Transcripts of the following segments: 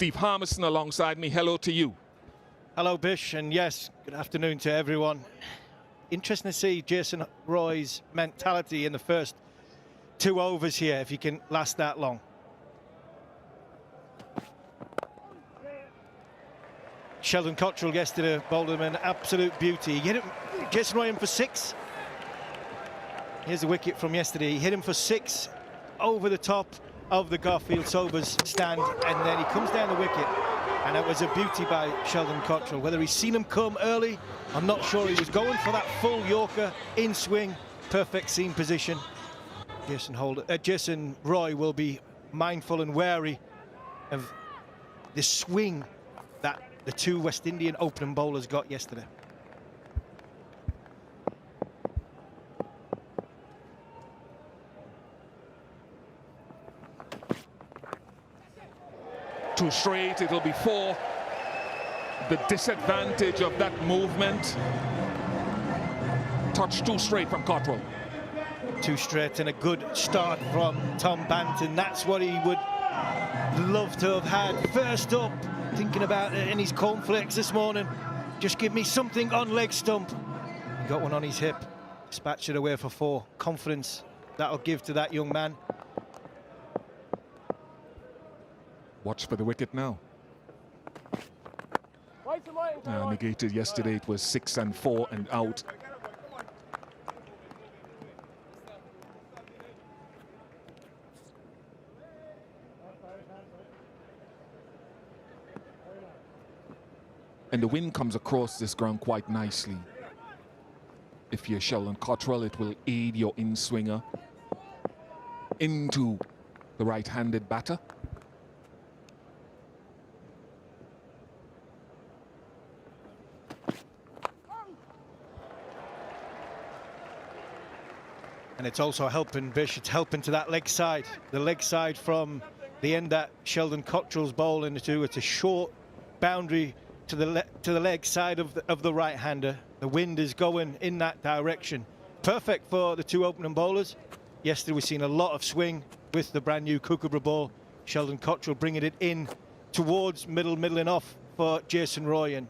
Steve Harmison alongside me. Hello to you. Hello, Bish, and yes, good afternoon to everyone. Interesting to see Jason Roy's mentality in the first 2 overs here, if he can last that long. Sheldon Cottrell yesterday bowled him an absolute beauty. He hit him, Jason Roy in for 6. Here's the wicket from yesterday. He hit him for 6 over the top of the Garfield Sobers stand, and then he comes down the wicket, and it was a beauty by Sheldon Cottrell. Whether he's seen him come early, I'm not sure. He was going for that full Yorker in swing, perfect seam position. Jason Roy will be mindful and wary of the swing that the 2 West Indian opening bowlers got yesterday. Too straight, it'll be 4. The disadvantage of that movement. Touch too straight from Cottrell. Too straight, and a good start from Tom Banton. That's what he would love to have had. First up, thinking about it in his cornflakes this morning. Just give me something on leg stump. He got one on his hip. Dispatched it away for 4. Confidence that'll give to that young man. Watch for the wicket now. Negated yesterday, it was 6 and 4 and out. And the wind comes across this ground quite nicely. If you're Sheldon Cottrell, it will aid your in-swinger into the right-handed batter. And it's also helping Bish, it's helping to that leg side. The leg side from the end that Sheldon Cottrell's bowl into. It's a short boundary to the leg side of the right-hander. The wind is going in that direction. Perfect for the 2 opening bowlers. Yesterday we've seen a lot of swing with the brand new Kookaburra ball. Sheldon Cottrell bringing it in towards middling off for Jason Roy, and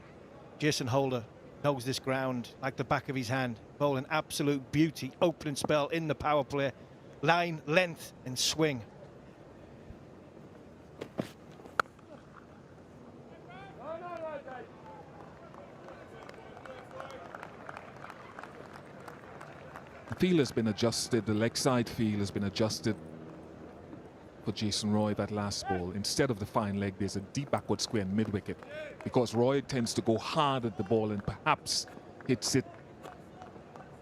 Jason Holder knows this ground like the back of his hand. Bowling absolute beauty. Opening spell in the power play. Line, length and swing. The feel has been adjusted. The leg side feel has been adjusted for Jason Roy, that last ball. Instead of the fine leg, there's a deep backward square in mid-wicket, because Roy tends to go hard at the ball and perhaps hits it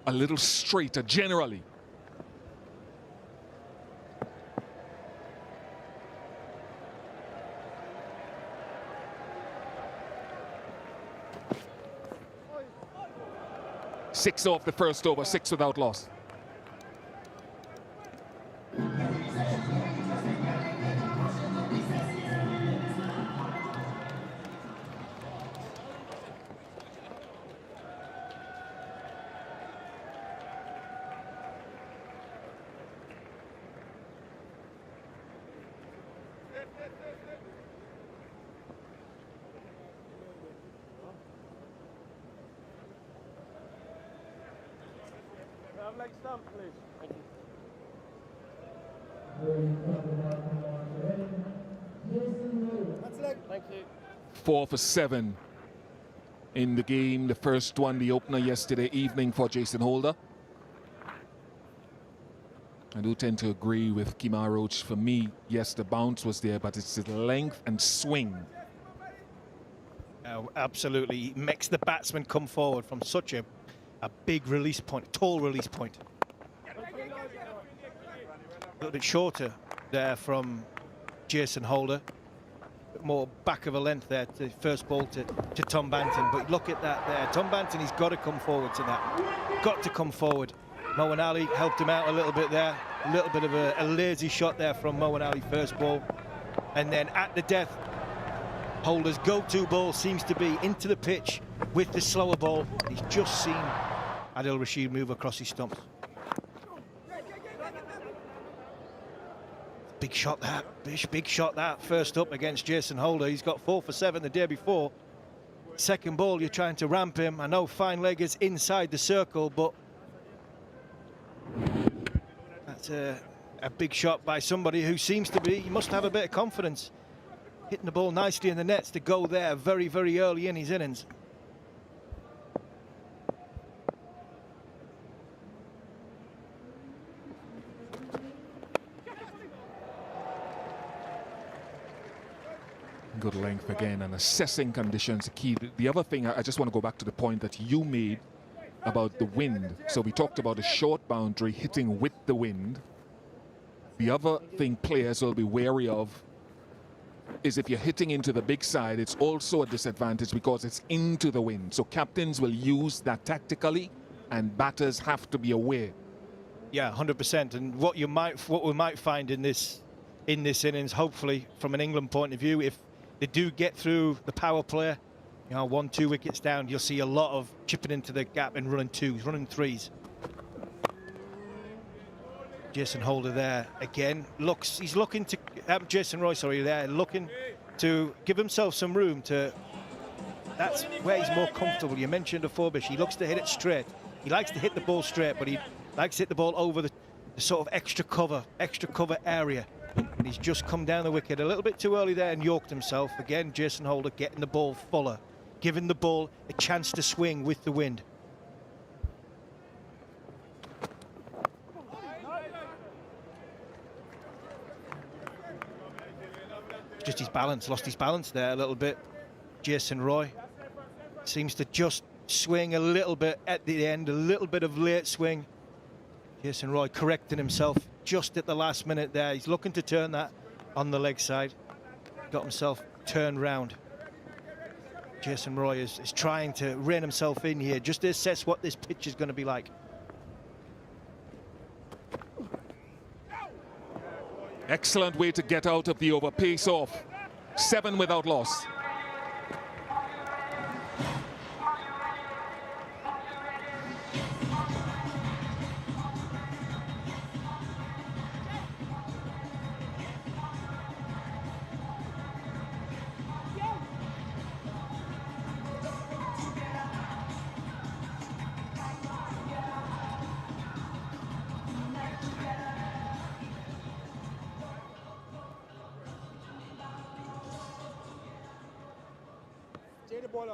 a little straighter generally. Six off the first over, 6 without loss. Leg stump, please. Thank you. That's leg. Thank you. 4 for 7 in the game. The first one, the opener yesterday evening for Jason Holder. I do tend to agree with Kemar Roach. For me, yes, the bounce was there, but it's the length and swing. Oh, absolutely. He makes the batsman come forward from such a big release point, tall release point. A little bit shorter there from Jason Holder. Bit more back of a length there to first ball to Tom Banton. But look at that there. Tom Banton, he's got to come forward to that. Got to come forward. Moeen Ali helped him out a little bit there. A little bit of a lazy shot there from Moeen Ali first ball. And then at the death, Holder's go-to ball seems to be into the pitch with the slower ball. He's just seen Akeal Rashid move across his stumps. Big shot that, big shot that. First up against Jason Holder. He's got 4 for 7 the day before. Second ball, you're trying to ramp him. I know fine leg is inside the circle, but that's a big shot by somebody who seems to be, he must have a bit of confidence. Hitting the ball nicely in the nets to go there very, very early in his innings. Good length again, and assessing conditions are key. The other thing, I just want to go back to the point that you made about the wind. So we talked about a short boundary hitting with the wind. The other thing players will be wary of is if you're hitting into the big side, it's also a disadvantage because it's into the wind. So captains will use that tactically, and batters have to be aware. Yeah, 100%. And what we might find in this innings, hopefully from an England point of view, if they do get through the power play, you know, 1-2 wickets down, you'll see a lot of chipping into the gap and running 2s, running 3s. Jason Holder there again he's looking to Jason Roy, sorry, there looking to give himself some room to. That's where he's more comfortable. You mentioned a Forbish. He looks to hit it straight. He likes to hit the ball straight, but he likes to hit the ball over the sort of extra cover area. And he's just come down the wicket a little bit too early there and yorked himself. Again, Jason Holder getting the ball fuller, giving the ball a chance to swing with the wind. Just his balance, lost his balance there a little bit. Jason Roy seems to just swing a little bit at the end, a little bit of late swing. Jason Roy correcting himself just at the last minute there. He's looking to turn that on the leg side. Got himself turned round. Jason Roy is trying to rein himself in here, just to assess what this pitch is going to be like. Excellent way to get out of the over. Pace off. 7 without loss.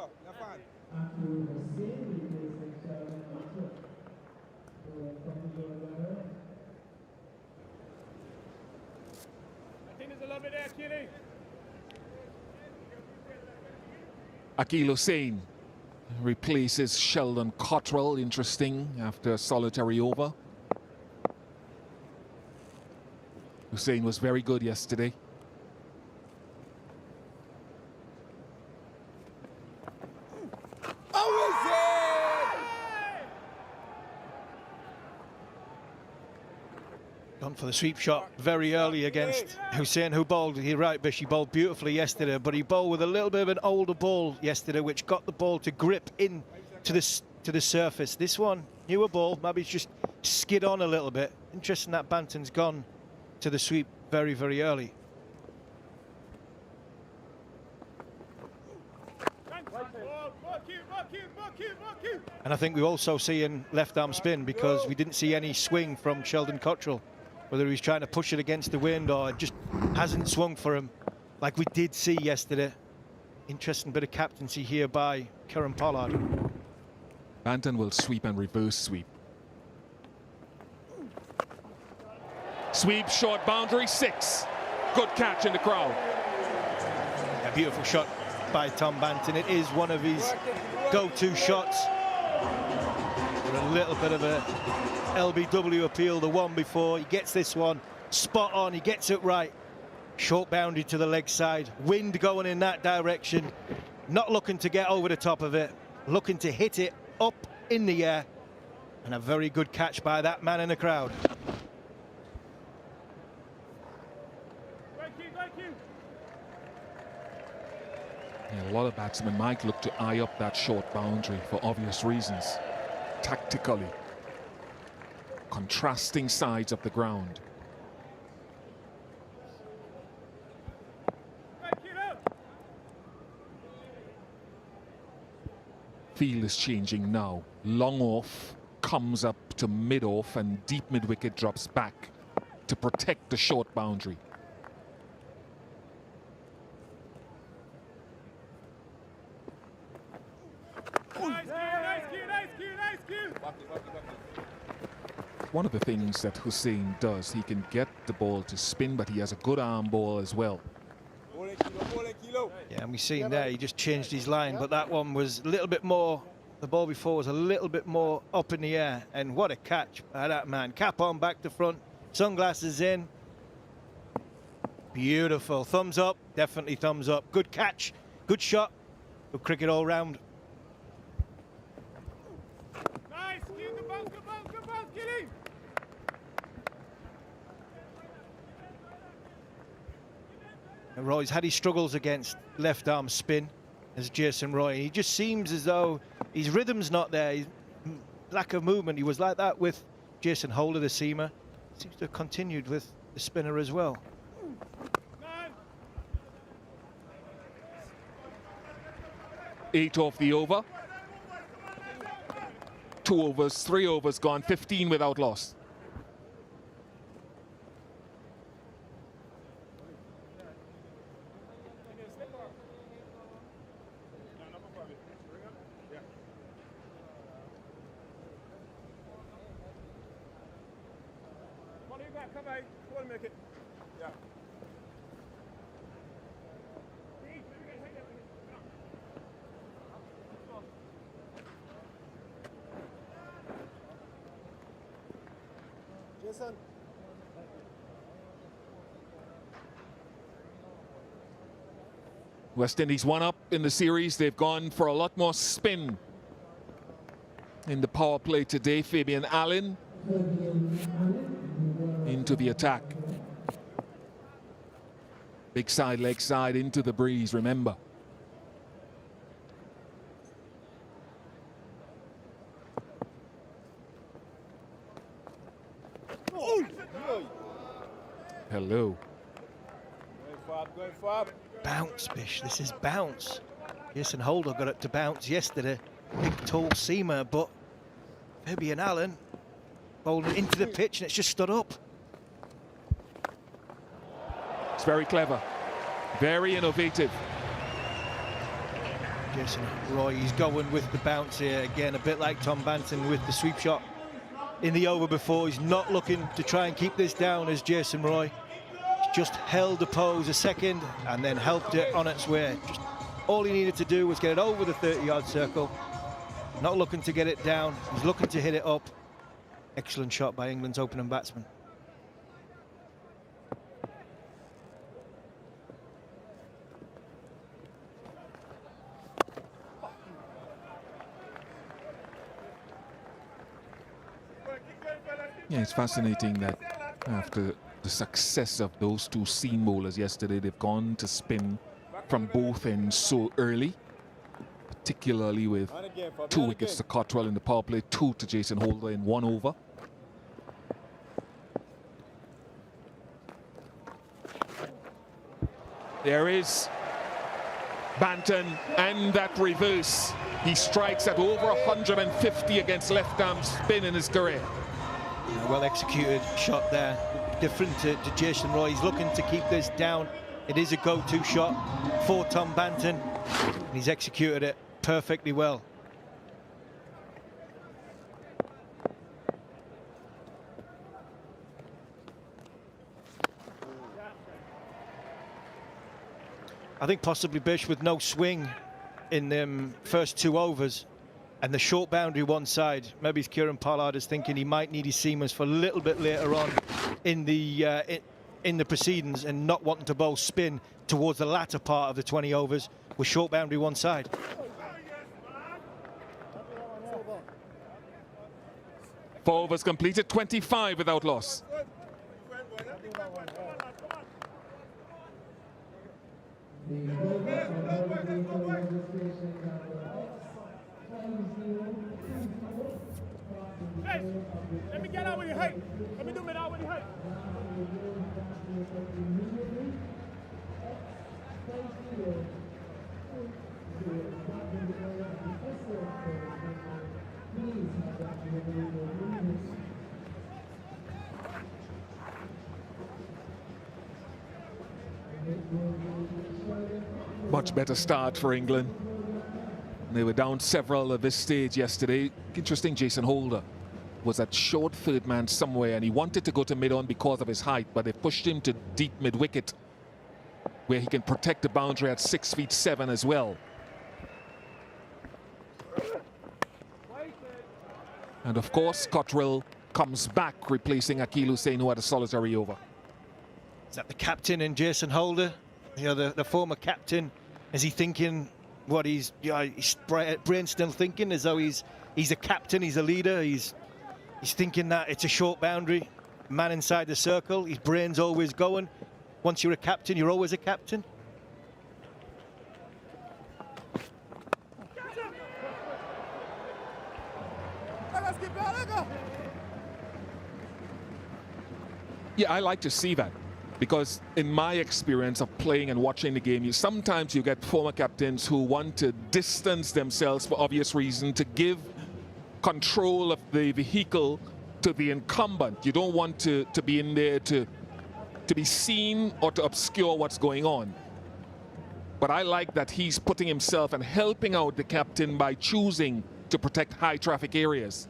Akeal Hosein replacing Sheldon Cottrell. I think there's a little bit there, Keely. Akeal Hosein replaces Sheldon Cottrell. Interesting, after a solitary over. Hosein was very good yesterday. Gone for the sweep shot very early against Hosein, who bowled, you're right, Bish, he bowled beautifully yesterday, but he bowled with a little bit of an older ball yesterday, which got the ball to grip in to the surface. This one, newer ball, maybe it's just skid on a little bit. Interesting that Banton's gone to the sweep very, very early. And I think we're also seeing left arm spin because we didn't see any swing from Sheldon Cottrell. Whether he's trying to push it against the wind or just hasn't swung for him like we did see yesterday. Interesting bit of captaincy here by Kieran Pollard. Banton will sweep and reverse sweep. Sweep, short boundary, 6. Good catch in the crowd. A beautiful shot by Tom Banton. It is one of his go-to shots. With a little bit of a LBW appeal, the one before. He gets this one spot on, he gets it right. Short boundary to the leg side, wind going in that direction, not looking to get over the top of it, looking to hit it up in the air, and a very good catch by that man in the crowd. Yeah, a lot of batsmen might look to eye up that short boundary for obvious reasons. Tactically, contrasting sides of the ground. Field is changing now. Long off, comes up to mid off, and deep mid wicket drops back to protect the short boundary. One of the things that Hosein does, he can get the ball to spin, but he has a good arm ball as well. Yeah, and we've seen there, he just changed his line, but that one was a little bit more, the ball before was a little bit more up in the air, and what a catch by that man. Cap on, back to front, sunglasses in. Beautiful, thumbs up, definitely thumbs up. Good catch, good shot, good cricket all round. Roy's had his struggles against left arm spin as Jason Roy. He just seems as though his rhythm's not there, his lack of movement. He was like that with Jason Holder, the seamer. Seems to have continued with the spinner as well. Eight off the over. 2 overs, 3 overs gone, 15 without loss. West Indies 1 up in the series. They've gone for a lot more spin in the power play today. Fabian Allen into the attack. Big side, leg side, into the breeze, remember. Hello. Bounce, Bish, this is bounce. Jason Holder got it to bounce yesterday. Big tall seamer, but Fabian Allen bowling into the pitch and it's just stood up. It's very clever, very innovative. Jason Roy, he's going with the bounce here again, a bit like Tom Banton with the sweep shot in the over before. He's not looking to try and keep this down as Jason Roy. He's just held the pose a second and then helped it on its way. Just all he needed to do was get it over the 30-yard circle. Not looking to get it down, he's looking to hit it up. Excellent shot by England's opening batsman. Yeah, it's fascinating that after the success of those two seam bowlers yesterday, they've gone to spin from both ends so early, particularly with 2 wickets to Cottrell in the power play, 2 to Jason Holder in 1 over. There is Banton, and that reverse. He strikes at over 150 against left-arm spin in his career. Yeah, well executed shot there. Different to Jason Roy. He's looking to keep this down. It is a go-to shot for Tom Banton. And he's executed it perfectly well. I think possibly Bish with no swing in them first 2 overs and the short boundary one side. Maybe Kieran Pollard is thinking he might need his seamers for a little bit later on in the proceedings and not wanting to bowl spin towards the latter part of the 20 overs with short boundary one side. Four overs completed, 25 without loss. Let me get out with your head. Let me do it out with your head. Much better start for England. They were down several at this stage yesterday. Interesting, Jason Holder was at short third man somewhere, and he wanted to go to mid-on because of his height, but they pushed him to deep mid-wicket, where he can protect the boundary at 6'7" as well. And of course, Cottrell comes back, replacing Akeal Hosein, who had a solitary over. Is that the captain in Jason Holder? You know, the former captain. Is he thinking what his brain still thinking, as though he's a captain, he's a leader, he's thinking that it's a short boundary, man inside the circle, his brain's always going. Once you're a captain, you're always a captain. Yeah, I like to see that, because in my experience of playing and watching the game, sometimes you get former captains who want to distance themselves for obvious reason, to give control of the vehicle to the incumbent. You don't want to be in there to be seen or to obscure what's going on. But I like that he's putting himself and helping out the captain by choosing to protect high traffic areas.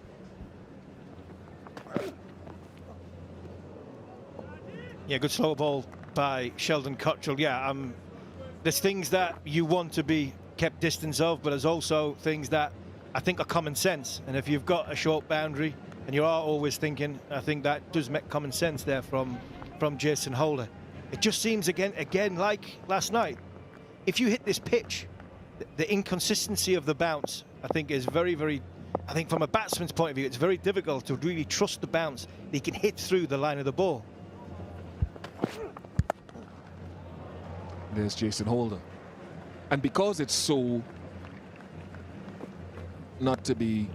Yeah, good slow ball by Sheldon Cottrell. Yeah, there's things that you want to be kept distance of, but there's also things that I think are common sense. And if you've got a short boundary and you are always thinking, I think that does make common sense there from Jason Holder. It just seems again like last night, if you hit this pitch, the inconsistency of the bounce, I think is very, I think from a batsman's point of view, it's very difficult to really trust the bounce that he can hit through the line of the ball. There's Jason Holder. And because it's so, not to be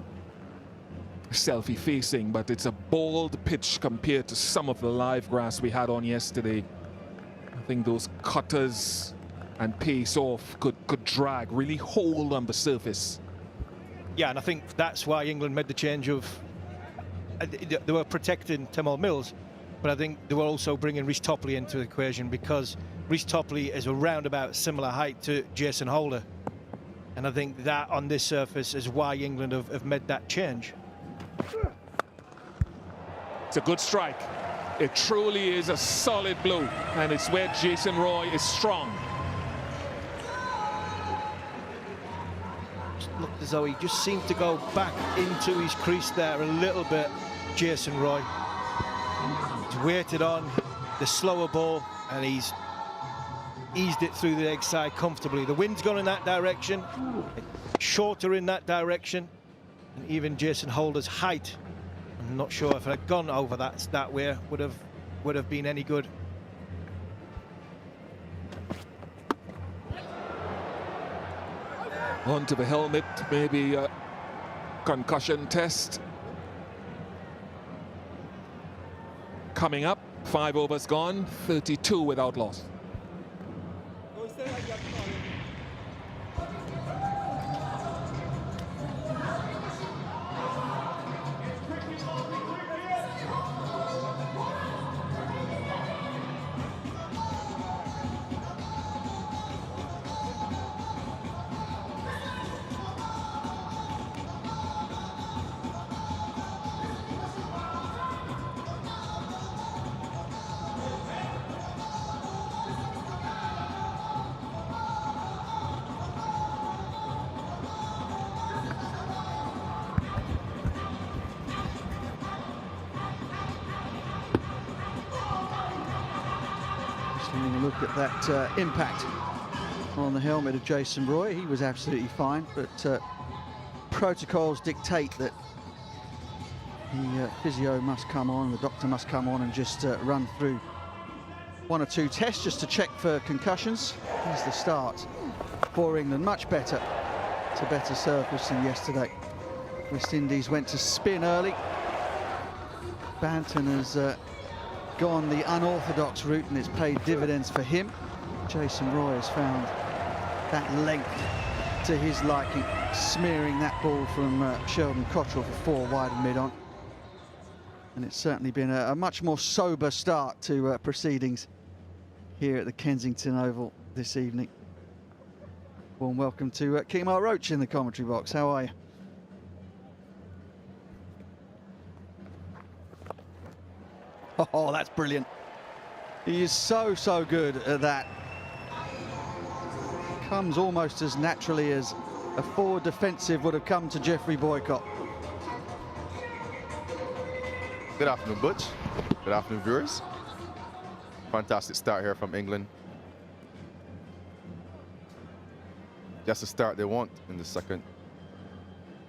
selfie-facing, but it's a bald pitch compared to some of the live grass we had on yesterday. I think those cutters and pace off could drag, really hold on the surface. Yeah, and I think that's why England made the change of... They were protecting Tamil Mills, but I think they were also bringing Rhys Toppley into the equation, because Rhys Toppley is around about similar height to Jason Holder. And I think that on this surface is why England have made that change. It's a good strike. It truly is a solid blow, and it's where Jason Roy is strong. Just looked as though he just seemed to go back into his crease there a little bit, Jason Roy. He's waited on the slower ball, and he's eased it through the leg side comfortably. The wind's gone in that direction, shorter in that direction, and even Jason Holder's height, I'm not sure if it had gone over that way would have been any good. Onto the helmet, maybe a concussion test. Coming up, 5 overs gone, 32 without loss. Look at that impact on the helmet of Jason Roy. He was absolutely fine, but protocols dictate that the physio must come on, the doctor must come on and just run through 1 or 2 tests just to check for concussions. Here's the start for England, much better. It's a better surface than yesterday. West Indies went to spin early. Banton has gone the unorthodox route, and it's paid dividends for him. Jason Roy has found that length to his liking, smearing that ball from Sheldon Cottrell for 4 wide and mid-on. And it's certainly been a much more sober start to proceedings here at the Kensington Oval this evening. Warm welcome to Kemar Roach in the commentary box. How are you? Oh, that's brilliant. He is so good at that. Comes almost as naturally as a forward defensive would have come to Jeffrey Boycott. Good afternoon, Butch. Good afternoon, viewers. Fantastic start here from England. Just the start they want in the second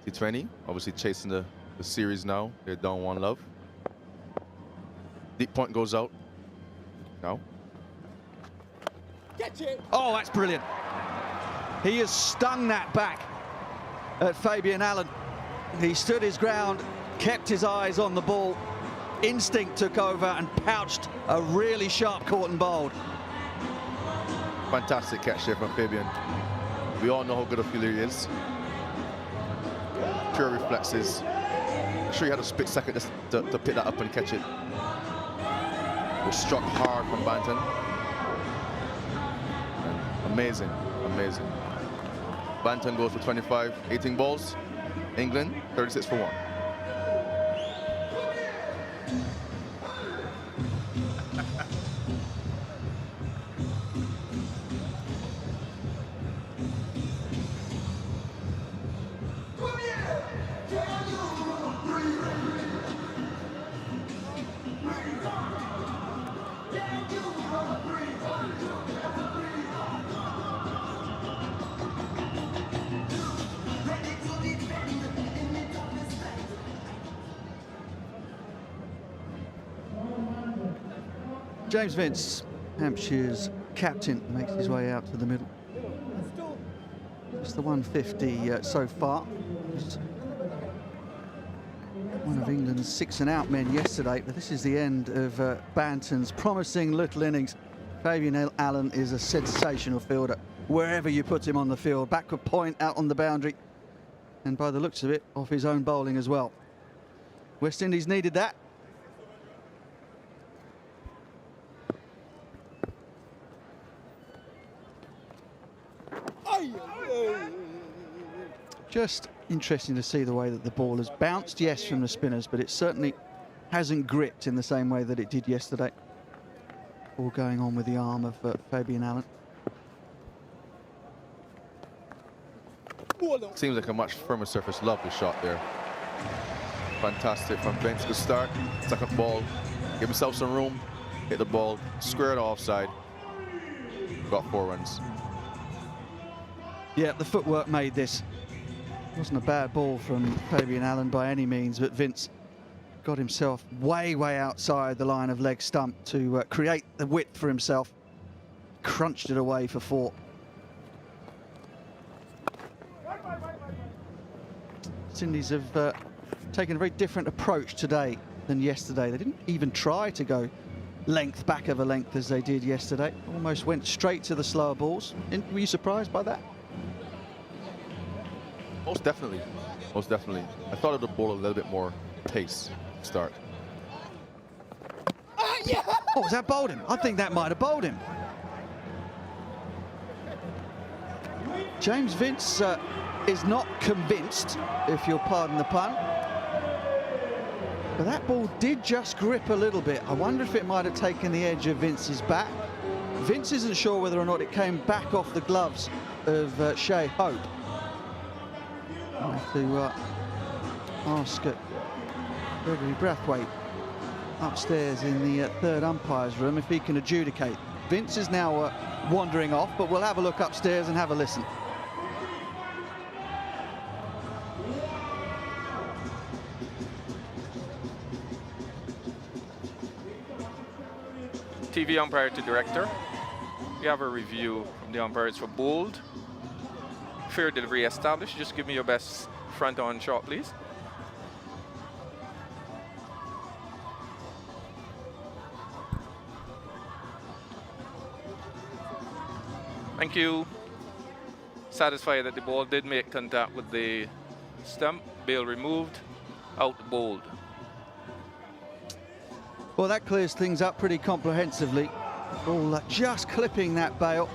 T20. Obviously chasing the series now. They're down 1 love. Deep point goes out. Now. Oh, that's brilliant. He has stung that back at Fabian Allen. He stood his ground, kept his eyes on the ball. Instinct took over and pouched a really sharp caught and bowled. Fantastic catch there from Fabian. We all know how good a fielder he is. Pure reflexes. I'm sure he had a split second just to pick that up and catch it. It was struck hard from Banton. Amazing, amazing. Banton goes for 25, 18 balls. England, 36 for 1. James Vince, Hampshire's captain, makes his way out to the middle. Just the 150 so far. Just one of England's 6 and out men yesterday, but this is the end of Banton's promising little innings. Fabian Allen is a sensational fielder wherever you put him on the field. Backward point out on the boundary, and by the looks of it, off his own bowling as well. West Indies needed that. Just interesting to see the way that the ball has bounced, yes, from the spinners, but it certainly hasn't gripped in the same way that it did yesterday. All going on with the arm of Fabian Allen. Seems like a much firmer surface. Lovely shot there. Fantastic from Vince. Good start. Second ball. Give himself some room. Hit the ball. Squared offside. Got 4 runs. Yeah, the footwork made this. Wasn't a bad ball from Fabian Allen by any means, but Vince got himself way outside the line of leg stump to create the width for himself. Crunched it away for 4. West Indies have taken a very different approach today than yesterday. They didn't even try to go length back of a length as they did yesterday. Almost went straight to the slower balls. Were you surprised by that? Most definitely. Most definitely. I thought of the ball a little bit more pace to start. Yeah. Oh, was that bowled him? I think that might have bowled him. James Vince is not convinced, if you'll pardon the pun. But that ball did just grip a little bit. I wonder if it might have taken the edge of Vince's bat. Vince isn't sure whether or not it came back off the gloves of Shea Hope. I have to ask Gregory Brathwaite upstairs in the third umpire's room if he can adjudicate. Vince is now wandering off, but we'll have a look upstairs and have a listen. TV umpire to director. We have a review from the umpires for bowled. Fair delivery established. Just give me your best front on shot, please. Thank you. satisfied that the ball did make contact with the stump. Bail removed, out bowled. Well, that clears things up pretty comprehensively. Ball just clipping that bail.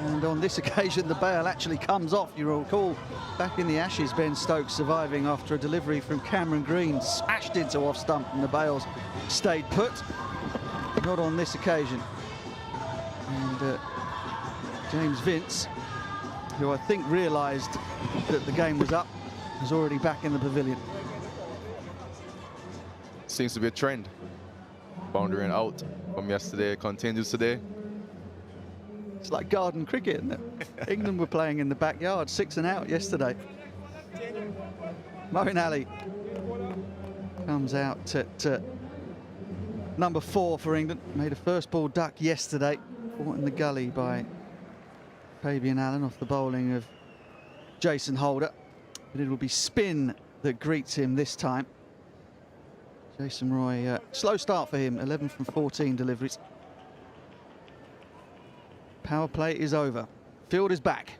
And on this occasion, the bail actually comes off. You'll recall back in the Ashes, Ben Stokes surviving after a delivery from Cameron Green, smashed into off stump, and the bails stayed put. Not on this occasion. And James Vince, who I think realised that the game was up, was already back in the pavilion. Seems to be a trend. Boundary and out from yesterday continues today. It's like garden cricket, isn't it? England were playing in the backyard, 6 and out yesterday. Moeen Ali comes out at number 4 for England. Made a first ball duck yesterday, caught in the gully by Fabian Allen off the bowling of Jason Holder. But it will be spin that greets him this time. Jason Roy, slow start for him, 11 from 14 deliveries. Power play is over. Field is back.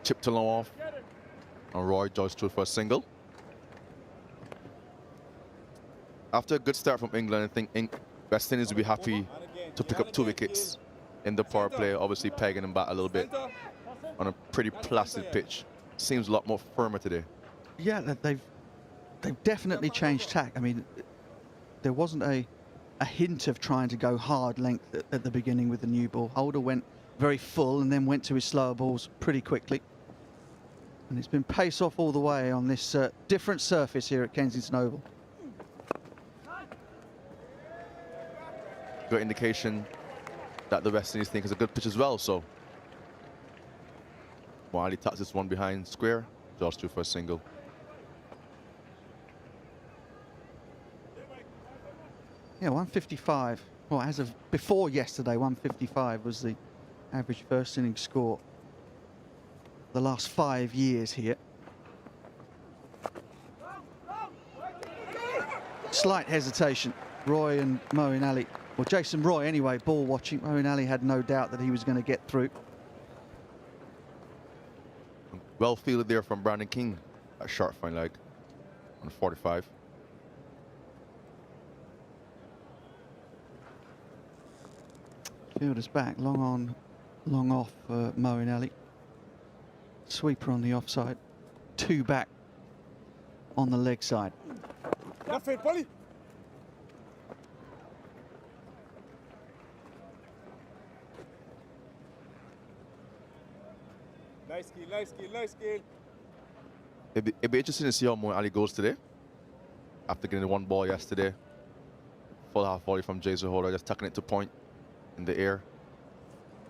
Chipped along off, and Roy dodged through for a single. After a good start from England, I think West Indies will be happy to pick up 2 wickets in the power play, obviously pegging them back a little bit on a pretty placid pitch. Seems a lot more firmer today. Yeah, they've definitely changed tack. I mean, there wasn't a hint of trying to go hard length at the beginning with the new ball. Holder went very full and then went to his slower balls pretty quickly. And it's been pace off all the way on this different surface here at Kensington Oval. Good indication that the West Indies think is a good pitch as well, so Moeen Ali tucks this one behind square, draws through for a single. Yeah, 155. Well, as of before yesterday, 155 was the average first innings score the last 5 years here. Slight hesitation. Roy and Moeen Ali, well, Jason Roy anyway, ball watching. Moeen Ali had no doubt that he was going to get through. Well fielded there from Brandon King, a sharp fine leg on 45. Fielder's back, long on, long off for Moeen Ali. Sweeper on the offside, 2 back on the leg side. Left field, Polly. Nice skill, nice skill, nice skill. It'd be interesting to see how Moeen Ali goes today. After getting the 1 ball yesterday. Full half volley from Jason Holder, just tucking it to point in the air.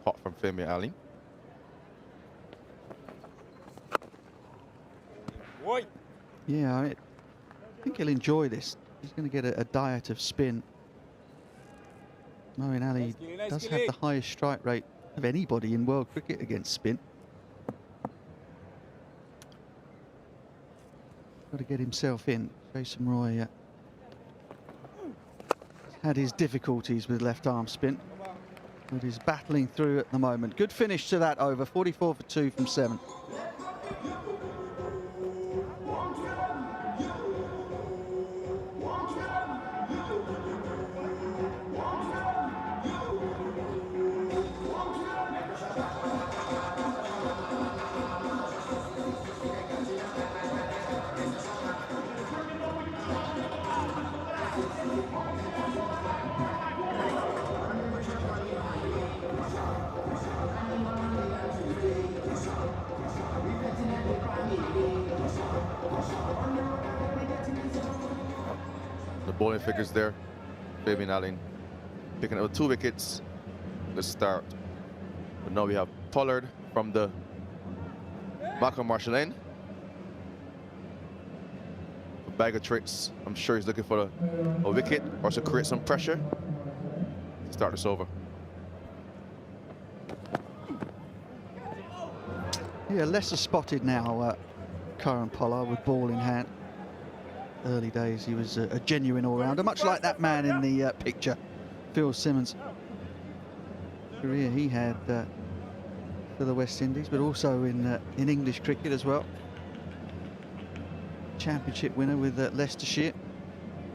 Hot from Fabian Ali. Boy. Yeah, I think he'll enjoy this. He's going to get a diet of spin. Moeen Ali does have the highest strike rate of anybody in world cricket against spin. Got to get himself in. Jason Roy had his difficulties with left arm spin, but is battling through at the moment. Good finish to that over, 44 for 2 from 7. Bowling figures there. Fabian Allen picking up 2 wickets. Let's start. But now we have Pollard from the Malcolm Marshall end. A bag of tricks. I'm sure he's looking for a wicket or to create some pressure to start this over. Yeah, lesser spotted now, Curran Pollard with ball in hand. Early days, he was a genuine all-rounder, much like that man in the picture, Phil Simmons. career he had for the West Indies, but also in English cricket as well. Championship winner with Leicestershire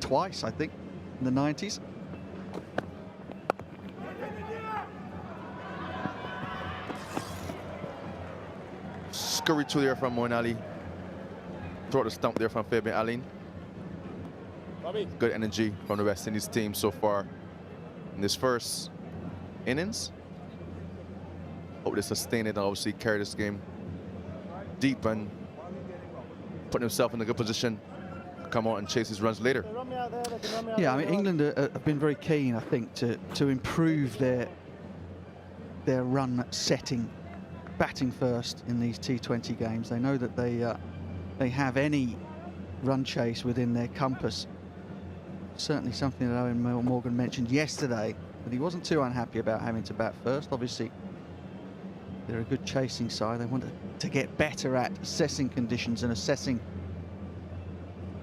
twice, I think, in the 90s. Scurry through there from Moeen Ali. Throw the stump there from Fabian Allen. Good energy from the West Indies team so far in this first innings. Hope they sustain it and obviously carry this game deep and put himself in a good position to come out and chase his runs later. Yeah, I mean, England have been very keen, I think, to improve their run setting, batting first in these T20 games. They know that they have any run chase within their compass. Certainly something that Owen Morgan mentioned yesterday, that he wasn't too unhappy about having to bat first. Obviously, they're a good chasing side. They want to get better at assessing conditions and assessing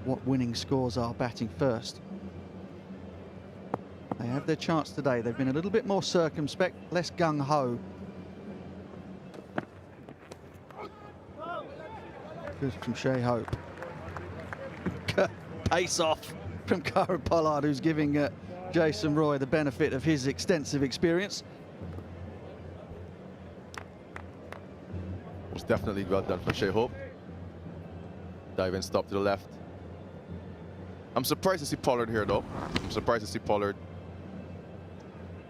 what winning scores are batting first. They have their chance today. They've been a little bit more circumspect, less gung-ho. Good from Shea Hope. Pace off from Karen Pollard, who's giving Jason Roy the benefit of his extensive experience. Most definitely well done for Shea Hope. Diving stop to the left. I'm surprised to see Pollard here, though. I'm surprised to see Pollard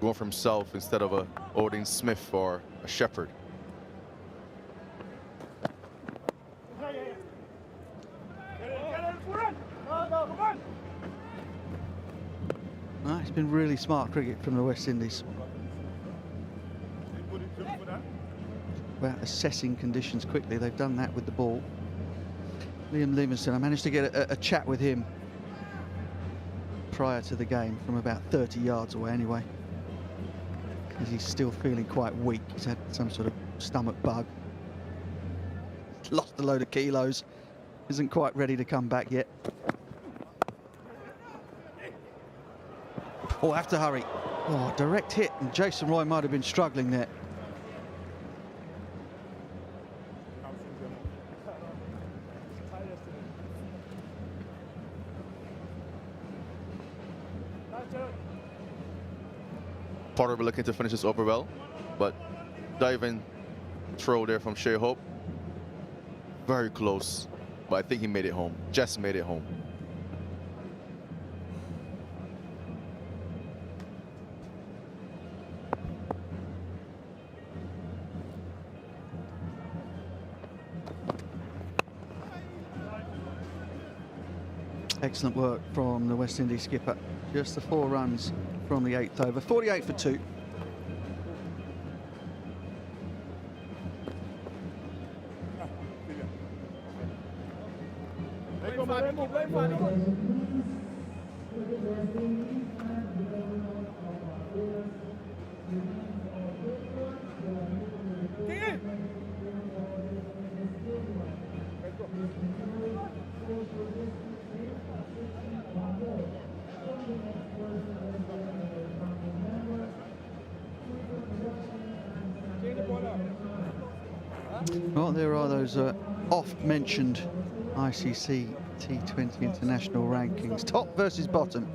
going for himself instead of a Odin Smith or a Shepherd. It's been really smart cricket from the West Indies. About assessing conditions quickly. They've done that with the ball. Liam Livingstone, I managed to get a chat with him prior to the game from about 30 yards away anyway, because he's still feeling quite weak. He's had some sort of stomach bug. Lost a load of kilos. Isn't quite ready to come back yet. Oh, have to hurry. Oh, direct hit, and Jason Roy might have been struggling there. Potter will be looking to finish this over well, but diving throw there from Shea Hope. Very close, but I think he made it home. Just made it home. Excellent work from the West Indies skipper. Just the 4 runs from the 8th over. 48 for 2. Well, there are those oft-mentioned ICC T20 international rankings. Top versus bottom.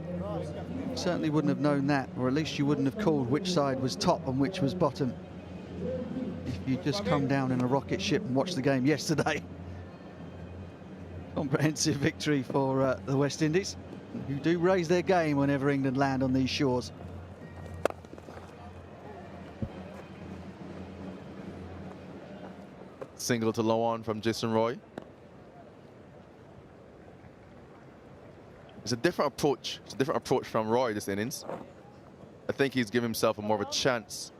Certainly wouldn't have known that, or at least you wouldn't have called which side was top and which was bottom if you just come down in a rocket ship and watched the game yesterday. Comprehensive victory for the West Indies, who do raise their game whenever England land on these shores. Single to low on from Jason Roy. It's a different approach. It's a different approach from Roy this innings. I think he's given himself a more of a chance,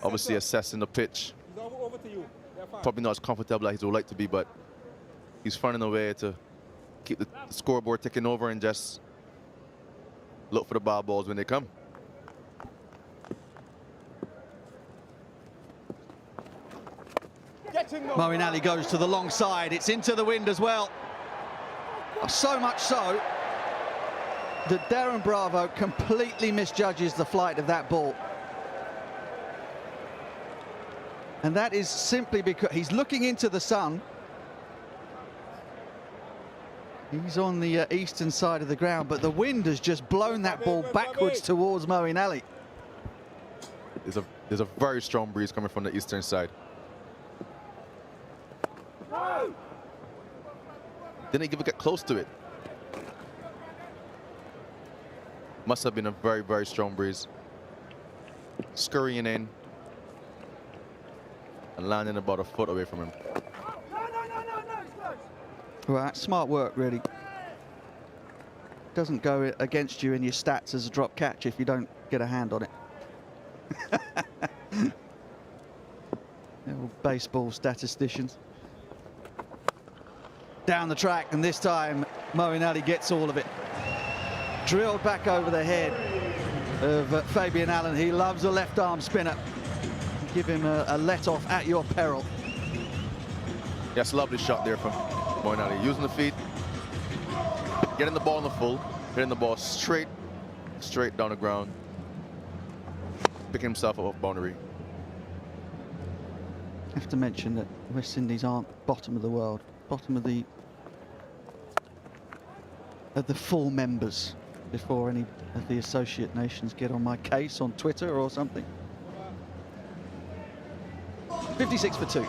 obviously assessing the pitch. Probably not as comfortable as he would like to be, but he's finding a way to keep the scoreboard ticking over and just look for the ball balls when they come. Moeen Ali goes to the long side. It's into the wind as well. So much so that Darren Bravo completely misjudges the flight of that ball. And that is simply because he's looking into the sun. He's on the eastern side of the ground, but the wind has just blown that ball backwards towards Moeen Ali. There's a very strong breeze coming from the eastern side. Didn't even get close to it. Must have been a very, very strong breeze. Scurrying in and landing about a foot away from him. Well, smart work, really. Doesn't go against you in your stats as a drop catch if you don't get a hand on it. Little baseball statisticians. Down the track, and this time Moeen Ali gets all of it. Drilled back over the head of Fabian Allen. He loves a left arm spinner. Give him a let off at your peril. Yes, lovely shot there from Moeen Ali, using the feet, getting the ball on the full, hitting the ball straight down the ground, picking himself up off boundary. I have to mention that West Indies aren't bottom of the world, bottom of the full members before any of the associate nations get on my case on Twitter or something. 56 for 2.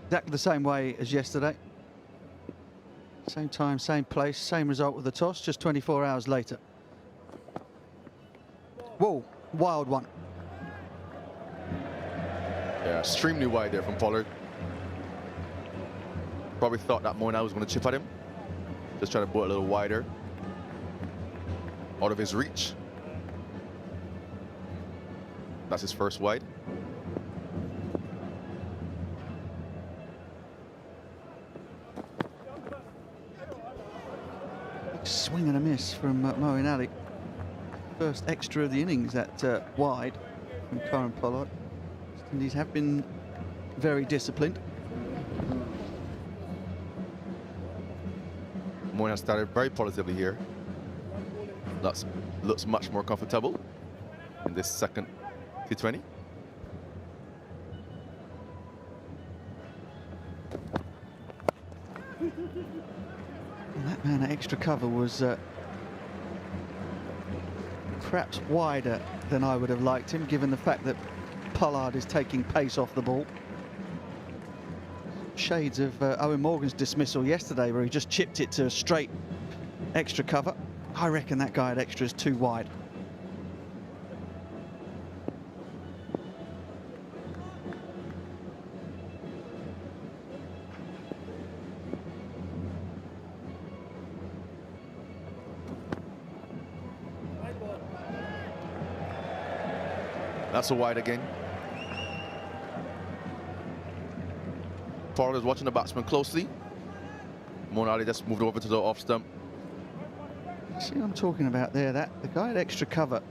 Exactly the same way as yesterday. Same time, same place, same result with the toss, just 24 hours later. Whoa, wild one. Yeah, extremely wide there from Pollard. Probably thought that Moeen Ali was going to chip at him. Just trying to bowl a little wider. Out of his reach. That's his first wide. Swing and a miss from Moeen Ali. First extra of the innings at wide from Curran Pollard. West Indies have been very disciplined. Moeen has started very positively here. Looks much more comfortable in this second T20. That man at extra cover was perhaps wider than I would have liked him, given the fact that Pollard is taking pace off the ball. Shades of Owen Morgan's dismissal yesterday, where he just chipped it to a straight extra cover. I reckon that guy at extra is too wide. That's a wide again. Pollard is watching the batsman closely. Moeen Ali just moved over to the off stump. See what I'm talking about there? The guy at extra cover,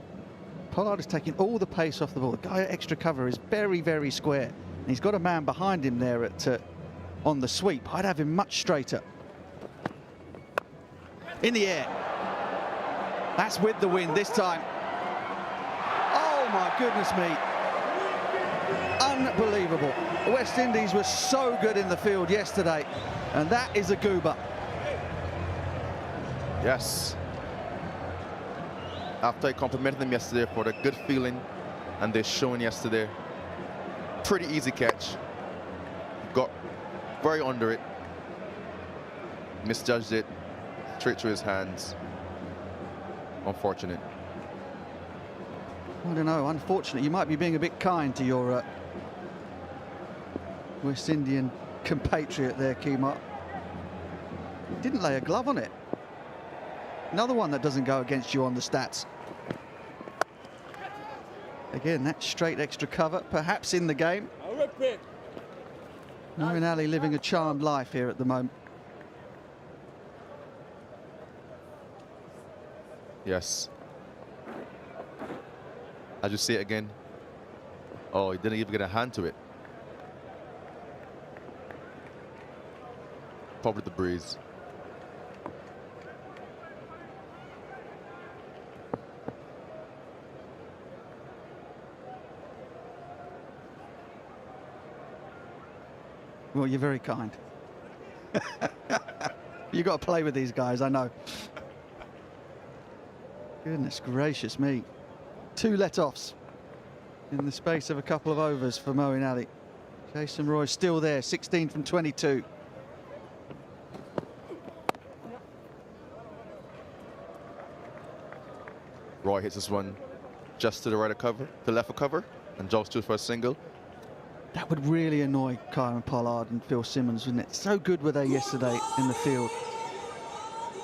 Pollard is taking all the pace off the ball. The guy at extra cover is very, very square. And he's got a man behind him there at on the sweep. I'd have him much straighter. In the air. That's with the wind this time. Oh my goodness me. Unbelievable. West Indies was so good in the field yesterday, and that is a goober. Yes. After I complimented them yesterday for the good feeling and their showing yesterday, pretty easy catch. Got very under it. Misjudged it. Straight through his hands. Unfortunate. I don't know, unfortunate. You might be being a bit kind to your West Indian compatriot there, Keemar. He didn't lay a glove on it. Another one that doesn't go against you on the stats. Again, that straight extra cover, perhaps in the game. Moeen Ali living a charmed life here at the moment. Yes. I just see it again. Oh, he didn't even get a hand to it. Probably the breeze. Well, you're very kind. You've got to play with these guys, I know. Goodness gracious me. 2 let-offs in the space of a couple of overs for Moeen Ali. Jason Roy still there, 16 from 22. Roy hits this one just to the right of cover, to left of cover, and jumps to it for a single. That would really annoy Kieran Pollard and Phil Simmons, wouldn't it? So good were they yesterday in the field.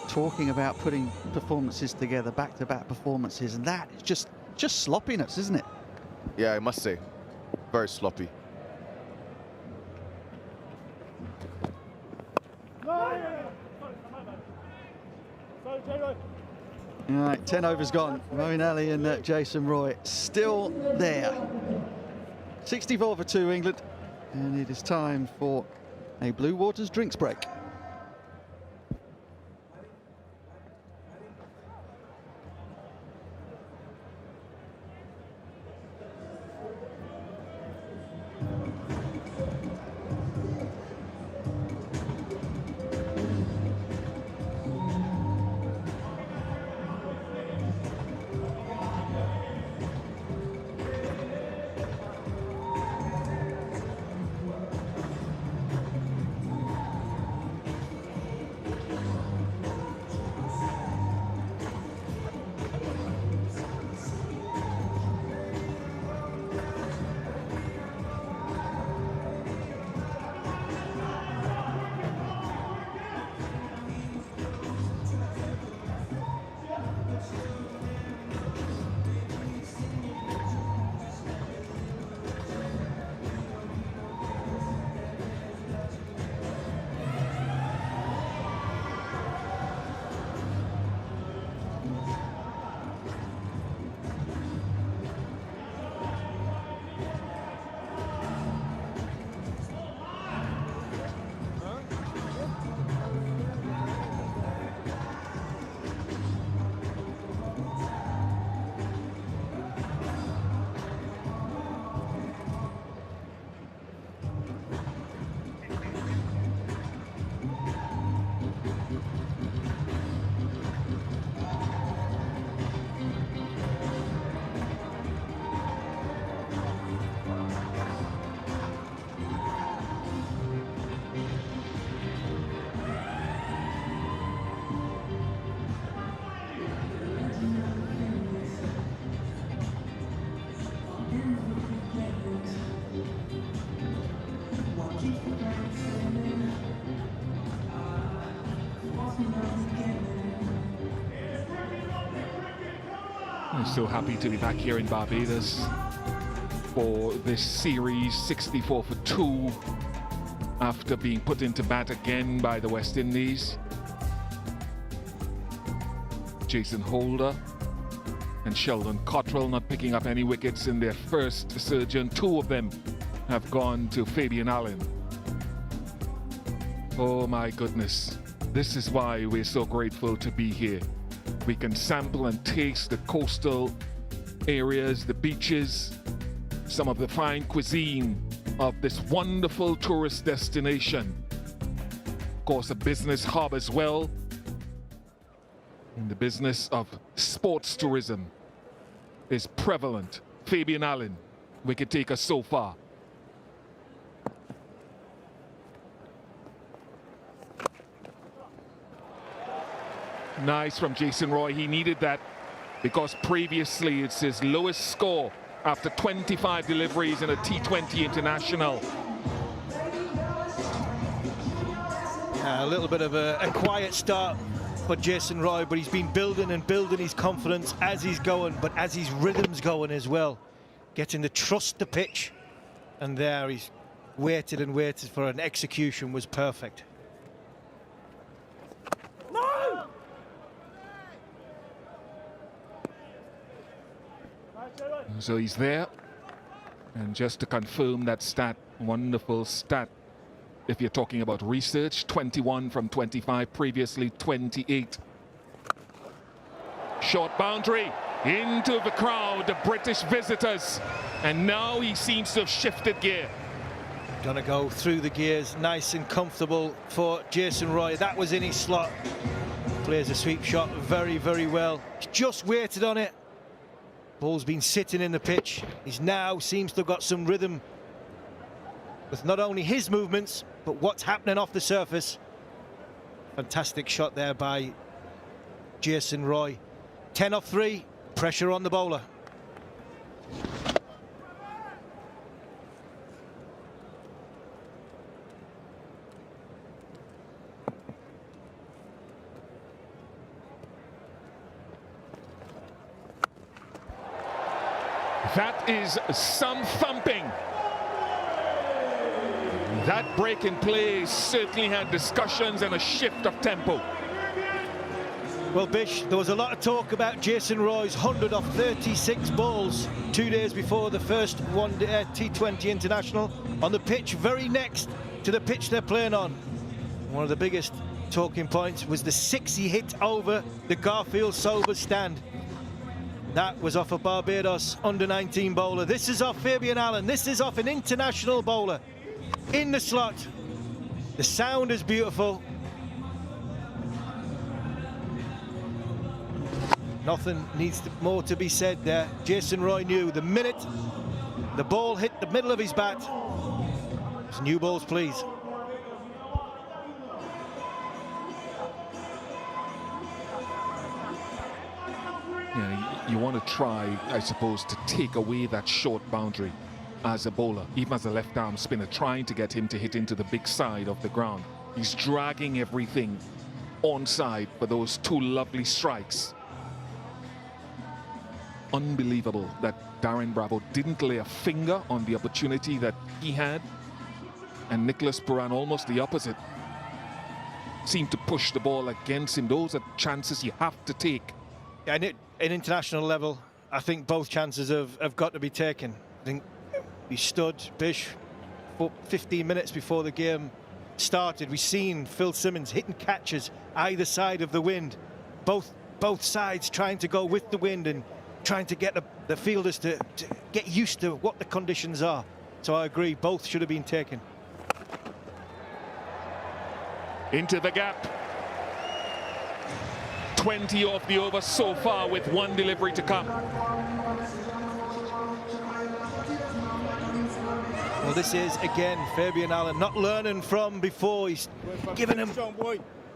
Talking about putting performances together, back-to-back performances, and that is just sloppiness, isn't it? Yeah, I must say, very sloppy. All right, 10 overs gone. Moeen Ali and Jason Roy still there. 64 for 2 England, and it is time for a Blue Waters drinks break. I'm so happy to be back here in Barbados for this series, 64 for 2, after being put into bat again by the West Indies. Jason Holder and Sheldon Cottrell not picking up any wickets in their first surge, and 2 of them have gone to Fabian Allen. Oh my goodness, this is why we're so grateful to be here. We can sample and taste the coastal areas, the beaches, some of the fine cuisine of this wonderful tourist destination. Of course, a business hub as well, in the business of sports tourism is prevalent. Fabian Allen, wicket taker so far. Nice from Jason Roy. He needed that because previously it's his lowest score after 25 deliveries in a T20 international. A little bit of a quiet start for Jason Roy, but he's been building and building his confidence as he's going, but as his rhythm's going as well. Getting to trust the pitch. And there he's waited and waited for an execution was perfect. So he's there. And just to confirm that stat, wonderful stat. If you're talking about research, 21 from 25, previously 28. Short boundary into the crowd, the British visitors. And now he seems to have shifted gear. Gonna go through the gears, nice and comfortable for Jason Roy. That was in his slot. Plays a sweep shot very, very well. He's just waited on it. Ball's been sitting in the pitch. He's now seems to have got some rhythm with not only his movements, but what's happening off the surface. Fantastic shot there by Jason Roy. 10 off 3, pressure on the bowler. That is some thumping. That break in play certainly had discussions and a shift of tempo. Well, Bish, there was a lot of talk about Jason Roy's 100 off 36 balls 2 days before the first T20 international on the pitch very next to the pitch they're playing on. One of the biggest talking points was the 6 he hit over the Garfield Sobers stand. That was off a Barbados under-19 bowler. This is off Fabian Allen. This is off an international bowler in the slot. The sound is beautiful. Nothing needs more to be said there. Jason Roy knew the minute the ball hit the middle of his bat. It's new balls, please. Yeah, you want to try, I suppose, to take away that short boundary as a bowler, even as a left-arm spinner, trying to get him to hit into the big side of the ground. He's dragging everything onside for those 2 lovely strikes. Unbelievable that Darren Bravo didn't lay a finger on the opportunity that he had. And Nicholas Pooran, almost the opposite, seemed to push the ball against him. Those are chances you have to take. Yeah, and at international level, I think both chances have got to be taken. I think he stood, Bish, for 15 minutes before the game started. We've seen Phil Simmons hitting catches either side of the wind. Both sides trying to go with the wind and trying to get the fielders to get used to what the conditions are. So I agree, both should have been taken. Into the gap. 20 off the over so far with 1 delivery to come. Well, this is, again, Fabian Allen not learning from before. He's giving him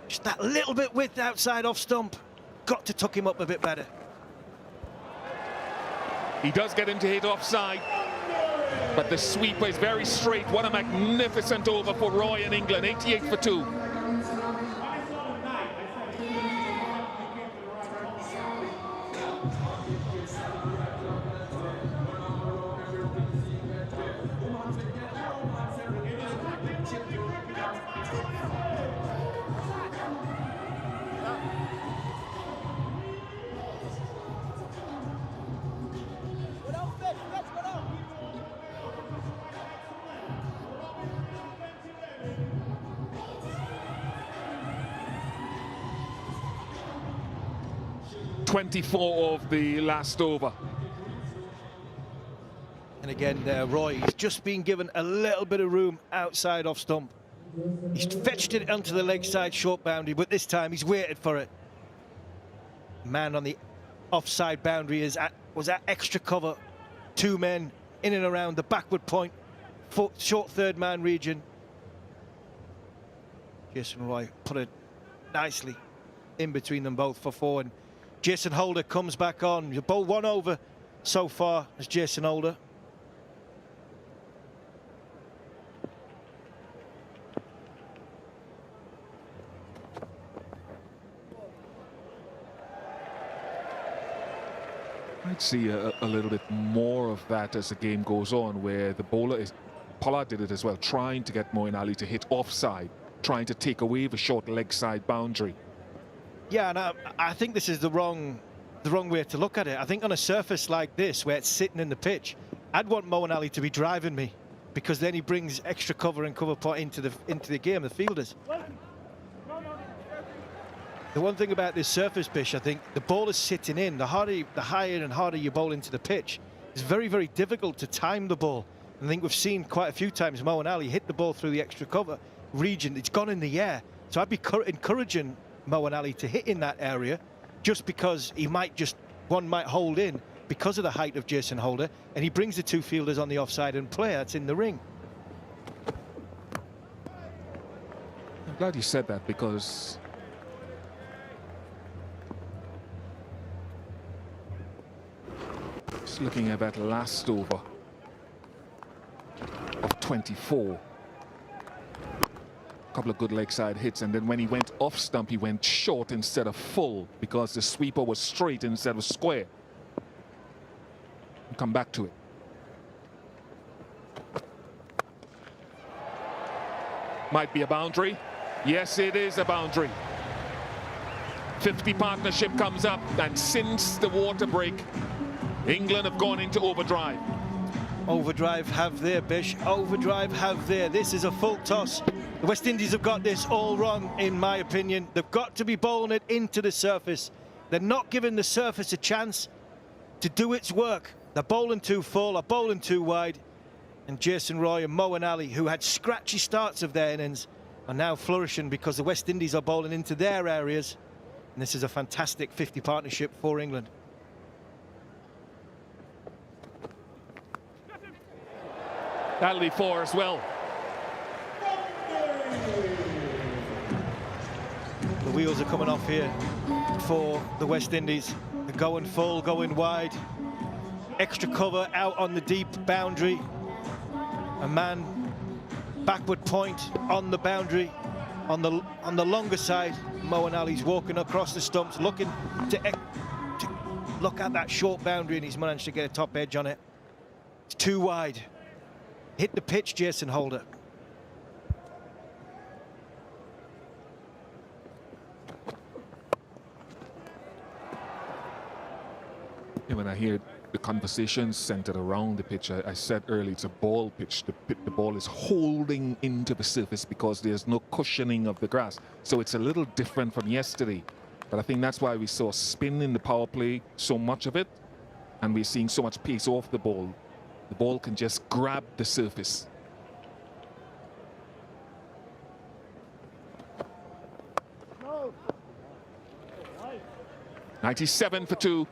just that little bit width outside off stump. Got to tuck him up a bit better. He does get him to hit offside, but the sweeper is very straight. What a magnificent over for Roy in England, 88 for 2. .24 of the last over. And again, Roy, he's just been given a little bit of room outside off stump. He's fetched it onto the leg side short boundary, but this time he's waited for it. Man on the offside boundary was at extra cover. 2 men in and around the backward point, short third man region. Jason Roy put it nicely in between them both for 4. And Jason Holder comes back on. You bowl 1 over so far as Jason Holder. I'd see a little bit more of that as the game goes on, where the bowler is, Pollard did it as well, trying to get Moeen Ali to hit offside, trying to take away the short leg side boundary. Yeah, and I think this is the wrong way to look at it. I think on a surface like this, where it's sitting in the pitch, I'd want Moeen Ali to be driving me, because then he brings extra cover and cover point into the game, the fielders. The one thing about this surface pitch, I think the ball is sitting in. The higher and harder you bowl into the pitch, it's very, very difficult to time the ball. I think we've seen quite a few times Moeen Ali hit the ball through the extra cover region. It's gone in the air. So I'd be encouraging Moeen Ali to hit in that area, just because one might hold in because of the height of Jason Holder, and he brings the two fielders on the offside and play that's in the ring. I'm glad you said that, because just looking at that last over of 24. A couple of good leg side hits, and then when he went off stump, he went short instead of full, because the sweeper was straight instead of square. We'll come back to it. Might be a boundary. Yes, it is a boundary. 50 partnership comes up, and since the water break, England have gone into overdrive. Overdrive have there, Bish. Overdrive have there. This is a full toss. The West Indies have got this all wrong, in my opinion. They've got to be bowling it into the surface. They're not giving the surface a chance to do its work. They're bowling too full, they're bowling too wide. And Jason Roy and Moeen Ali, who had scratchy starts of their innings, are now flourishing because the West Indies are bowling into their areas. And this is a fantastic 50 partnership for England. That'll be 4 as well. The wheels are coming off here for the West Indies. They're going full, going wide. Extra cover out on the deep boundary. A man backward point on the boundary. On the longer side, Moeen Ali's walking across the stumps, looking to look at that short boundary, and he's managed to get a top edge on it. It's too wide. Hit the pitch, Jason Holder. Yeah, when I hear the conversation centered around the pitch, I said earlier it's a ball pitch. The ball is holding into the surface because there's no cushioning of the grass. So it's a little different from yesterday. But I think that's why we saw spin in the power play, so much of it, and we're seeing so much pace off the ball. The ball can just grab the surface. No. 97 for 2.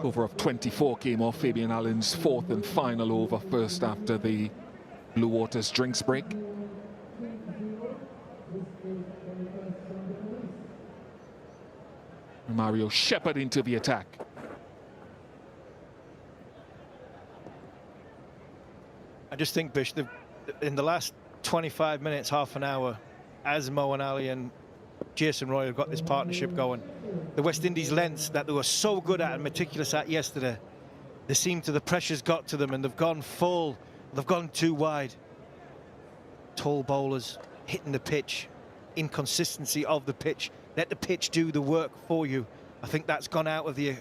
Over of 24 came off Fabian Allen's 4th and final over, first after the Blue Waters drinks break. Romario shepherded into the attack. I just think, Bish, in the last 25 minutes, half an hour, as Moeen Ali and Jason Roy have got this partnership going, the West Indies lengths that they were so good at and meticulous at yesterday, the pressure's got to them, and they've gone full, they've gone too wide. Tall bowlers hitting the pitch, inconsistency of the pitch, let the pitch do the work for you. I think that's gone out of the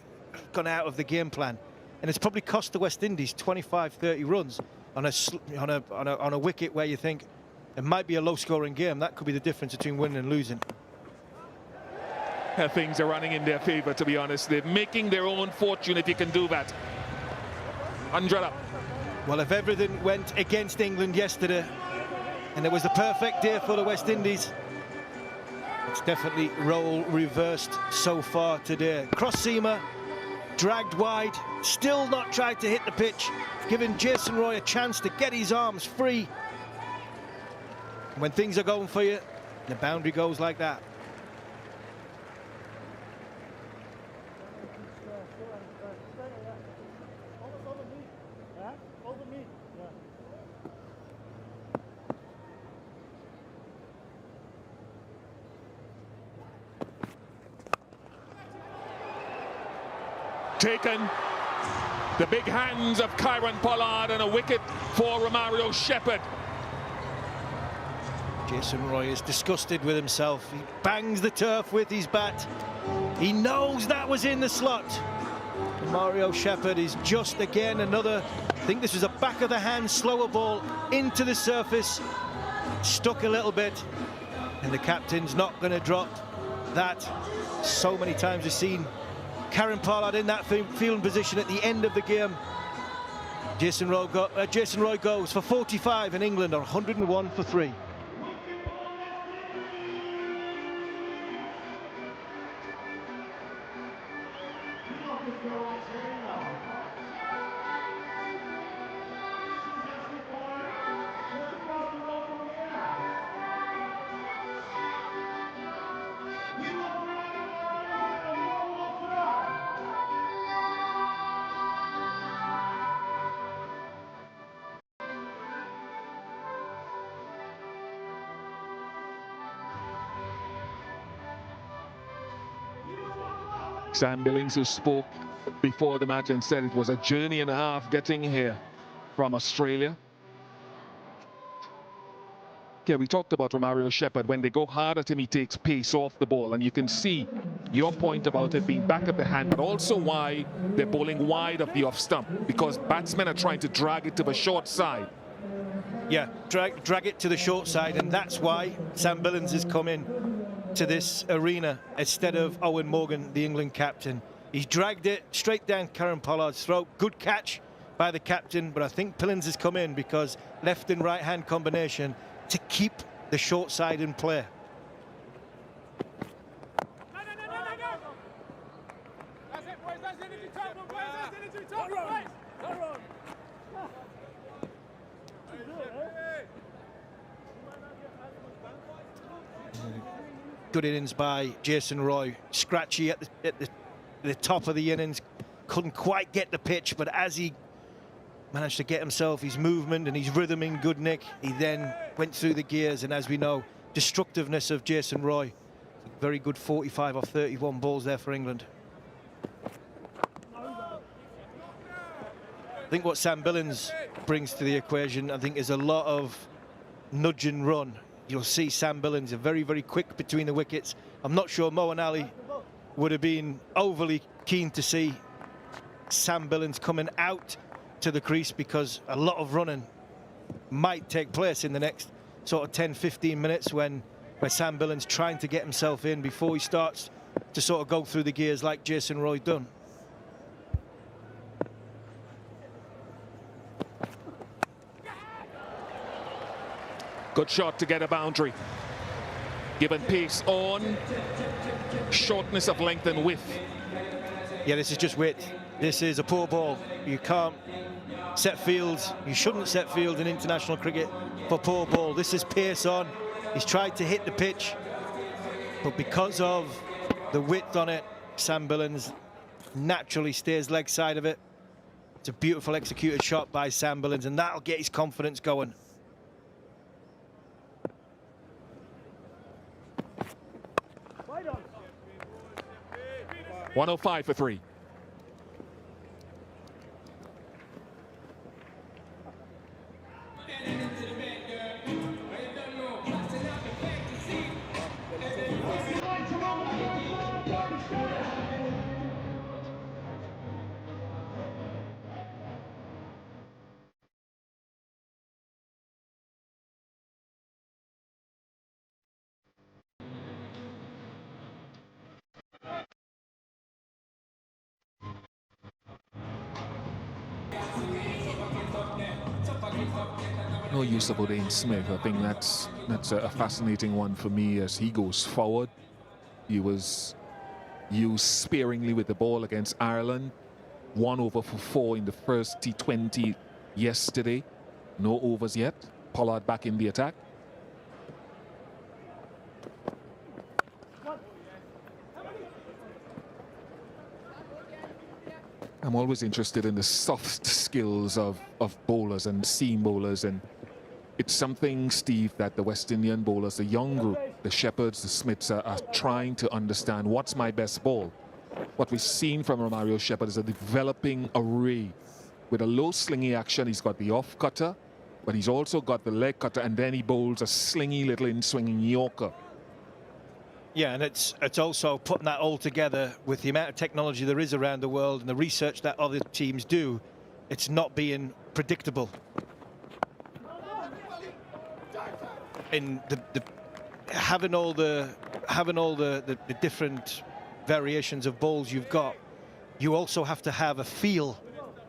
game plan, and it's probably cost the West Indies 25-30 runs on a wicket where you think it might be a low-scoring game. That could be the difference between winning and losing. Things are running in their favor, to be honest. They're making their own fortune if you can do that. 100 up. Well, if everything went against England yesterday, And it was the perfect day for the West Indies. It's definitely role reversed so far today. Cross-seamer, dragged wide, still not tried to hit the pitch, giving Jason Roy a chance to get his arms free. When things are going for you, the boundary goes like that. Taken. The big hands of Kieran Pollard and a wicket for Romario Shepherd. Jason Roy is disgusted with himself. He bangs the turf with his bat. He knows that was in the slot. Romario Shepherd is just again another, I think this was a back of the hand slower ball into the surface. Stuck a little bit, and the captain's not going to drop that. So many times we've seen Kieran Pollard in that fielding position at the end of the game. Jason Roy goes for 45 and England are 101 for 3. Sam Billings, who spoke before the match and said it was a journey and a half getting here from Australia. Yeah, we talked about Romario Shepherd. When they go hard at him, he takes pace off the ball, and you can see your point about it being back of the hand, but also why they're bowling wide of the off stump, because batsmen are trying to drag it to the short side. Yeah, drag it to the short side, and that's why Sam Billings has come in to this arena instead of Owen Morgan, the England captain. He's dragged it straight down Kieran Pollard's throat. Good catch by the captain, but I think Billings has come in because left and right hand combination to keep the short side in play. Good innings by Jason Roy. Scratchy at the top of the innings. Couldn't quite get the pitch, but as he managed to get himself his movement and his rhythm in good nick, he then went through the gears, and as we know, destructiveness of Jason Roy. Very good 45 off 31 balls there for England. I think what Sam Billings brings to the equation, I think, is a lot of nudge and run. You'll see Sam Billings are very, very quick between the wickets. I'm not sure Moeen Ali would have been overly keen to see Sam Billings coming out to the crease, because a lot of running might take place in the next sort of 10-15 minutes when Sam Billings trying to get himself in before he starts to sort of go through the gears like Jason Roy done. Good shot to get a boundary. Given pace on, shortness of length and width. Yeah, this is just width. This is a poor ball. You can't set fields. You shouldn't set fields in international cricket for poor ball. This is pace on. He's tried to hit the pitch, but because of the width on it, Sam Billings naturally stays leg side of it. It's a beautiful executed shot by Sam Billings, and that'll get his confidence going. .105 for 3. No use of Odean Smith. I think that's a fascinating one for me as he goes forward. He was used sparingly with the ball against Ireland. 1 over for 4 in the first T20 yesterday. No overs yet. Pollard back in the attack. I'm always interested in the soft skills of bowlers and seam bowlers, and it's something, Steve, that the West Indian bowlers, the young group, the Shepherds, the Smiths are trying to understand. What's my best ball? What we've seen from Romario Shepherd is a developing array. With a low slingy action, he's got the off cutter, but he's also got the leg cutter, and then he bowls a slingy little in-swinging Yorker. Yeah, and it's also putting that all together with the amount of technology there is around the world and the research that other teams do. It's not being predictable. And having all the different variations of balls you've got, you also have to have a feel,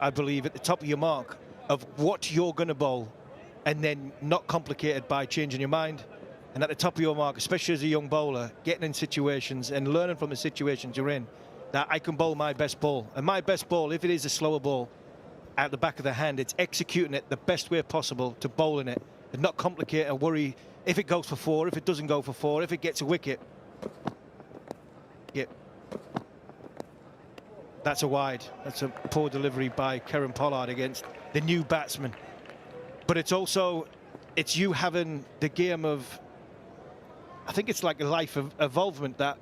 I believe, at the top of your mark of what you're going to bowl, and then not complicated by changing your mind. And at the top of your mark, especially as a young bowler, getting in situations and learning from the situations you're in, that I can bowl my best ball. And my best ball, if it is a slower ball out the back of the hand, it's executing it the best way possible to bowling it and not complicate and worry if it goes for 4, if it doesn't go for 4, if it gets a wicket. Yeah. That's a wide. That's a poor delivery by Kieran Pollard against the new batsman. But it's also, it's you having the game of, I think it's like a life of evolvement that,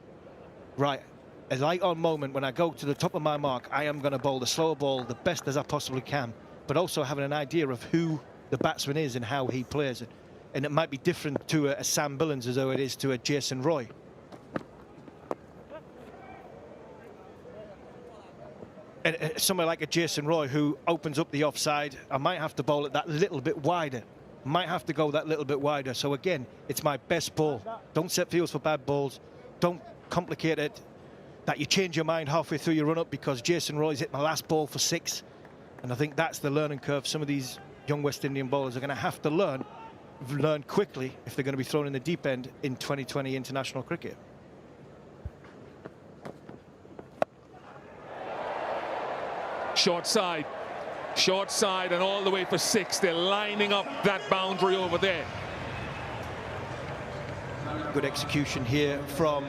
right, a light on moment when I go to the top of my mark, I am going to bowl the slower ball the best as I possibly can, but also having an idea of who the batsman is and how he plays it. And it might be different to a Sam Billings as though it is to a Jason Roy. And somewhere like a Jason Roy who opens up the offside, I might have to bowl it that little bit wider. Might have to go that little bit wider. So again, it's my best ball. Don't set fields for bad balls. Don't complicate it that you change your mind halfway through your run-up because Jason Roy's hit my last ball for 6. And I think that's the learning curve some of these young West Indian bowlers are going to have to learn quickly if they're going to be thrown in the deep end in 2020 international cricket. Short side, and all the way for 6. They're lining up that boundary over there. Good execution here from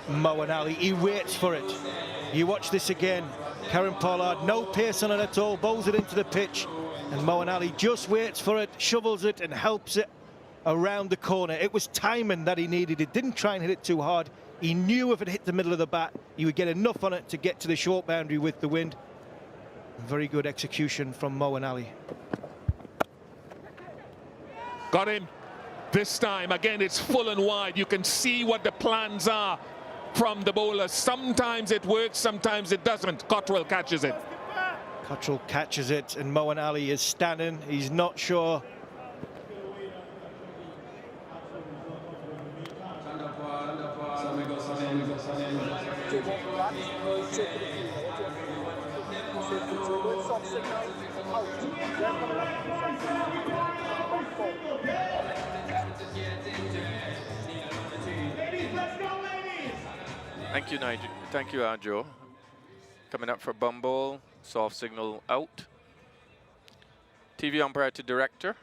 Moeen Ali. He waits for it. You watch this again. Kieran Pollard, no pace on it at all, bowls it into the pitch. And Moeen Ali just waits for it, shovels it and helps it around the corner. It was timing that he needed. He didn't try and hit it too hard. He knew if it hit the middle of the bat, he would get enough on it to get to the short boundary with the wind. Very good execution from Moeen Ali. Got him. This time, again, it's full and wide. You can see what the plans are from the bowler. Sometimes it works, sometimes it doesn't. Cottrell catches it. Cottrell catches it, and Moeen Ali is standing. He's not sure. Thank you, Nigel. Thank you, Joe. Coming up for Bumble, soft signal out. TV umpire to director.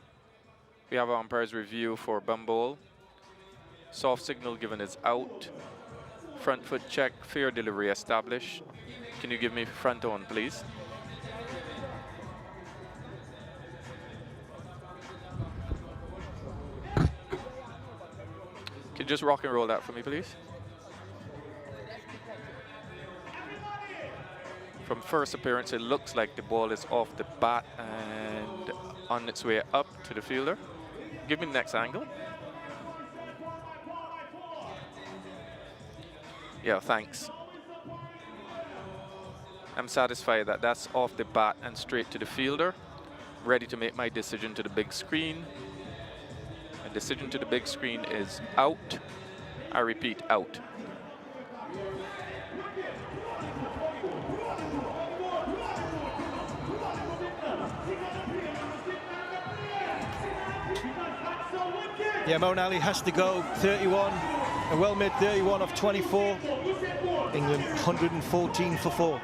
We have our umpire's review for Bumble. Soft signal given is out. Front foot check, fair delivery established. Can you give me front on, please? Can you just rock and roll that for me, please? From first appearance, it looks like the ball is off the bat and on its way up to the fielder. Give me the next angle. Yeah, thanks. I'm satisfied that that's off the bat and straight to the fielder. Ready to make my decision to the big screen. My decision to the big screen is out. I repeat, out. Yeah, Moeen Ali has to go 31, a well-made 31 off 24. England 114 for 4.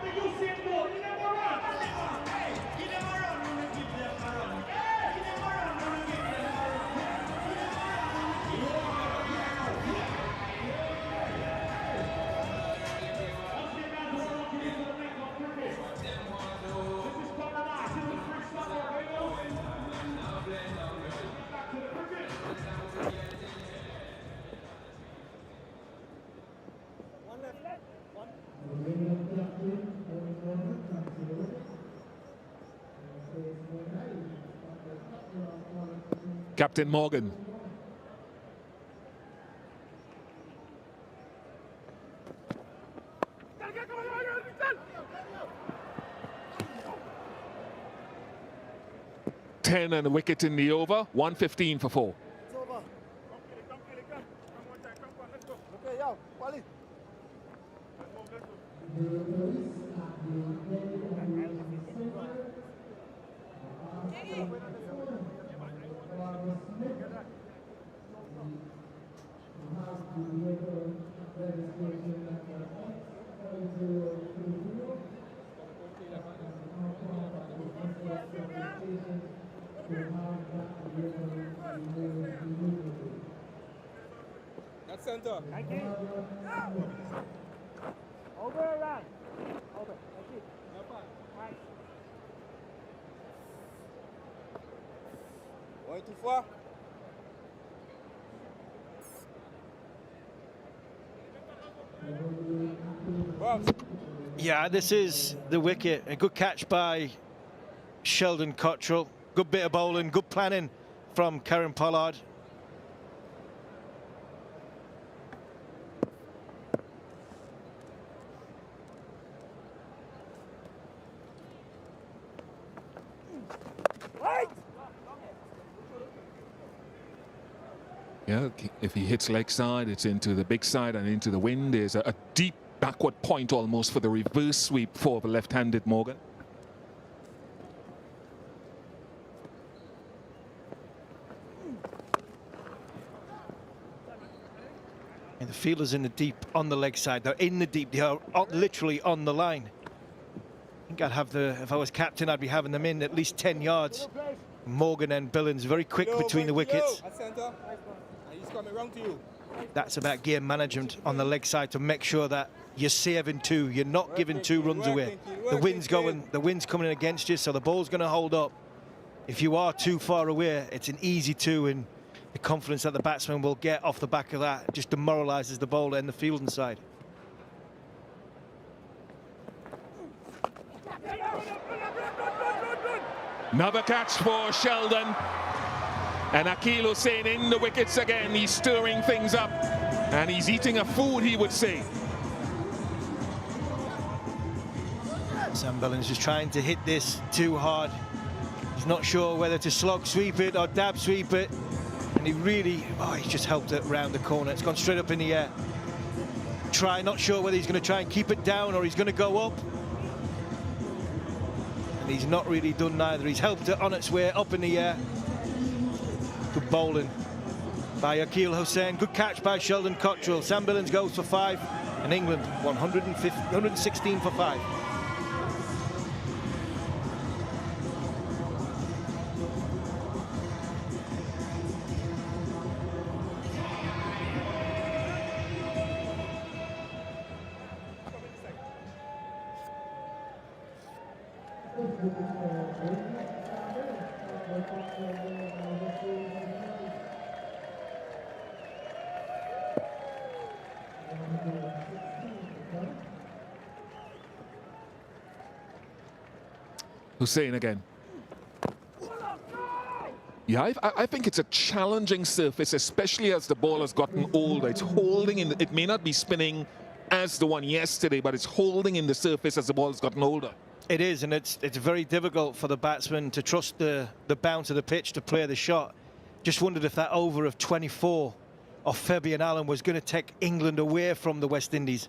Captain Morgan. Ten and a wicket in the over. 115 for 4. That's center. Thank you. Over around. Over. Thank you. No problem. Right. Going too far. Yeah, this is the wicket. A good catch by Sheldon Cottrell. Good bit of bowling, good planning from Karen Pollard. Yeah, if he hits leg side, it's into the big side and into the wind. There's a deep backward point almost for the reverse sweep for the left-handed Morgan. And the fielders in the deep on the leg side. They're in the deep. They are literally on the line. I think I'd have if I was captain, I'd be having them in at least 10 yards. Morgan and Billings very quick between the wickets. He's coming round to you. That's about game management on the leg side to make sure that you're saving 2. You're not giving 2 runs away. The wind's coming in against you, so the ball's going to hold up. If you are too far away, it's an easy 2, and the confidence that the batsman will get off the back of that just demoralises the bowler and the fielding side. Another catch for Sheldon. And Akeal Hosein in the wickets again. He's stirring things up. And he's eating a food, he would say. Sam Billings just trying to hit this too hard. He's not sure whether to slog sweep it or dab sweep it. And he really, he's just helped it round the corner. It's gone straight up in the air. Not sure whether he's going to try and keep it down or he's going to go up. And he's not really done neither. He's helped it on its way up in the air. Good bowling by Akeal Hosein. Good catch by Sheldon Cottrell. Sam Billings goes for 5, and England 116 for 5. Hosein again. Yeah, I think it's a challenging surface, especially as the ball has gotten older. It's holding in. It may not be spinning as the one yesterday, but it's holding in the surface as the ball has gotten older. It is, and it's very difficult for the batsman to trust the bounce of the pitch to play the shot. Just wondered if that over of 24 of Fabian Allen was going to take England away from the West Indies.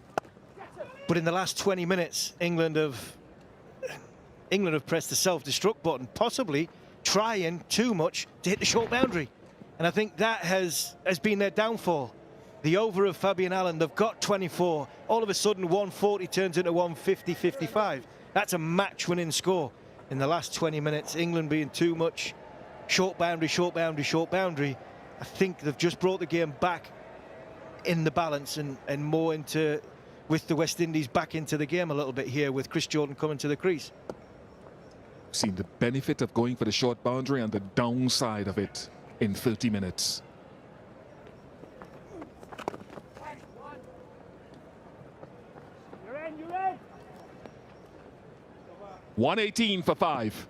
But in the last 20 minutes, England have pressed the self-destruct button, possibly trying too much to hit the short boundary. And I think that has been their downfall. The over of Fabian Allen, they've got 24. All of a sudden, 140 turns into 150, 55. That's a match-winning score in the last 20 minutes. England being too much short boundary, short boundary, short boundary. I think they've just brought the game back in the balance and more into, with the West Indies back into the game a little bit here with Chris Jordan coming to the crease. Seen the benefit of going for the short boundary and the downside of it in 30 minutes. You're in. 118 for 5.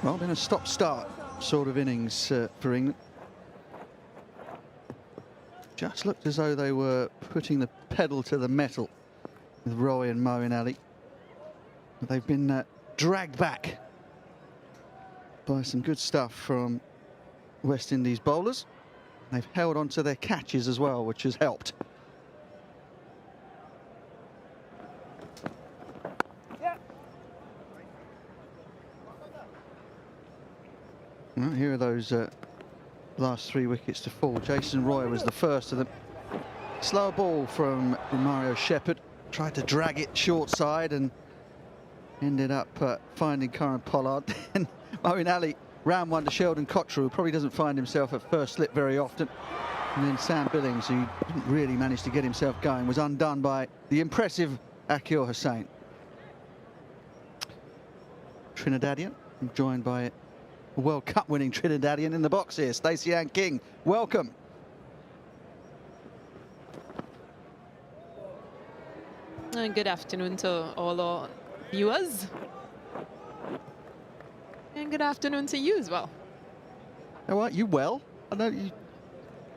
Well, been a stop-start sort of innings for England. Just looked as though they were putting the pedal to the metal with Roy and Moeen Ali. But they've been dragged back by some good stuff from West Indies bowlers. They've held on to their catches as well, which has helped. Well, here are those last 3 wickets to fall. Jason Roy was the first of them. Slow ball from Romario Shepherd. Tried to drag it short side and ended up finding Curran Pollard. And Moeen Ali round one to Sheldon Cottrell, who probably doesn't find himself at first slip very often. And then Sam Billings, who didn't really manage to get himself going, was undone by the impressive Akeal Hosein. Trinidadian, joined by World Cup winning Trinidadian in the box here, Stacey Ann King. Welcome. And good afternoon to all our viewers. And good afternoon to you as well. How are you? Well, I know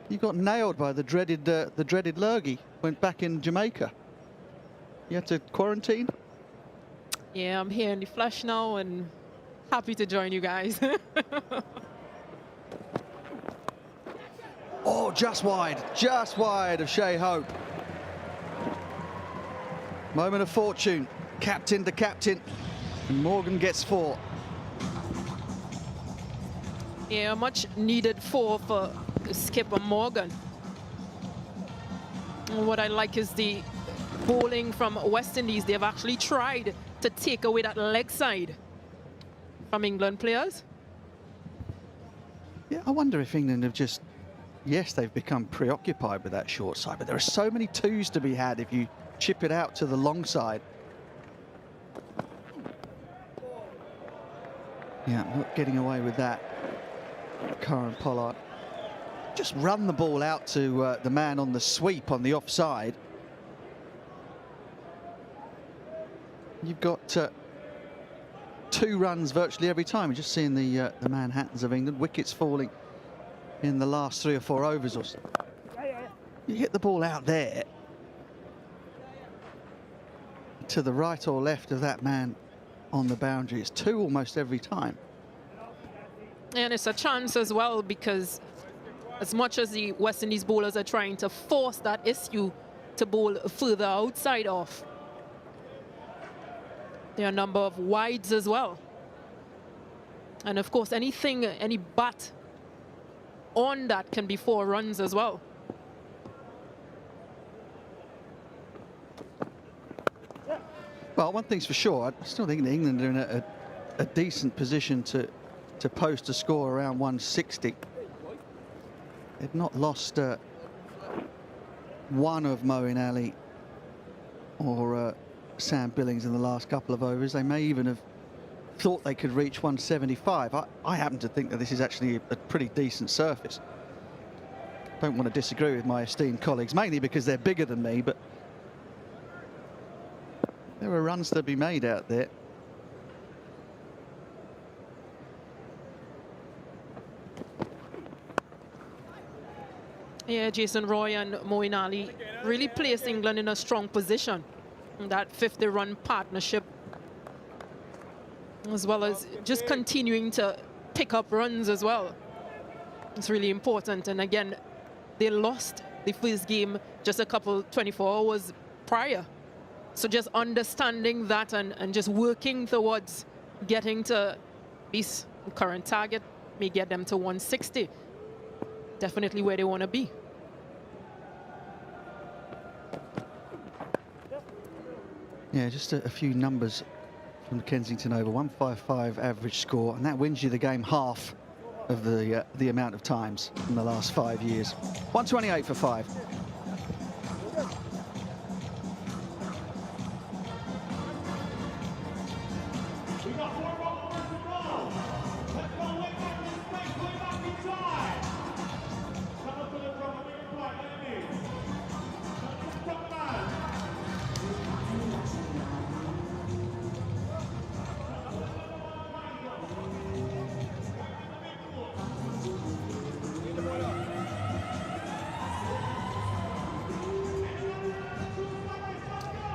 you got nailed by the dreaded lurgy. Went back in Jamaica. You had to quarantine. Yeah, I'm here in the flesh now and happy to join you guys. Oh, just wide of Shea Hope. Moment of fortune, captain to captain, and Morgan gets 4. Yeah, much needed 4 for skipper Morgan. And what I like is the bowling from West Indies. They've actually tried to take away that leg side from England players. Yeah, I wonder if England have just, yes, they've become preoccupied with that short side, but there are so many 2s to be had if you chip it out to the long side. Yeah, not getting away with that. Curran Pollard. Just run the ball out to the man on the sweep on the offside. You've got 2 runs virtually every time. You're just seeing the Manhattans of England. Wickets falling in the last 3 or 4 overs or so. You hit the ball out there to the right or left of that man on the boundary. It's 2 almost every time. And it's a chance as well, because as much as the West Indies bowlers are trying to force that issue to bowl further outside off, there are a number of wides as well. And of course, anything, any bat on that can be 4 runs as well. Well, one thing's for sure, I still think that England are in a decent position to post a score around 160. They've not lost one of Moeen Ali or Sam Billings in the last couple of overs. They may even have thought they could reach 175. I happen to think that this is actually a pretty decent surface. Don't want to disagree with my esteemed colleagues, mainly because they're bigger than me, but there are runs to be made out there. Yeah, Jason Roy and Moeen Ali really placed England in a strong position. That 50-run partnership, as well as just continuing to pick up runs as well. It's really important. And again, they lost the first game just a couple 24 hours prior. So just understanding that and just working towards getting to this current target may get them to 160. Definitely where they want to be. Yeah, just a few numbers from the Kensington Oval. 155 average score, and that wins you the game half of the amount of times in the last 5 years. 128 for 5.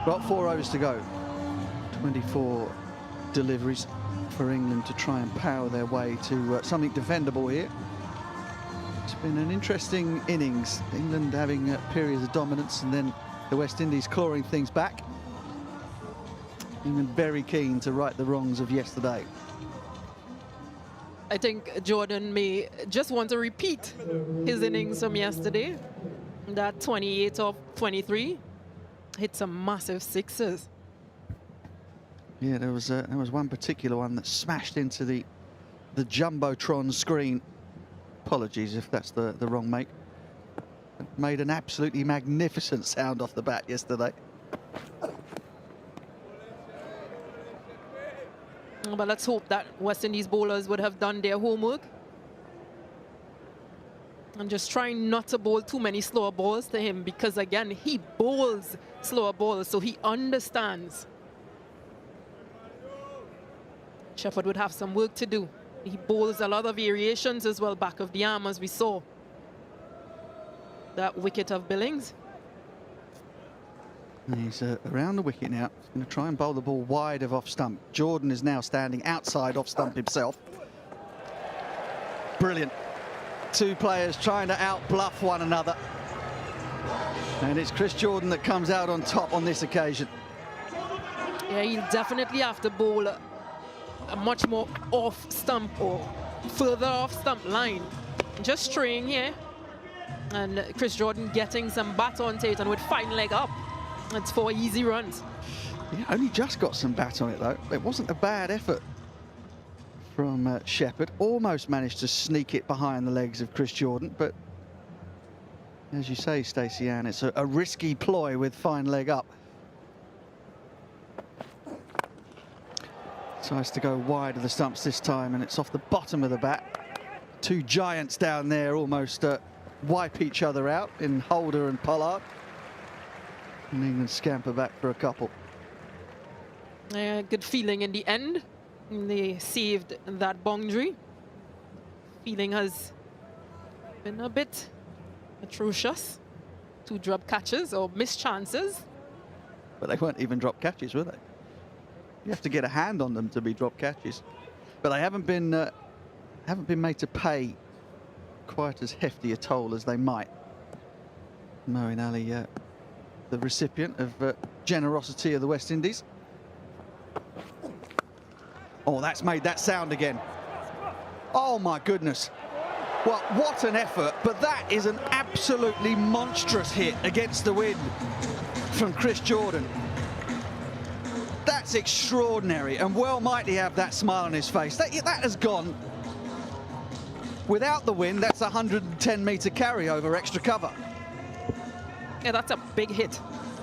Got 4 overs to go. 24 deliveries for England to try and power their way to something defendable here. It's been an interesting innings. England having periods of dominance and then the West Indies clawing things back. England very keen to right the wrongs of yesterday. I think Jordan may just want to repeat his innings from yesterday. That 28 of 23. Hit some massive sixes. Yeah, there was one particular one that smashed into the Jumbotron screen. Apologies if that's the wrong make. It made an absolutely magnificent sound off the bat yesterday. But let's hope that West Indies bowlers would have done their homework. I'm just trying not to bowl too many slower balls to him, because again, he bowls slower balls, so he understands. Shepherd would have some work to do. He bowls a lot of variations as well, back of the arm, as we saw. That wicket of Billings. And he's around the wicket now. He's going to try and bowl the ball wide of off stump. Jordan is now standing outside off stump himself. Brilliant. 2 players trying to out-bluff one another. And it's Chris Jordan that comes out on top on this occasion. Yeah, he'll definitely have to bowl a much more off-stump or further off-stump line. Just straying here. And Chris Jordan getting some bat on to it, and with fine leg up. It's 4 easy runs. Yeah, only just got some bat on it, though. It wasn't a bad effort from Shepherd. Almost managed to sneak it behind the legs of Chris Jordan, but as you say, Stacey Ann, it's a risky ploy with fine leg up. Tries to go wide of the stumps this time, and it's off the bottom of the bat. 2 giants down there almost wipe each other out in Holder and Pollard. And England scamper back for a couple. Good feeling in the end. And they saved that boundary. Feeling has been a bit atrocious. 2 drop catches or missed chances. But they weren't even drop catches, were they? You have to get a hand on them to be drop catches. But they haven't been made to pay quite as hefty a toll as they might. Moeen Ali, the recipient of generosity of the West Indies. Oh, that's made that sound again. Oh my goodness. Well, what an effort, but that is an absolutely monstrous hit against the wind from Chris Jordan. That's extraordinary, and well might he have that smile on his face. That has gone. Without the wind, that's a 110-metre carry over extra cover. Yeah, that's a big hit.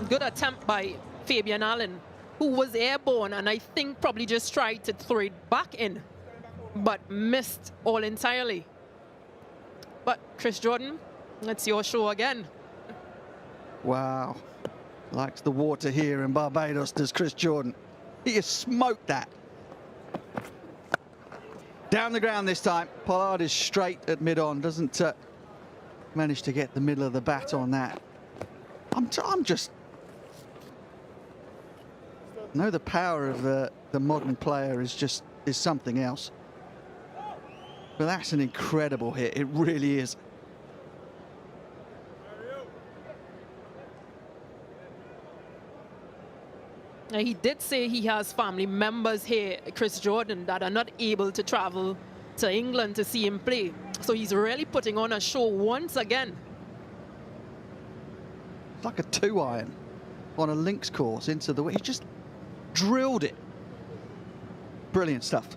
Good attempt by Fabian Allen, who was airborne, and I think probably just tried to throw it back in, but missed all entirely. But Chris Jordan, it's your show again. Wow. Likes the water here in Barbados, does Chris Jordan. He has smoked that. Down the ground this time. Pollard is straight at mid-on, doesn't managed to get the middle of the bat on that. I'm just... No, the power of the modern player is something else. But that's an incredible hit. It really is. Now, he did say he has family members here, Chris Jordan, that are not able to travel to England to see him play. So he's really putting on a show once again. It's like a 2-iron on a links course into the... He just drilled it. Brilliant stuff.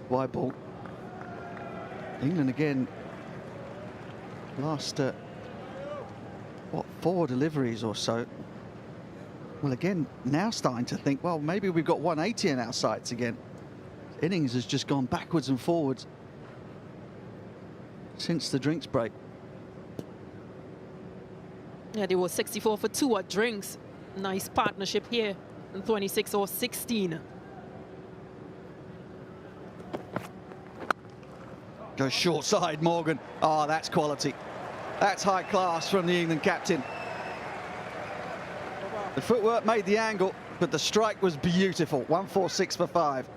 Wide ball. England again. Last, what, 4 deliveries or so. Well, again, now starting to think, well, maybe we've got 180 in our sights again. Innings has just gone backwards and forwards since the drinks break. Yeah, they were 64 for 2 at drinks. Nice partnership here in 26 or 16. Goes short side, Morgan. Oh, that's quality. That's high class from the England captain. The footwork made the angle, but the strike was beautiful. 146 for 5.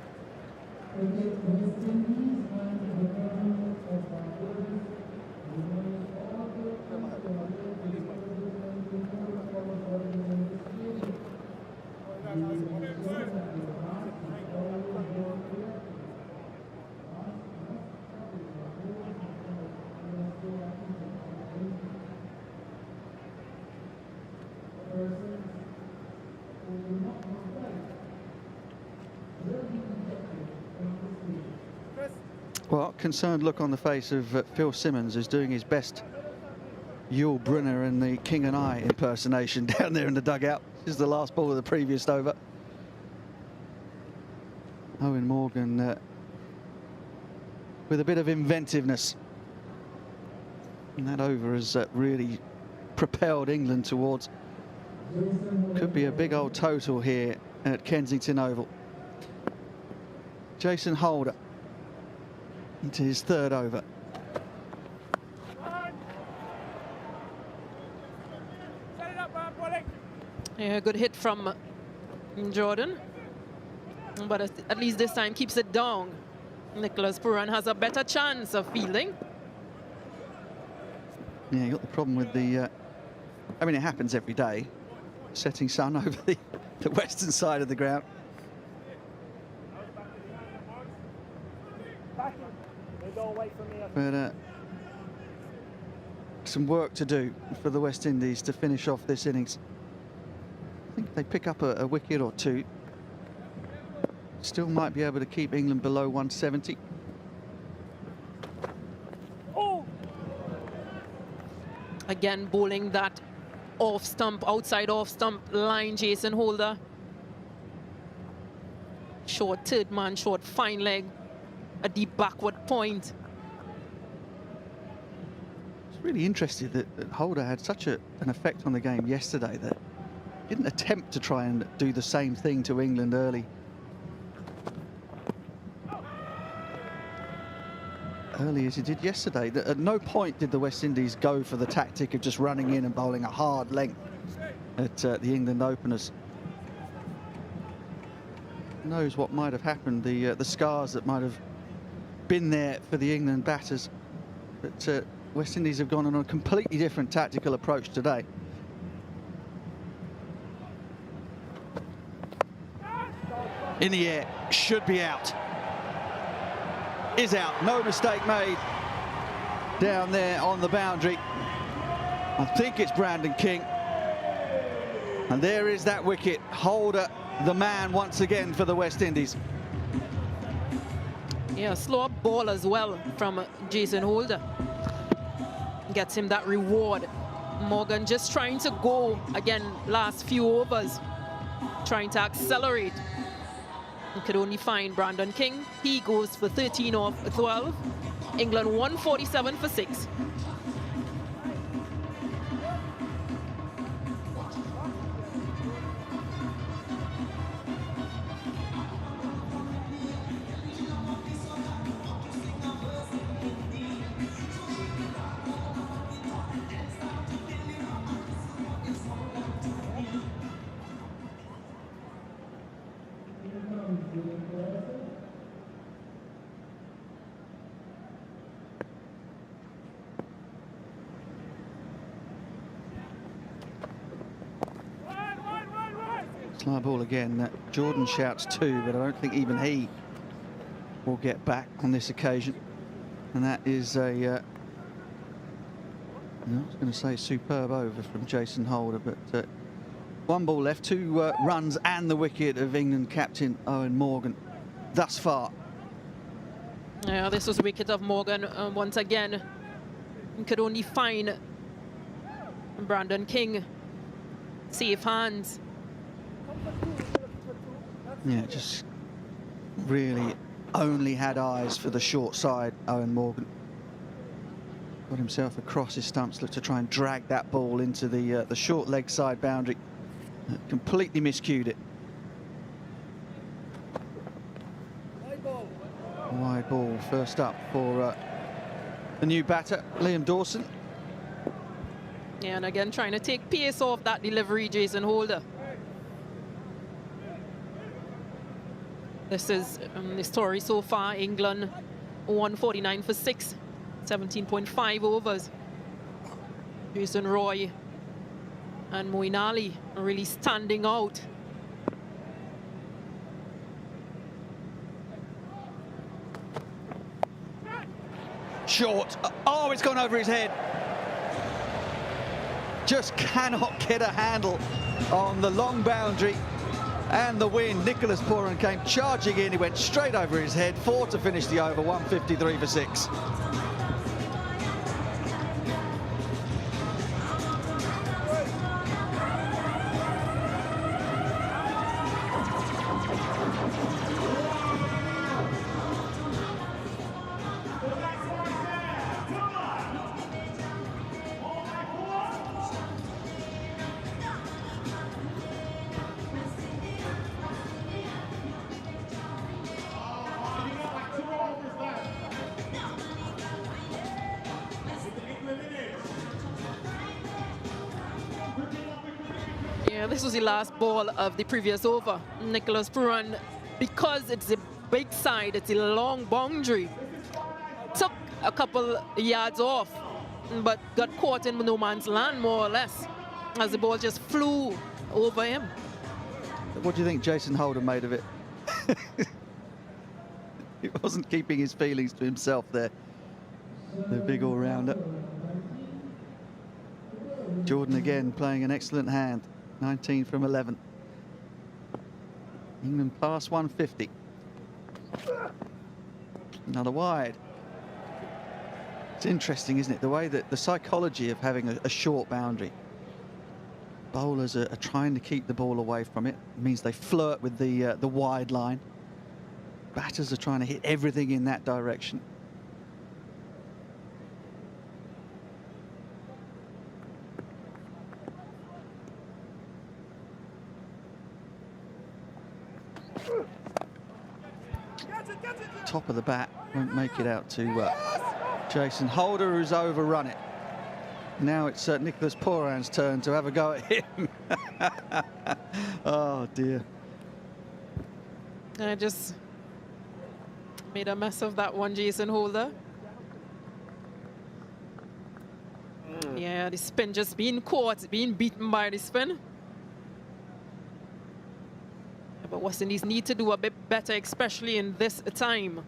Well, concerned look on the face of Phil Simmons, is doing his best Yul Brynner and the King and I impersonation down there in the dugout. This is the last ball of the previous over. Eoin Morgan with a bit of inventiveness. And that over has really propelled England towards, could be a big old total here at Kensington Oval. Jason Holder into his 3rd over. Yeah, good hit from Jordan, but at least this time keeps it down. Nicholas Pooran has a better chance of fielding. Yeah, you got the problem with the, I mean, it happens every day, setting sun over the western side of the ground. But some work to do for the West Indies to finish off this innings. I think if they pick up a wicket or 2, still might be able to keep England below 170. Oh. Again, bowling that off stump, outside off stump line, Jason Holder. Short 3rd man, short fine leg, a deep backward point. Really interested that Holder had such an effect on the game yesterday that he didn't attempt to try and do the same thing to England early. Early as he did yesterday. At no point did the West Indies go for the tactic of just running in and bowling a hard length at the England openers. Who knows what might have happened, the scars that might have been there for the England batters. But West Indies have gone on a completely different tactical approach today. In the air, should be out. Is out, no mistake made down there on the boundary. I think it's Brandon King. And there is that wicket. Holder, the man once again for the West Indies. Yeah, slow up ball as well from Jason Holder. Gets him that reward. Morgan just trying to go, again, last few overs, trying to accelerate. He could only find Brandon King. He goes for 13 off 12. England 147 for 6. Slow ball again. Jordan shouts two, but I don't think even he will get back on this occasion. And that is a, I was going to say superb over from Jason Holder, but one ball left, two runs and the wicket of England captain Eoin Morgan thus far. Yeah, this was a wicket of Morgan once again. He could only find Brandon King safe hands. Yeah, just really only had eyes for the short side, Eoin Morgan. Got himself across his stumps, looked to try and drag that ball into the short leg side boundary. Completely miscued it. Wide ball first up for the new batter, Liam Dawson. Yeah, and again trying to take pace off that delivery, Jason Holder. This is the story so far. England 149 for 6, 17.5 overs. Jason Roy and Moeen Ali are really standing out. Short. Oh, it's gone over his head. Just cannot get a handle on the long boundary and the wind. Nicholas Pooran came charging in. He went straight over his head. 4 to finish the over, 153 for 6. Yeah, this was the last ball of the previous over. Nicholas Pooran, because it's a big side, it's a long boundary, took a couple yards off, but got caught in no man's land, more or less, as the ball just flew over him. What do you think Jason Holder made of it? He wasn't keeping his feelings to himself there, the big all-rounder. Jordan again playing an excellent hand. 19 from 11. England past 150. Another wide. It's interesting, isn't it? The way that the psychology of having a short boundary. Bowlers are trying to keep the ball away from it. It means they flirt with the wide line. Batters are trying to hit everything in that direction. Top of the bat, won't make it out to Jason Holder, who's overrun it. Now it's Nicholas Pooran's turn to have a go at him. Oh dear. I just made a mess of that one, Jason Holder. Yeah, the spin just being caught, being beaten by the spin. But West Indies need to do a bit better, especially in this time.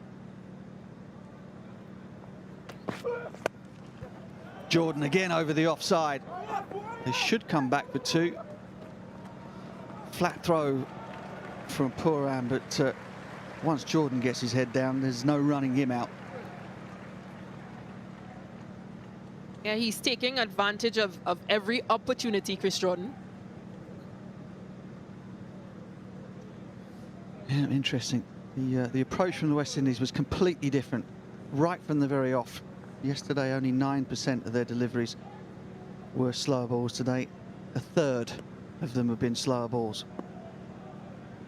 Jordan again over the offside. They should come back for 2. Flat throw from Pooran, but once Jordan gets his head down, there's no running him out. Yeah, he's taking advantage of every opportunity, Chris Jordan. Yeah, interesting. The approach from the West Indies was completely different right from the very off. Yesterday, only 9% of their deliveries were slower balls. Today, a third of them have been slower balls.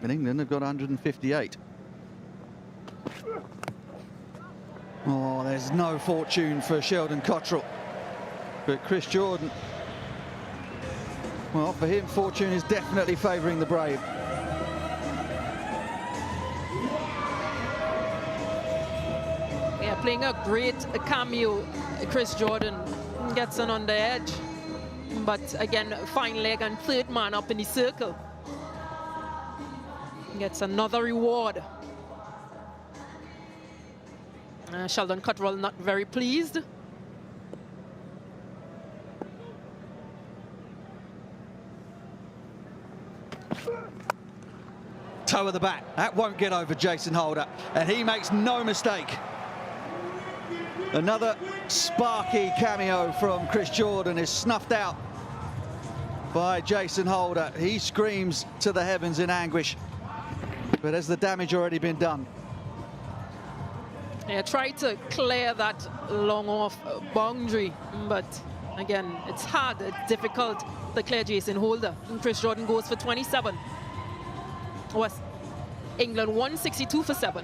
And England have got 158. Oh, there's no fortune for Sheldon Cottrell. But Chris Jordan, well, for him, fortune is definitely favouring the brave. playing a great cameo. Chris Jordan gets on the edge. But again, fine leg and third man up in the circle. Gets another reward. Sheldon Cottrell not very pleased. Toe of the bat. That won't get over Jason Holder, and he makes no mistake. Another sparky cameo from Chris Jordan is snuffed out by Jason Holder. He screams to the heavens in anguish, but has the damage already been done? Yeah, tried to clear that long off boundary, but again, it's hard, it's difficult to clear Jason Holder. And Chris Jordan goes for 27. Was England 162 for 7.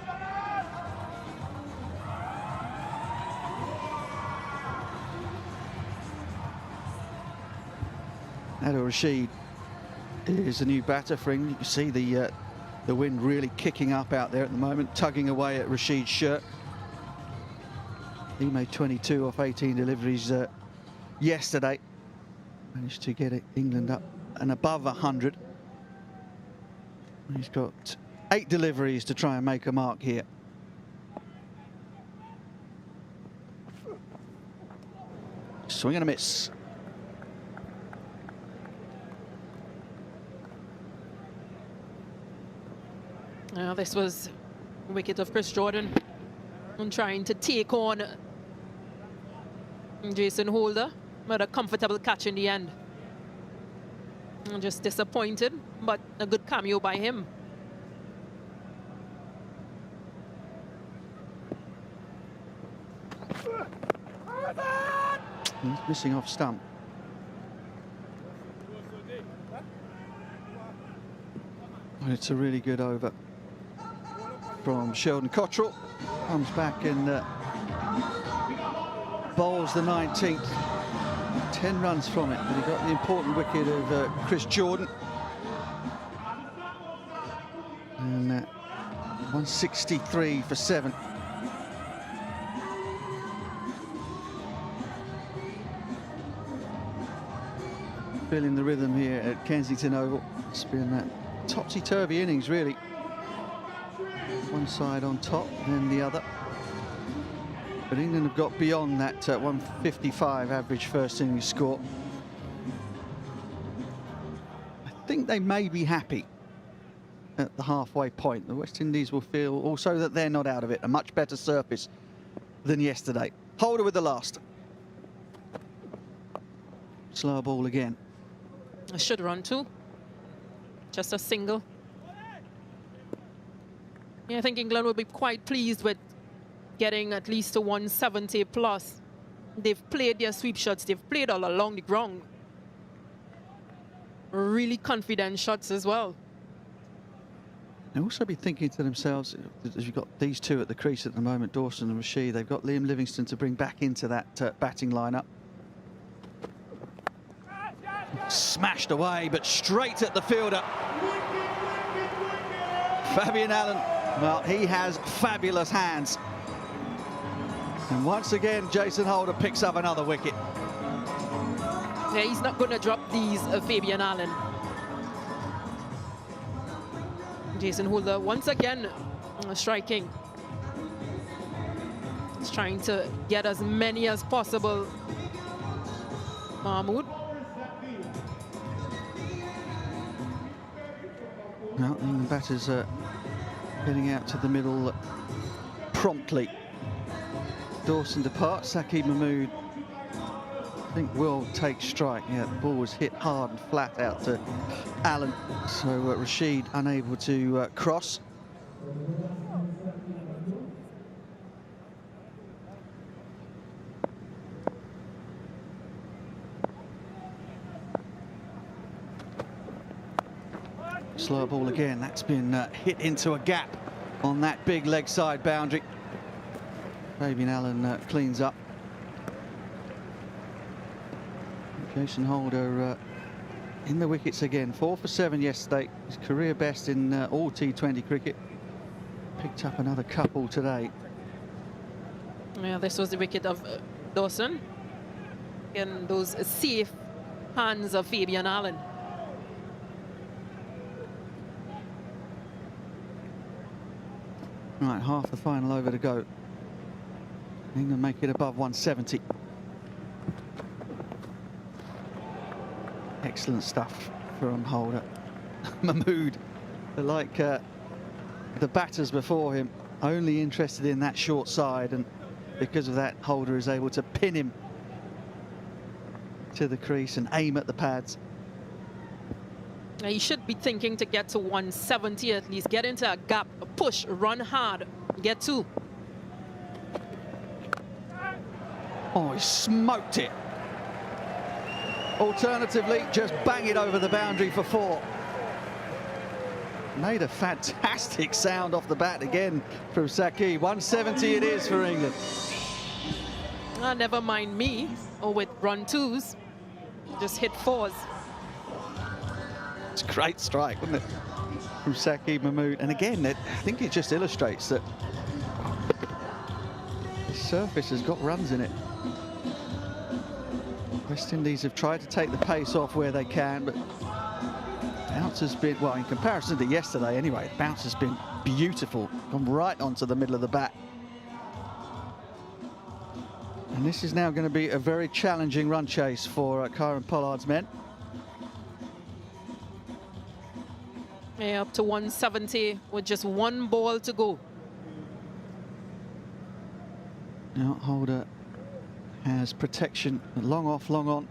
Adil Rashid is a new batter for England. You see the wind really kicking up out there at the moment, tugging away at Rashid's shirt. He made 22 off 18 deliveries yesterday. Managed to get England up and above 100. He's got 8 deliveries to try and make a mark here. Swing and a miss. This was wicket of Chris Jordan and trying to take on Jason Holder, but a comfortable catch in the end. I'm just disappointed, but a good cameo by him. He's missing off stump. Well, it's a really good over from Sheldon Cottrell. Comes back and bowls the 19th. 10 runs from it, but he got the important wicket of Chris Jordan. And 163 for 7. Feeling the rhythm here at Kensington Oval. It's been that topsy-turvy innings, really. One side on top, then the other. But England have got beyond that 155 average first innings score. I think they may be happy at the halfway point. The West Indies will feel also that they're not out of it. A much better surface than yesterday. Holder with the last. Slow ball again. I should run too. Just a single. Yeah, I think England will be quite pleased with getting at least a 170 plus. They've played their sweep shots. They've played all along the ground. Really confident shots as well. They'll also be thinking to themselves, as you've got these two at the crease at the moment, Dawson and Rashid, they've got Liam Livingstone to bring back into that batting lineup. Smashed away, but straight at the fielder. Fabian Allen, well, he has fabulous hands. And once again, Jason Holder picks up another wicket. Yeah, he's not going to drop these, Fabian Allen. Jason Holder once again striking. He's trying to get as many as possible. Mahmood. Well, the batters are getting out to the middle promptly. Dawson departs. Saqib Mahmood, I think, will take strike. Yeah, the ball was hit hard and flat out to Allen. So Rashid unable to cross. Slow ball again. That's been hit into a gap on that big leg side boundary. Fabian Allen cleans up. Jason Holder in the wickets again. 4 for 7 yesterday. His career best in all T20 cricket. Picked up another couple today. Yeah, this was the wicket of Dawson. And those safe hands of Fabian Allen. Right, half the final over to go. England make it above 170. Excellent stuff from Holder. Mahmood, like the batters before him, only interested in that short side, and because of that, Holder is able to pin him to the crease and aim at the pads. Now, you should be thinking to get to 170 at least. Get into a gap, push, run hard, get two. Oh, he smoked it. Alternatively, just bang it over the boundary for 4. Made a fantastic sound off the bat again from Saki. 170 it is for England. Never mind me, or with run 2s, just hit 4s. It's a great strike, wasn't it, from Saki Mahmood? And again, I think it just illustrates that the surface has got runs in it. West Indies have tried to take the pace off where they can, but bounce has been, well, in comparison to yesterday anyway, bounce has been beautiful. Gone right onto the middle of the bat. And this is now going to be a very challenging run chase for Kieran Pollard's men. Yeah, up to 170 with just 1 ball to go. Now Holder has protection, long off, long on.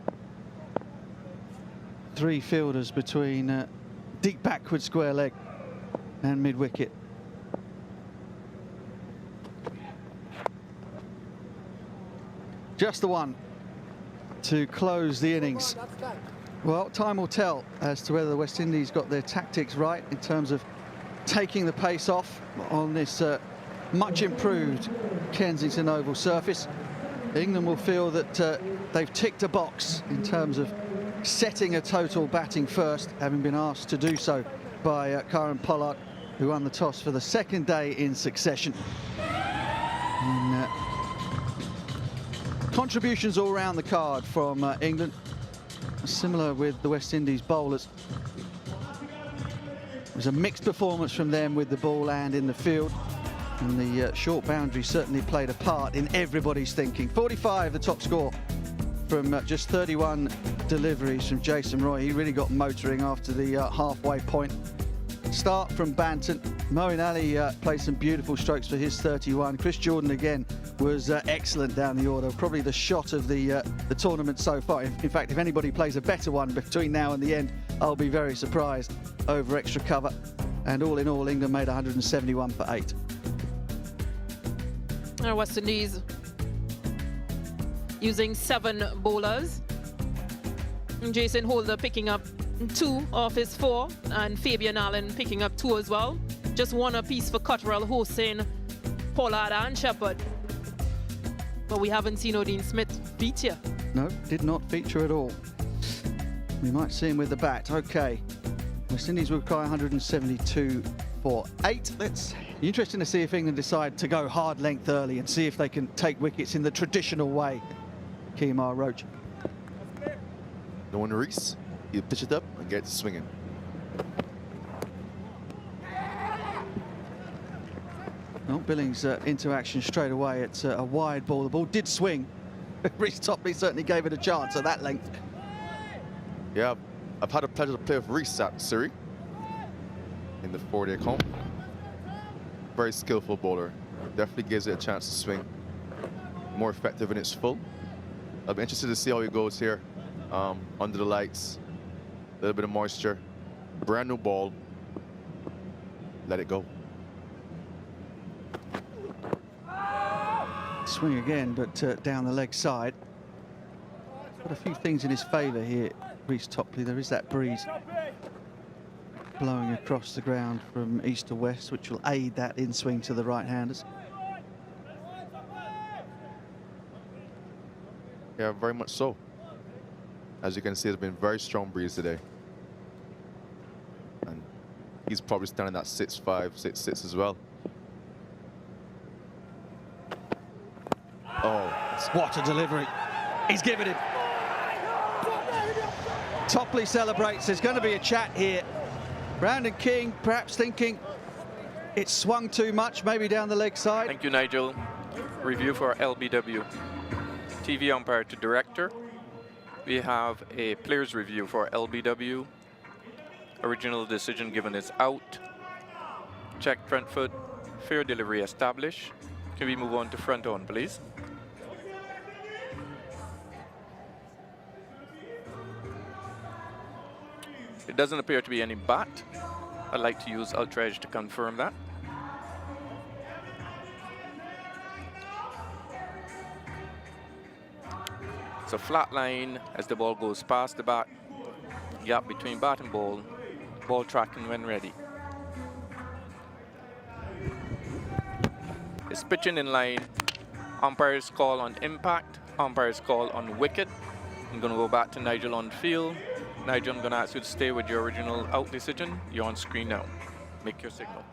3 fielders between deep backward square leg and mid wicket. Just the one to close the innings. Well, time will tell as to whether the West Indies got their tactics right in terms of taking the pace off on this much improved Kensington Oval surface. England will feel that they've ticked a box in terms of setting a total batting first, having been asked to do so by Kieran Pollard, who won the toss for the 2nd day in succession. And, contributions all round the card from England, similar with the West Indies bowlers. It was a mixed performance from them with the ball and in the field. And the short boundary certainly played a part in everybody's thinking. 45, the top score from just 31 deliveries from Jason Roy. He really got motoring after the halfway point. Start from Banton. Moeen Ali played some beautiful strokes for his 31. Chris Jordan again was excellent down the order. Probably the shot of the tournament so far. In fact, if anybody plays a better one between now and the end, I'll be very surprised over extra cover. And all in all, England made 171 for 8. West Indies using 7 bowlers. Jason Holder picking up 2 off his 4, and Fabian Allen picking up 2 as well. Just 1 apiece for Akeal Hosein, Pollard and Shepherd. But we haven't seen Odean Smith feature. No, did not feature at all. We might see him with the bat. Okay. West Indies will require 172 for 8. Let's interesting to see if England decide to go hard length early and see if they can take wickets in the traditional way. Kemar Roach. No one Reese. You pitch it up and get to swinging. Well, Billings into action straight away. It's a wide ball. The ball did swing. Reece Toppley certainly gave it a chance at that length. Yeah, I've had the pleasure to play with Reece at Surrey in the 4-day comp. Very skillful bowler. Definitely gives it a chance to swing. More effective in its full. I'll be interested to see how he goes here under the lights. A little bit of moisture. Brand new ball. Let it go. Swing again, but down the leg side. Got a few things in his favour here, Reece Toppley. There is that breeze blowing across the ground from east to west, which will aid that in-swing to the right-handers. Yeah, very much so. As you can see, there's been very strong breeze today. And he's probably standing at 6'5", 6'6" as well. Oh, What a delivery. He's given it. Toppley celebrates. There's going to be a chat here. Brandon King perhaps thinking it swung too much, maybe down the leg side. Thank you, Nigel. Review for LBW. TV umpire to director. We have a player's review for LBW. Original decision given is out. Check front foot. Fair delivery established. Can we move on to front on, please? It doesn't appear to be any bat. I'd like to use Ultra Edge to confirm that. It's a flat line as the ball goes past the bat. Gap between bat and ball. Ball tracking when ready. It's pitching in line. Umpire's call on impact. Umpire's call on wicket. I'm going to go back to Nigel on field. Nigel, I'm going to ask you to stay with your original out decision. You're on screen now. Make your signal.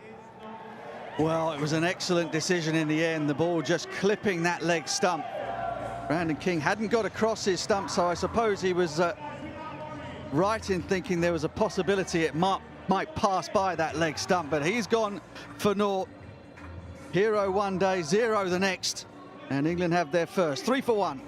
Well, it was an excellent decision in the end. The ball just clipping that leg stump. Brandon King hadn't got across his stump, so I suppose he was right in thinking there was a possibility it might pass by that leg stump, but he's gone for naught. Hero one day, zero the next, and England have their first. 3 for 1.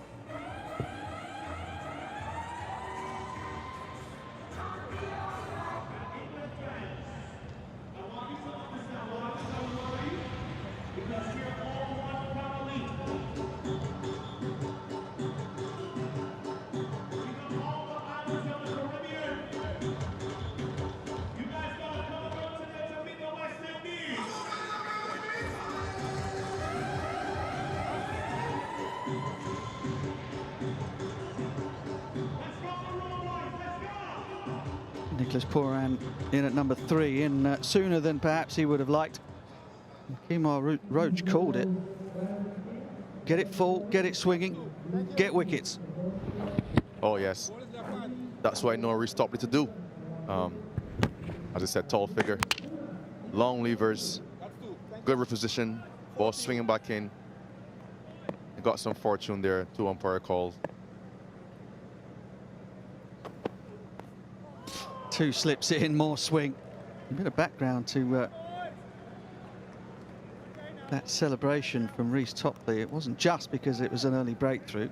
Pooran in at number 3, in sooner than perhaps he would have liked. Kemar Roach called it. Get it full, get it swinging, get wickets. oh yes. That's what I know Rashid Toppley to do. As I said, tall figure, long levers, good reposition, ball swinging back in. He got some fortune there, 2 umpire calls. 2 slips in, more swing. A bit of background to that celebration from Rashid Toppley. It wasn't just because it was an early breakthrough.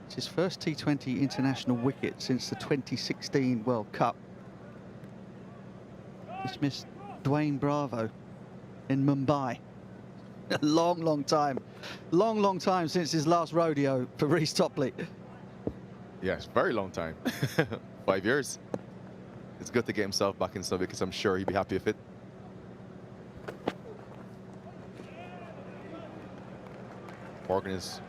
It's his first T20 international wicket since the 2016 World Cup. Dismissed Dwayne Bravo in Mumbai. A long, long time. Long time since his last rodeo for Rashid Toppley. Yes, very long time. 5 years. It's good to get himself back in some because I'm sure he'd be happy with it. Morgan is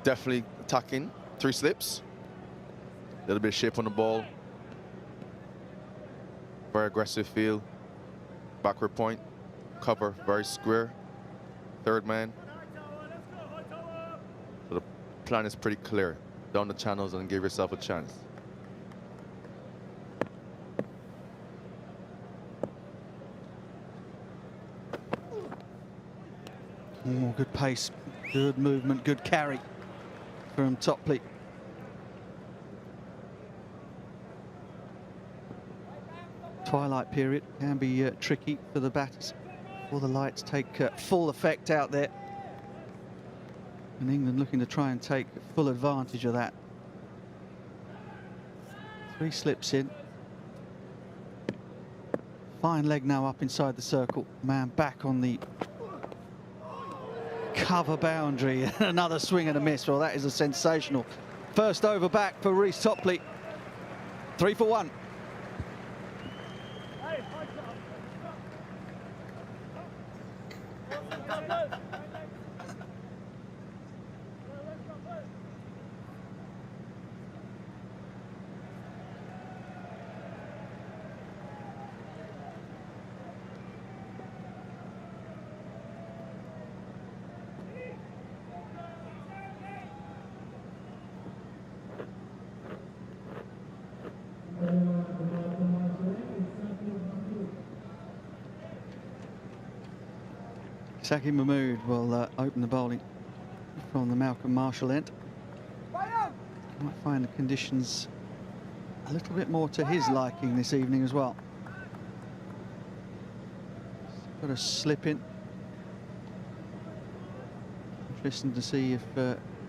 definitely attacking. 3 slips. A little bit of shape on the ball. Very aggressive feel. Backward point. Cover very square. 3rd man. So the plan is pretty clear. Down the channels and give yourself a chance. Oh, good pace, good movement, good carry from Toppley. Twilight period can be tricky for the batters before the lights take full effect out there. And England looking to try and take full advantage of that. 3 slips in. Fine leg now up inside the circle. Man back on the cover boundary. Another swing and a miss. Well, that is a sensational first over back for Rashid Toppley. 3 for 1. Saki Mahmood will open the bowling from the Malcolm Marshall end. Might find the conditions a little bit more to his liking this evening as well. Got a slip in. Interesting to see if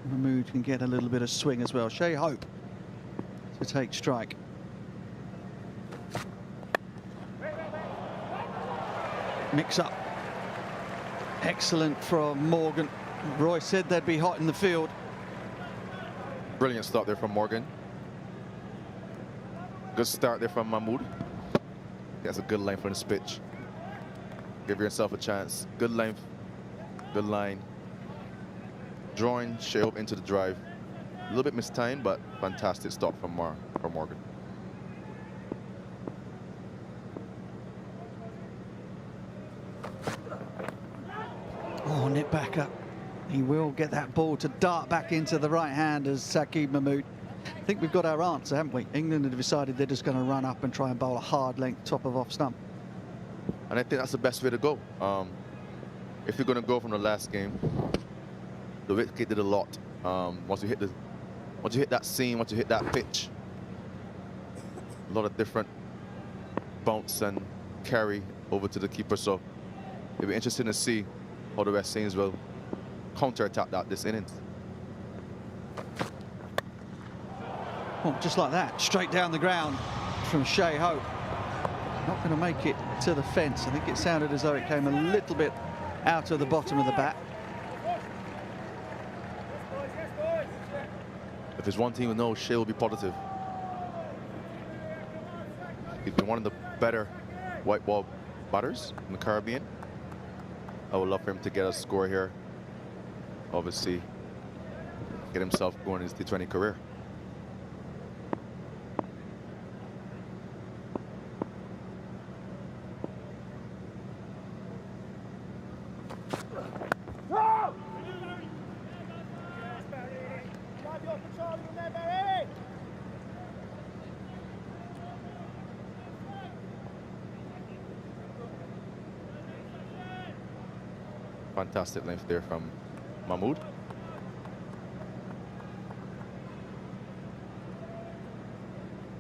Mahmood can get a little bit of swing as well. Shea Hope to take strike. Mix up. Excellent from Morgan. Roy said they'd be hot in the field. Brilliant start there from Morgan. Good start there from Mahmood. That's a good length from this pitch. Give yourself a chance. Good length, good line. Drawing Shea Hope into the drive. A little bit mistimed, but fantastic stop from Morgan. Oh, nip back up. He will get that ball to dart back into the right hand as Saqib Mahmood. I think we've got our answer, haven't we? England have decided they're just going to run up and try and bowl a hard length top of off stump. And I think that's the best way to go. If you're going to go from the last game, the wicket did a lot. Once you hit that seam, once you hit that pitch, a lot of different bounce and carry over to the keeper. So it'll be interesting to see how the West Indies will counter-attack that this innings. Oh, just like that, straight down the ground from Shea Hope. Not going to make it to the fence. I think it sounded as though it came a little bit out of the bottom of the bat. If there's one team we know, Shea will be positive. He's been one of the better white ball batters in the Caribbean. I would love for him to get a score here. Obviously, get himself going in his T20 career. Fantastic length there from Mahmood.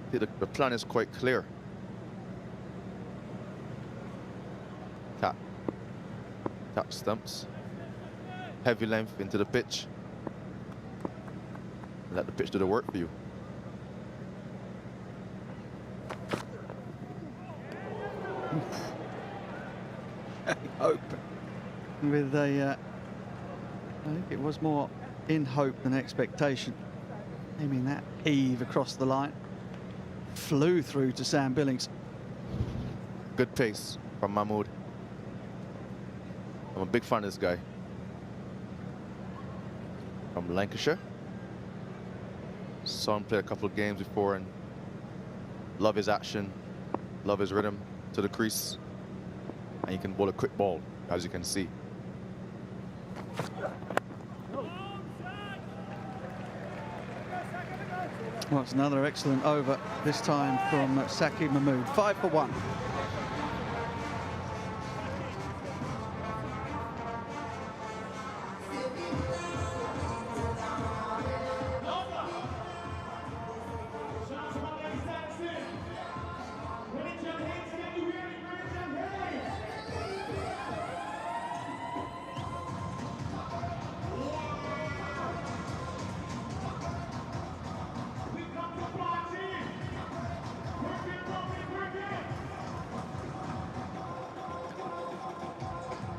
I think the plan is quite clear. Tap stumps, heavy length into the pitch. Let the pitch do the work for you. Hope with a, I think it was more in hope than expectation. Aiming that heave across the line, flew through to Sam Billings. Good pace from Mahmood. I'm a big fan of this guy. From Lancashire. Saw him play a couple of games before and love his action, love his rhythm to the crease. And he can bowl a quick ball, as you can see. Well, it's another excellent over, this time from Saqib Mahmood. 5 for 1.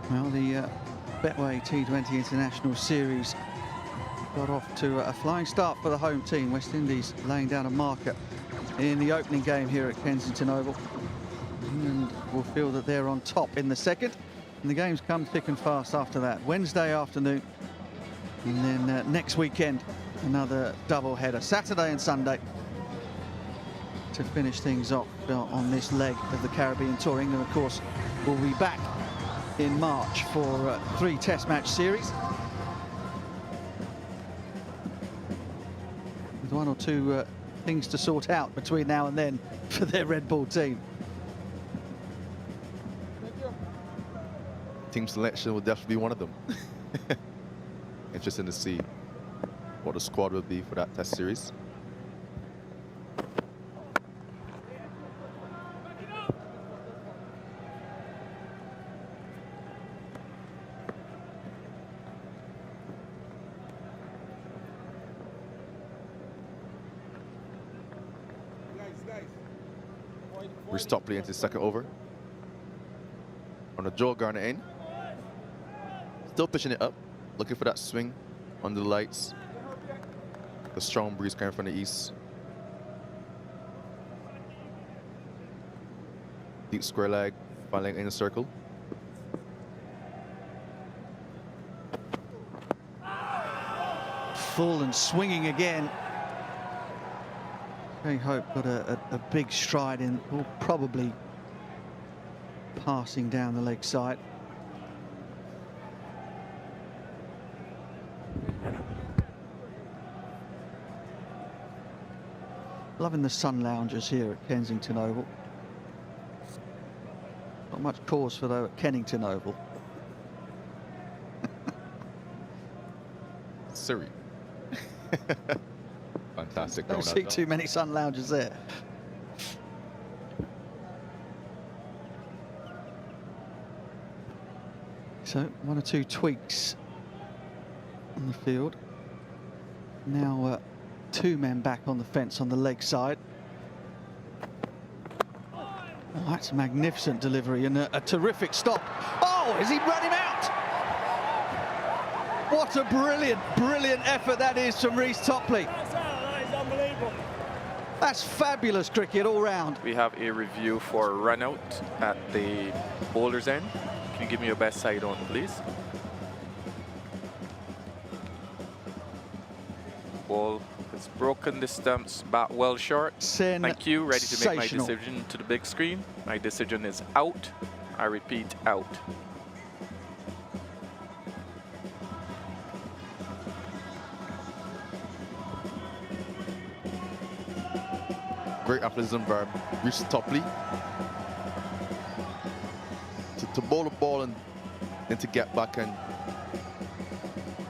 Well, the Betway T20 International Series got off to a flying start for the home team. West Indies laying down a marker in the opening game here at Kensington Oval. England will feel that they're on top in the second, and the games come thick and fast after that. Wednesday afternoon, and then next weekend, another double header, Saturday and Sunday, to finish things off on this leg of the Caribbean Tour. England, of course, will be back in March for 3 test match series, with 1 or 2 things to sort out between now and then for their Red Bull team. team selection will definitely be one of them. Interesting to see what the squad will be for that test series. Rashid Toppley into his second over. On the Joe Garner end. Still pitching it up, looking for that swing under the lights. The strong breeze coming from the east. Deep square leg, fine leg in the circle. Full and swinging again. Shai Hope got a big stride in, probably passing down the leg side. Loving the sun loungers here at Kensington Oval. Not much cause for though at Kennington Oval. Surrey. Fantastic. Don't see too many sun loungers there. So one or two tweaks on the field. Now two men back on the fence on the leg side. Oh, that's a magnificent delivery and a terrific stop. Oh, has he run him out? What a brilliant, brilliant effort that is from Rashid Toppley. That is unbelievable. That's fabulous cricket all round. We have a review for run out at the bowler's end. Can you give me your best side on, please? Ball has broken the stumps back well short. Thank you. Ready to make my decision to the big screen. My decision is out. I repeat, out. Great athleticism by Rashid Toppley. To bowl the ball and to get back and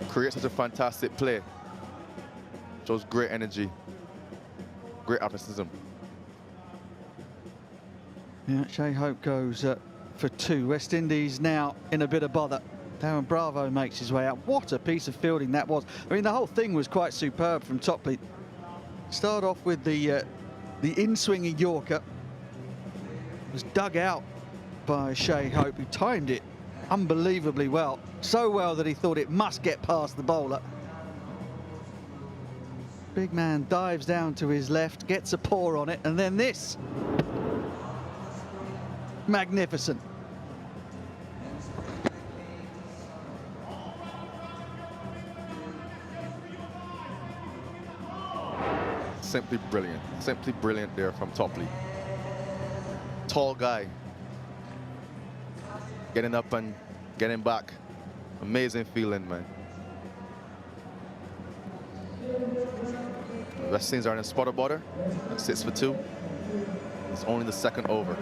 create such a fantastic play. Shows great energy, great athleticism. Yeah, Shai Hope goes for two. West Indies now in a bit of bother. Darren Bravo makes his way out. What a piece of fielding that was. I mean, the whole thing was quite superb from Toppley. Start off with the in-swinging Yorker. Was dug out by Shai Hope, who timed it unbelievably well. So well that he thought it must get past the bowler. Big man dives down to his left, gets a paw on it, and then this. Magnificent. Simply brilliant there from Toppley. Tall guy. Getting up and getting back. Amazing feeling, man. West Indies are in a spotter border. 6 for 2. It's only the second over.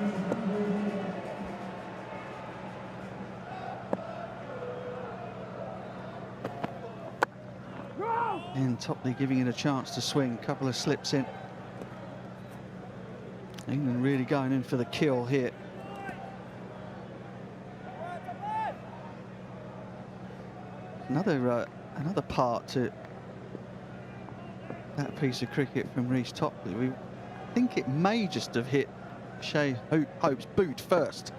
And Toppley giving it a chance to swing. Couple of slips in. England really going in for the kill here. Another part to that piece of cricket from Rashid Toppley. We think it may just have hit Shai Hope's boot first.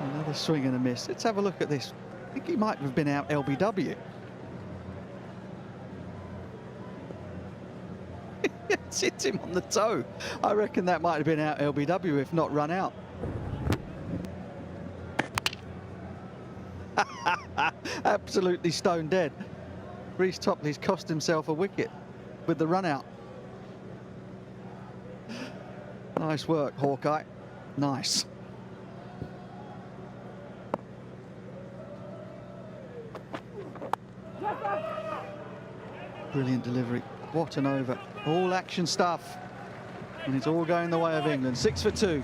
Another swing and a miss. Let's have a look at this. I think he might have been out LBW. It's hit him on the toe. I reckon that might have been out LBW, if not run out. Absolutely stone dead. Rashid Toppley's cost himself a wicket with the run out. Nice work, Hawkeye. Nice. Brilliant delivery. What an over. All action stuff. And it's all going the way of England. 6 for 2.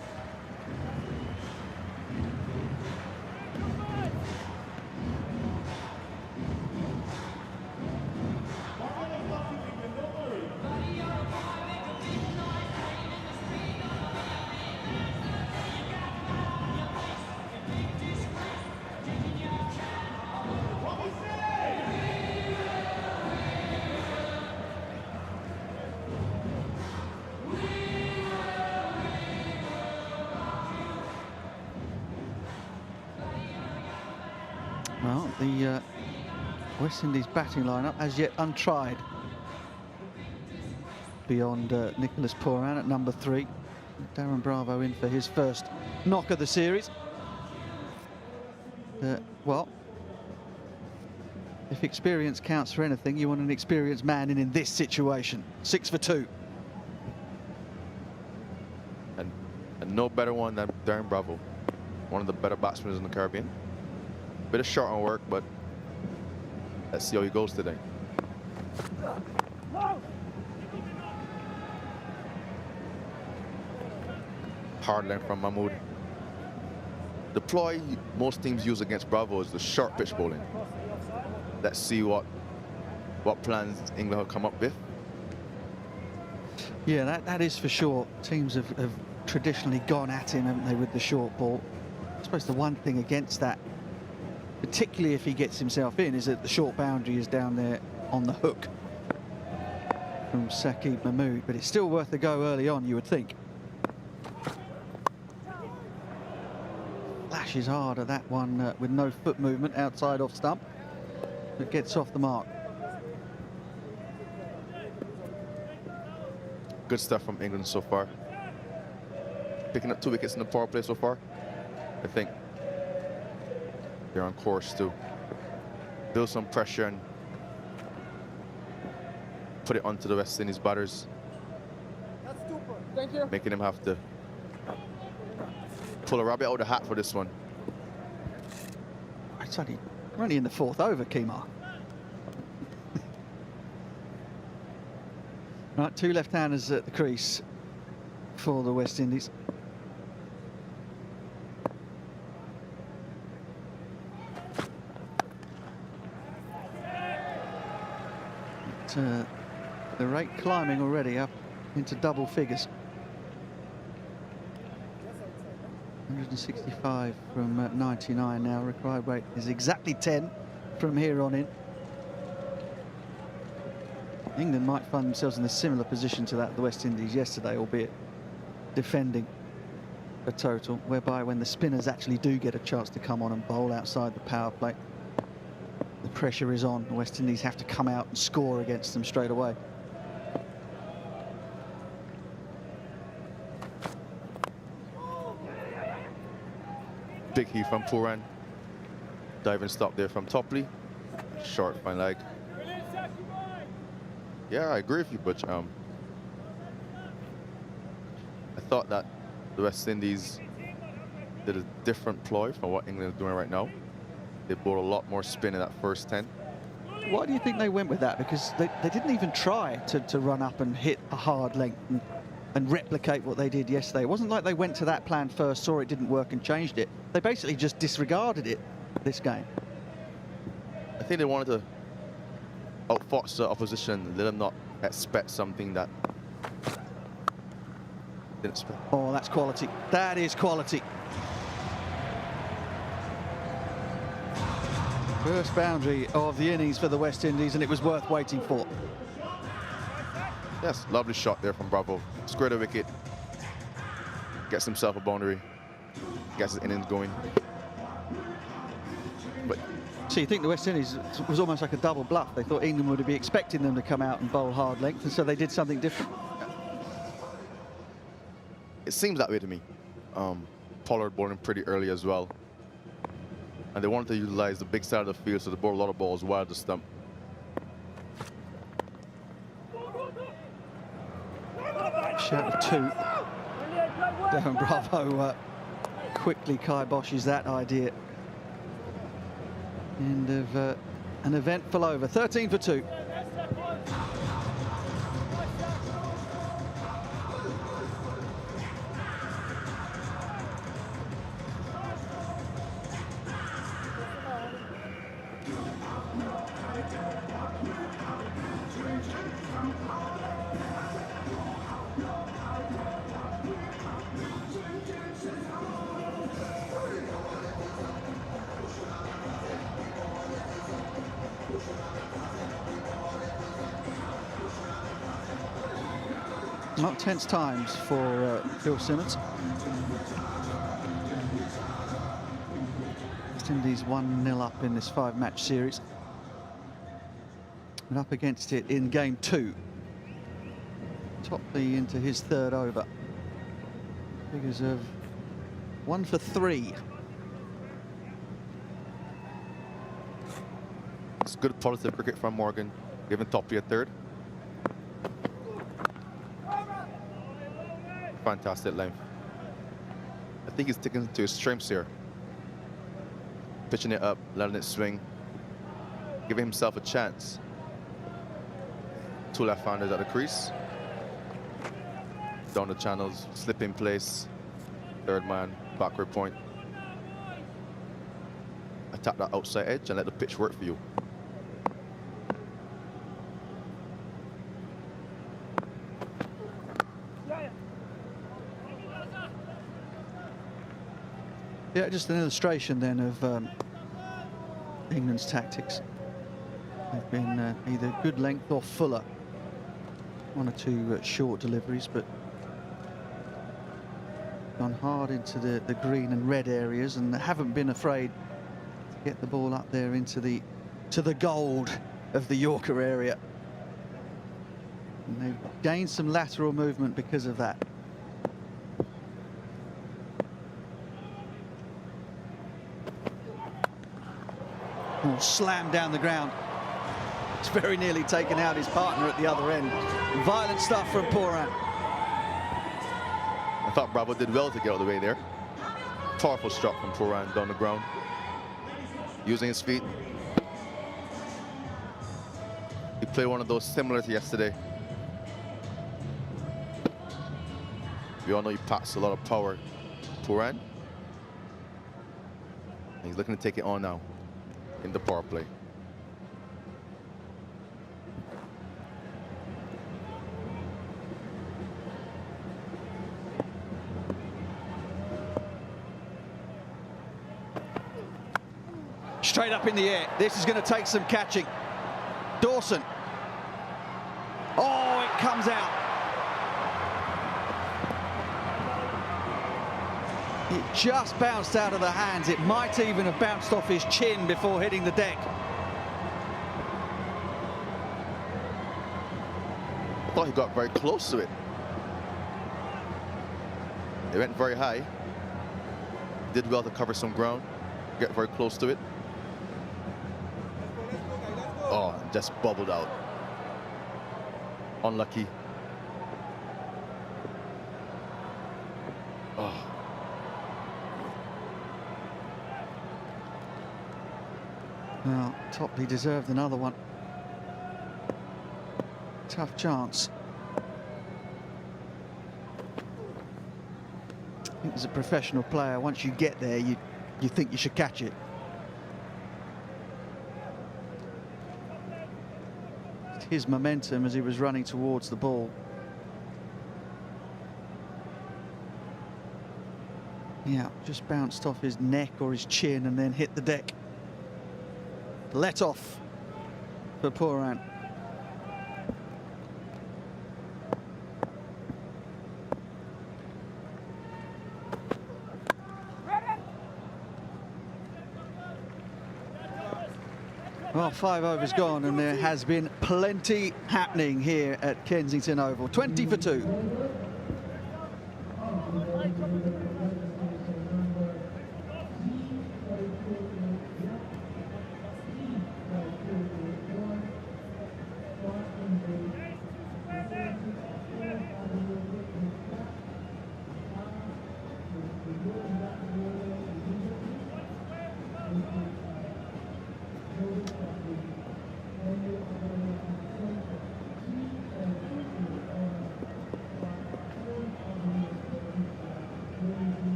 Well, the West Indies batting lineup as yet untried. Beyond Nicholas Pooran at number 3. Darren Bravo in for his first knock of the series. Well, if experience counts for anything, you want an experienced man in this situation. 6 for 2. And no better one than Darren Bravo. One of the better batsmen in the Caribbean. Bit of short on work, but let's see how he goes today. Hard length from Mahmood. The ploy most teams use against Bravo is the short pitch bowling. Let's see what plans England have come up with. Yeah, that is for sure. Teams have traditionally gone at him, haven't they, with the short ball. I suppose the one thing against that, particularly if he gets himself in, is that the short boundary is down there on the hook from Saqib Mahmood, but it's still worth a go early on, you would think. Flashes hard at that one with no foot movement outside off stump, but gets off the mark. Good stuff from England so far. Picking up 2 wickets in the power play so far. I think they're on course to build some pressure and put it onto the West Indies batters, making them have to pull a rabbit out of the hat for this one. It's only in the 4th over, Kemar. Right, 2 left-handers at the crease for the West Indies. The rate climbing already up into double figures. 165 from 99 now. Required rate is exactly 10 from here on in. England might find themselves in a similar position to that of the West Indies yesterday, albeit defending a total, whereby when the spinners actually do get a chance to come on and bowl outside the power play, the pressure is on. The West Indies have to come out and score against them straight away. Big heave from Pooran. Diving stop there from Toppley. Short fine leg. Yeah, I agree with you, Butch. I thought that the West Indies did a different ploy from what England is doing right now. They bowled a lot more spin in that first 10. Why do you think they went with that? Because they didn't even try to run up and hit a hard length and replicate what they did yesterday. It wasn't like they went to that plan first, saw it didn't work and changed it. They basically just disregarded it this game. I think they wanted to outfox the opposition, let them not expect something that didn't expect. Oh, that's quality. That is quality. First boundary of the innings for the West Indies, and it was worth waiting for. Yes, lovely shot there from Bravo. Square the wicket. Gets himself a boundary. Gets his innings going. But so you think the West Indies was almost like a double bluff. They thought England would be expecting them to come out and bowl hard length, and so they did something different. it seems that way to me. Pollard bowling pretty early as well. And they wanted to utilize the big side of the field, so they bowled a lot of balls wide the stump. Shout of 2. Darren Bravo quickly kiboshes that idea. End of an eventful over. 13 for 2. Not tense times for Phil Simmons. West Indies 1-0 up in this 5-match series. And up against it in game 2. Toppley into his 3rd over. Figures of 1 for 3. It's good positive cricket from Morgan, giving Toppley a 3rd. Fantastic length. I think he's sticking to his strengths here. Pitching it up, letting it swing, giving himself a chance. 2 left-handers at the crease. Down the channels, slip in place. 3rd man, backward point. Attack that outside edge and let the pitch work for you. Yeah, just an illustration then of England's tactics. They've been either good length or fuller. 1 or 2 short deliveries, but gone hard into the green and red areas, and haven't been afraid to get the ball up there into the gold of the Yorker area. And they've gained some lateral movement because of that. Oh, slammed down the ground. It's very nearly taken out his partner at the other end. Violent stuff from Pooran. I thought Bravo did well to get out of the way there. Powerful shot from Pooran down the ground. Using his feet. He played one of those similar to yesterday. We all know he packs a lot of power. Pooran. And he's looking to take it on now in the power play. Straight up in the air. This is going to take some catching. Dawson. Oh, it comes out. It just bounced out of the hands. It might even have bounced off his chin before hitting the deck. I thought he got very close to it. It went very high. Did well to cover some ground, get very close to it. Oh, just bubbled out. Unlucky. Oh. Well, Toppley deserved another one. Tough chance. I think as a professional player, once you get there, you think you should catch it. His momentum as he was running towards the ball. Yeah, just bounced off his neck or his chin and then hit the deck. Let off for Pooran. Well, 5 overs gone, and there has been plenty happening here at Kensington Oval. 20 for 2.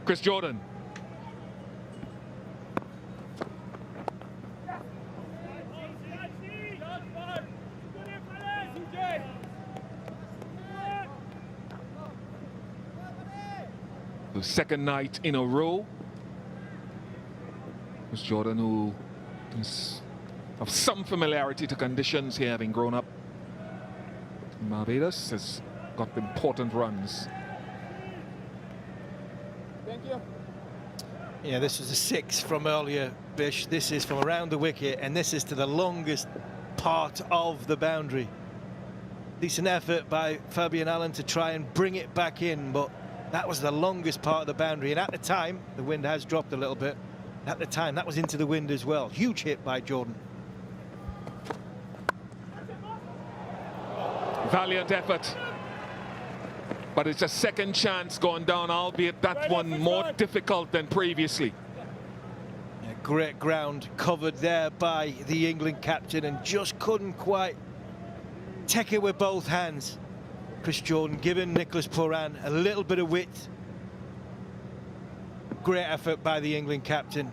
Chris Jordan. The second night in a row. It was Jordan who is of some familiarity to conditions here, having grown up in Barbados, has got important runs. Thank you. Yeah, this was a 6 from earlier, Bish. This is from around the wicket, and this is to the longest part of the boundary. Decent effort by Fabian Allen to try and bring it back in, but that was the longest part of the boundary. And at the time, the wind has dropped a little bit. At the time, that was into the wind as well. Huge hit by Jordan. Valiant effort. But it's a second chance going down, albeit that one more difficult than previously. Yeah, great ground covered there by the England captain, and just couldn't quite take it with both hands. Chris Jordan giving Nicholas Pooran a little bit of width. Great effort by the England captain.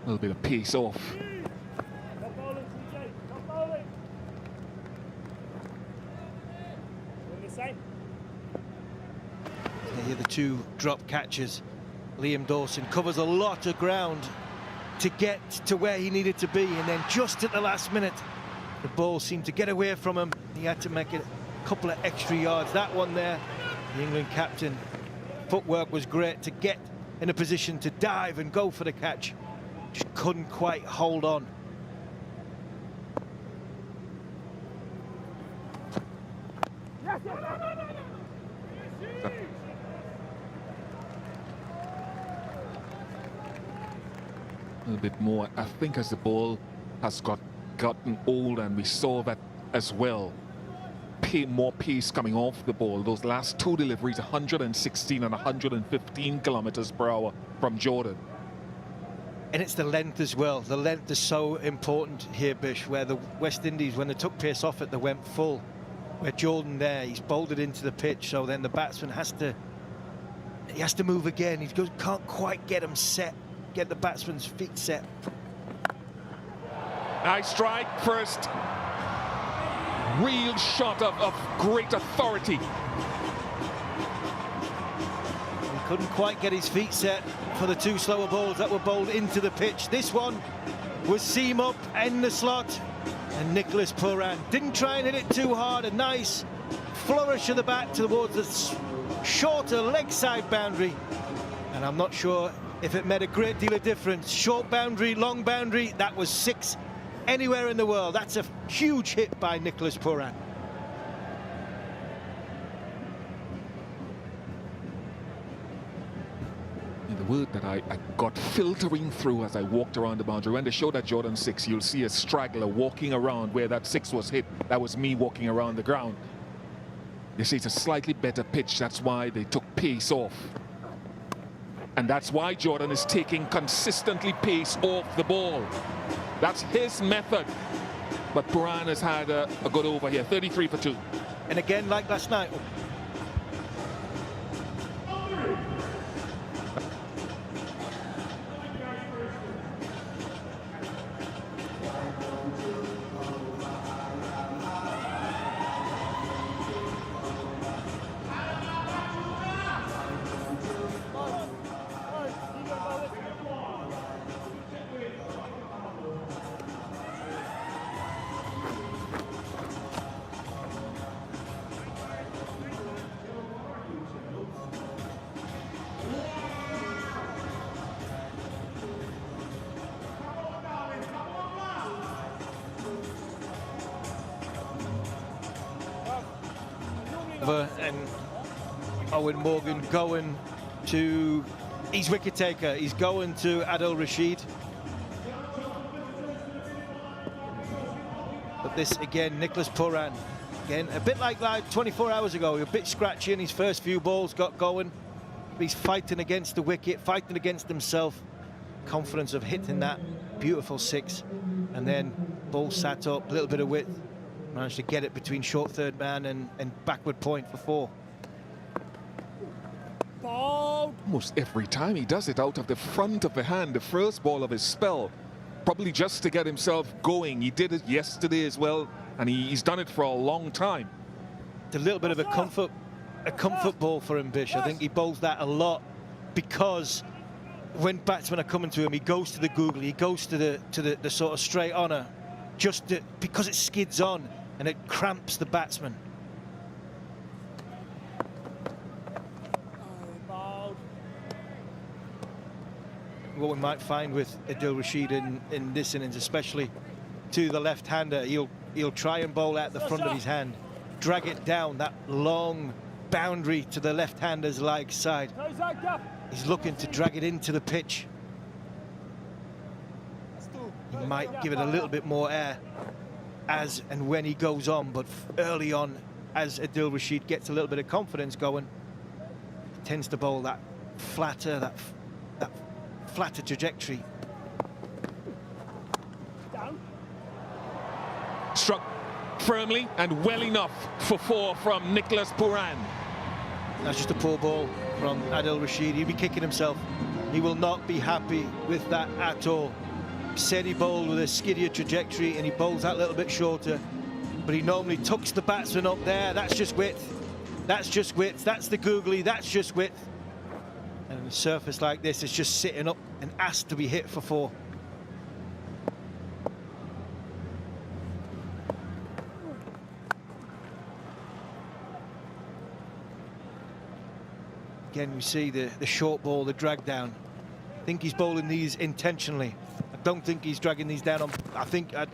A little bit of pace off. Stop bowling, TJ. Stop bowling. Doing the same. Here are the two drop catches. Liam Dawson covers a lot of ground to get to where he needed to be, and then just at the last minute, the ball seemed to get away from him. He had to make it a couple of extra yards. That one there, the England captain, footwork was great to get in a position to dive and go for the catch. Just couldn't quite hold on. A little bit more, I think, as the ball has gotten old, and we saw that as well. More pace coming off the ball. Those last two deliveries, 116 and 115 kilometers per hour from Jordan. And it's the length as well. The length is so important here, Bish, where the West Indies, when they took pace off it, they went full. Where Jordan there, he's bowled it into the pitch, so then the batsman has to move again. He can't quite get him set, get the batsman's feet set. Nice strike first. Real shot of great authority. He couldn't quite get his feet set for the two slower balls that were bowled into the pitch. This one was seam up in the slot, and Nicholas Pooran didn't try and hit it too hard. A nice flourish of the bat towards the shorter leg side boundary, and I'm not sure if it made a great deal of difference. Short boundary, long boundary, that was 6 anywhere in the world. That's a huge hit by Nicholas Pooran. The word that I got filtering through as I walked around the boundary, when they showed that Jordan 6, you'll see a straggler walking around where that 6 was hit. That was me walking around the ground. You see, it's a slightly better pitch. That's why they took pace off. And that's why Jordan is taking consistently pace off the ball. That's his method. But Pooran has had a good over here, 33 for 2. And again, like last night, and Owen Morgan going to his wicket taker. He's going to Adil Rashid. But this again, Nicholas Pooran, again a bit like 24 hours ago, a bit scratchy in his first few balls, got going. He's fighting against the wicket, fighting against himself. Confidence of hitting that beautiful 6, and then ball sat up, a little bit of width. Managed to get it between short third man and backward point for 4. ball. Almost every time he does it out of the front of the hand, the first ball of his spell, probably just to get himself going. He did it yesterday as well, and he's done it for a long time. It's a little bit of a comfort ball for him, Bish. I think he bowls that a lot because when batsmen are coming to him, he goes to the googly, he goes to the sort of straight honour, because it skids on and it cramps the batsman. What we might find with Akeal Rashid in this innings, especially to the left-hander, he'll try and bowl at the front of his hand, drag it down that long boundary to the left-hander's leg side. He's looking to drag it into the pitch. He might give it a little bit more air as and when he goes on, but early on, as Akeal Rashid gets a little bit of confidence going, he tends to bowl that flatter, that flatter trajectory. Struck firmly and well enough for 4 from Nicholas Pooran. That's just a poor ball from Akeal Rashid. He'll be kicking himself. He will not be happy with that at all. Said he bowled with a skiddier trajectory and he bowls that little bit shorter, but he normally tucks the batsman up there. That's just width. That's just width. That's the googly. That's just width. And on a surface like this, it's just sitting up and asked to be hit for 4. Again, we see the short ball, the drag down. I think he's bowling these intentionally. I don't think he's dragging these down on. I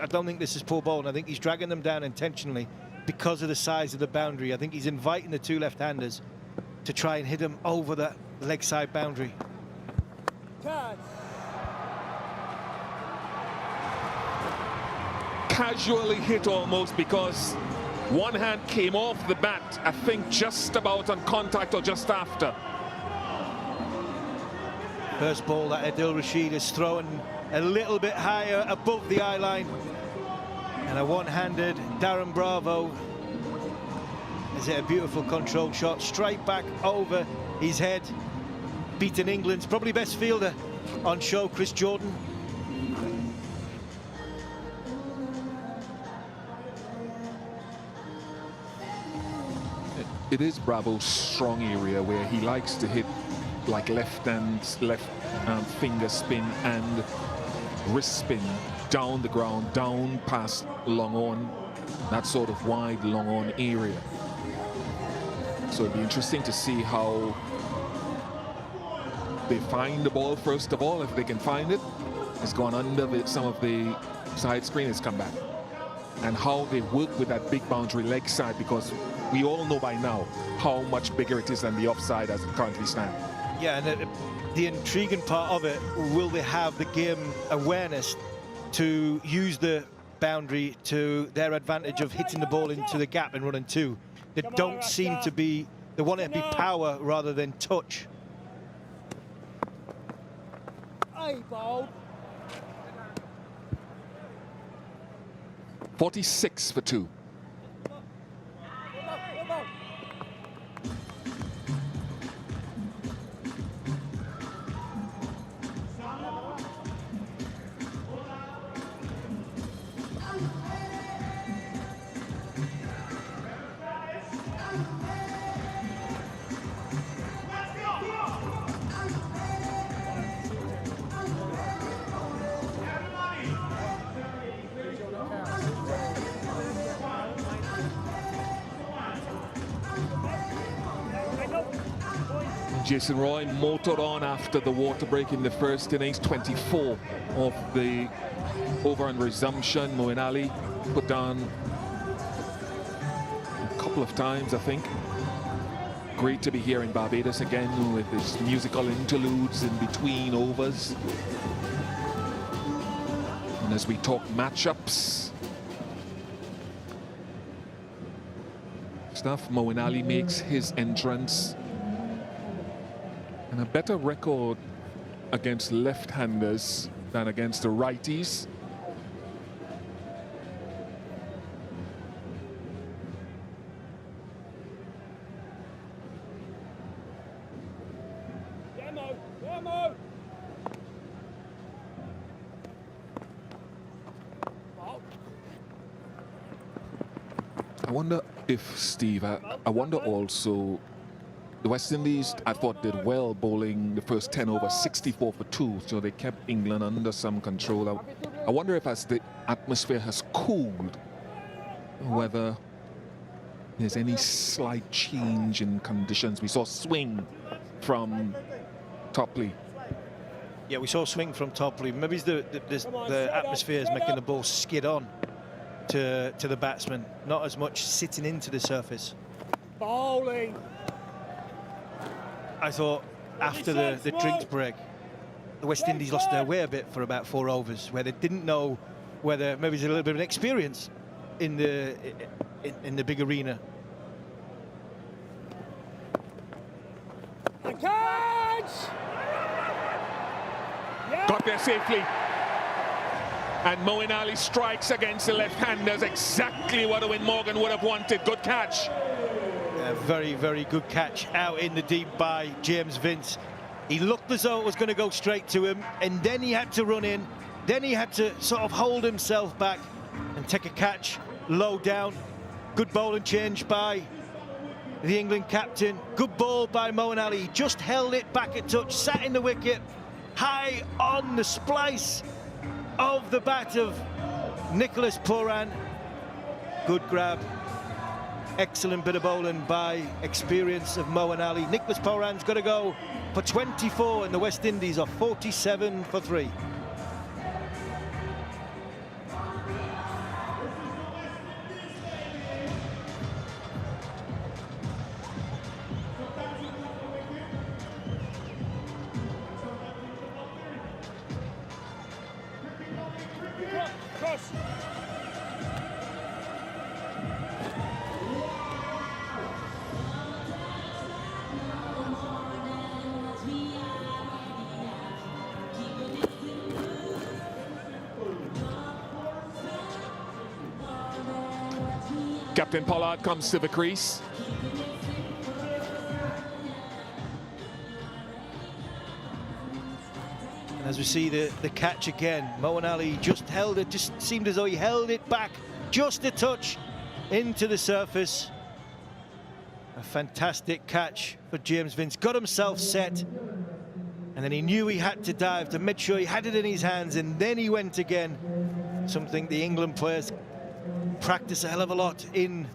don't think this is poor bowling. I think he's dragging them down intentionally because of the size of the boundary. I think he's inviting the 2 left-handers to try and hit him over the leg side boundary. Casually hit almost, because one hand came off the bat, I think just about on contact or just after. First ball that Akeal Rashid is throwing a little bit higher above the eye line. And a one-handed Darren Bravo. Is it a beautiful control shot straight back over his head, beating England's probably best fielder on show, Chris Jordan. It is Bravo's strong area, where he likes to hit like left finger spin and wrist spin down the ground, down past long on, that sort of wide long on area. So it'd be interesting to see how they find the ball first of all. If they can find it, it's gone under some of the side screen, it's come back. And how they work with that big boundary leg side, because we all know by now how much bigger it is than the offside as it currently stands. Yeah, and the intriguing part of it, will they have the game awareness to use the boundary to their advantage of hitting the ball into the gap and running 2? They don't seem to be, they want it to be power rather than touch. 46 for 2. Jason Roy motored on after the water break in the first innings. 24 of the over and resumption. Moeen Ali put down a couple of times, I think. Great to be here in Barbados again with his musical interludes in between overs. And as we talk matchups stuff, Moeen Ali makes his entrance. And a better record against left-handers than against the righties. I wonder if, Steve, I wonder also, the West Indies, I thought, did well bowling the first 10 overs, 64 for 2, so they kept England under some control. I wonder if as the atmosphere has cooled, whether there's any slight change in conditions. We saw swing from Toppley. Yeah, we saw swing from Toppley. Maybe it's the atmosphere is making the ball skid on to the batsman, not as much sitting into the surface. Bowling. I thought after the drinks break, the West Indies lost their way a bit for about 4 overs, where they didn't know whether maybe there's a little bit of an experience in the big arena. Catch! Got there safely. And Moeen Ali strikes against the left-handers, exactly what Owen Morgan would have wanted. Good catch. A very, very good catch out in the deep by James Vince. He looked as though it was going to go straight to him, and then he had to run in. Then he had to sort of hold himself back and take a catch low down. Good bowling change by the England captain. Good ball by Moeen Ali. He just held it back a touch, sat in the wicket, high on the splice of the bat of Nicholas Pooran. Good grab. Excellent bit of bowling by experience of Moeen Ali. Nicholas Pooran's got to go for 24, and the West Indies are 47 for 3. Cross. Captain Pollard comes to the crease. And as we see the catch again, Moeen Ali just held it, just seemed as though he held it back just a touch into the surface. A fantastic catch for James Vince. Got himself set, and then he knew he had to dive to make sure he had it in his hands, and then he went again. Something the England players practice a hell of a lot in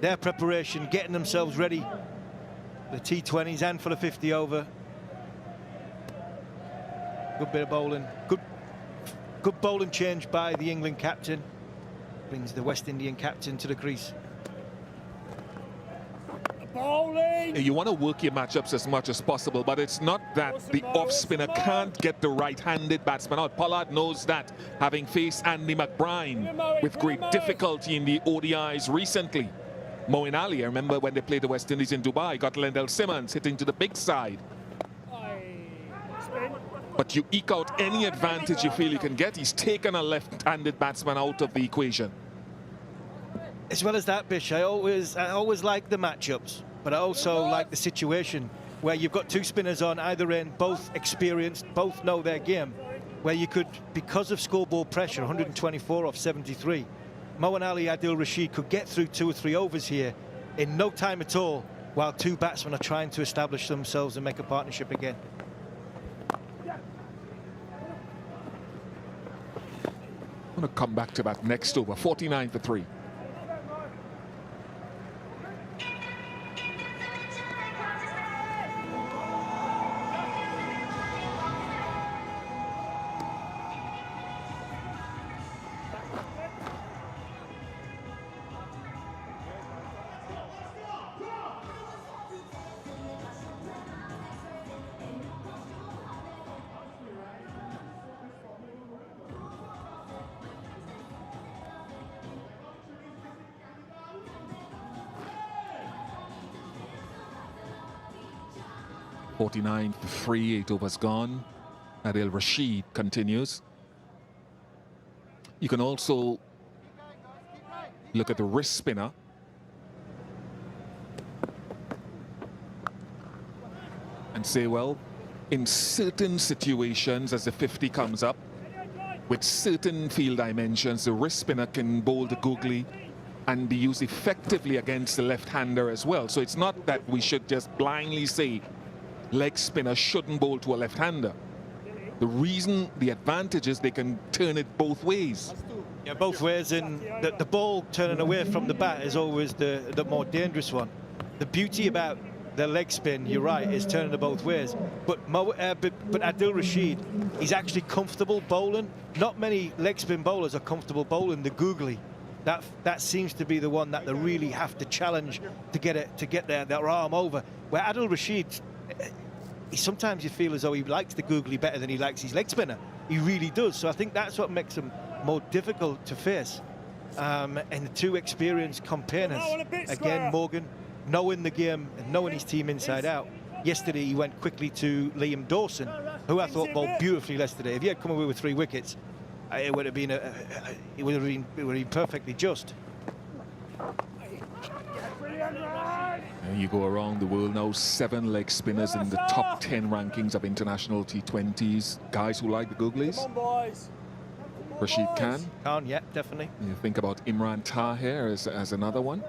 their preparation, getting themselves ready for the T20s and for the 50 over. Good bit of bowling. Good bowling change by the England captain. Brings the West Indian captain to the crease. Bowling. You want to work your matchups as much as possible, but it's not that the off-spinner can't get the right-handed batsman out. Pollard knows that, having faced Andy McBride with great difficulty in the ODIs recently. Moeen Ali, I remember when they played the West Indies in Dubai, got Lendl Simmons hitting to the big side. But you eke out any advantage you feel you can get. He's taken a left-handed batsman out of the equation. As well as that, Bish, I always like the matchups, but I also like the situation where you've got 2 spinners on either end, both experienced, both know their game, where you could, because of scoreboard pressure, 124 off 73, Moeen Ali, Akeal Rashid could get through 2 or 3 overs here in no time at all, while 2 batsmen are trying to establish themselves and make a partnership again. I'm going to come back to that next over, 49 for 3. (49 for 3), 8 overs gone. Akeal Rashid continues. You can also look at the wrist spinner. And say, well, in certain situations, as the 50 comes up, with certain field dimensions, the wrist spinner can bowl the googly and be used effectively against the left-hander as well. So it's not that we should just blindly say leg spinner shouldn't bowl to a left-hander. The reason, the advantage is they can turn it both ways. Yeah, both ways, and the ball turning away from the bat is always the more dangerous one. The beauty about the leg spin, you're right, is turning it both ways. But Adil Rashid, he's actually comfortable bowling. Not many leg spin bowlers are comfortable bowling the googly. That seems to be the one that they really have to challenge to get their arm over. Where Adil Rashid, sometimes you feel as though he likes the googly better than he likes his leg spinner. He really does. So I think that's what makes him more difficult to face. And the two experienced campaigners, again, Morgan, knowing the game and knowing his team inside out. Yesterday he went quickly to Liam Dawson, who I thought bowled beautifully yesterday. If he had come away with 3 wickets, it would have been perfectly just. You go around the world now, 7 leg spinners in the top 10 rankings of international T20s. Guys who like the googlies. Rashid Khan. Khan, yeah, definitely. You think about Imran Tahir as another one.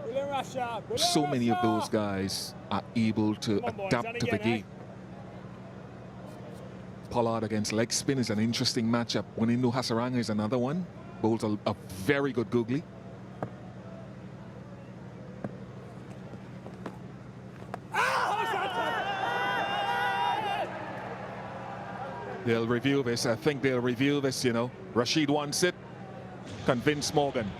So many of those guys are able to adapt to the game. Pollard against leg spin is an interesting matchup. Wanindu Hasaranga is another one. Bowls a very good googly. They'll review this. I think they'll review this, you know. Rashid wants it. Convince Morgan.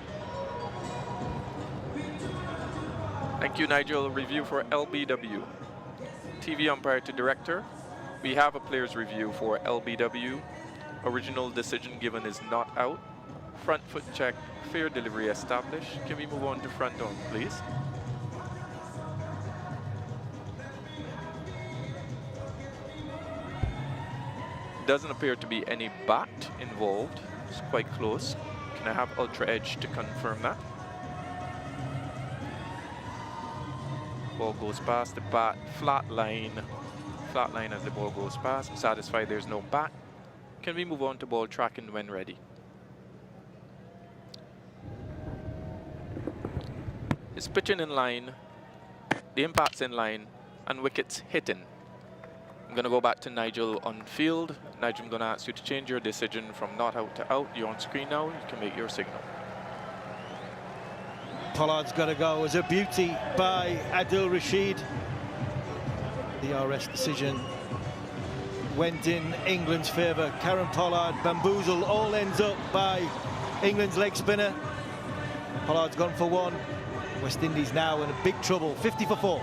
Thank you, Nigel. Review for LBW. TV umpire to director. We have a player's review for LBW. Original decision given is not out. Front foot check. Fair delivery established. Can we move on to front on, please? Doesn't appear to be any bat involved. It's quite close. Can I have Ultra Edge to confirm that? Ball goes past the bat, flat line as the ball goes past. I'm satisfied there's no bat. Can we move on to ball tracking when ready? It's pitching in line, the impact's in line, and wickets hitting. I'm going to go back to Nigel on field. Nigel, I'm going to ask you to change your decision from not out to out. You're on screen now. You can make your signal. Pollard's got to go. It was a beauty by Adil Rashid. The RS decision went in England's favour. Karen Pollard, bamboozle, all ends up by England's leg spinner. Pollard's gone for 1. West Indies now in a big trouble. 50 for 4.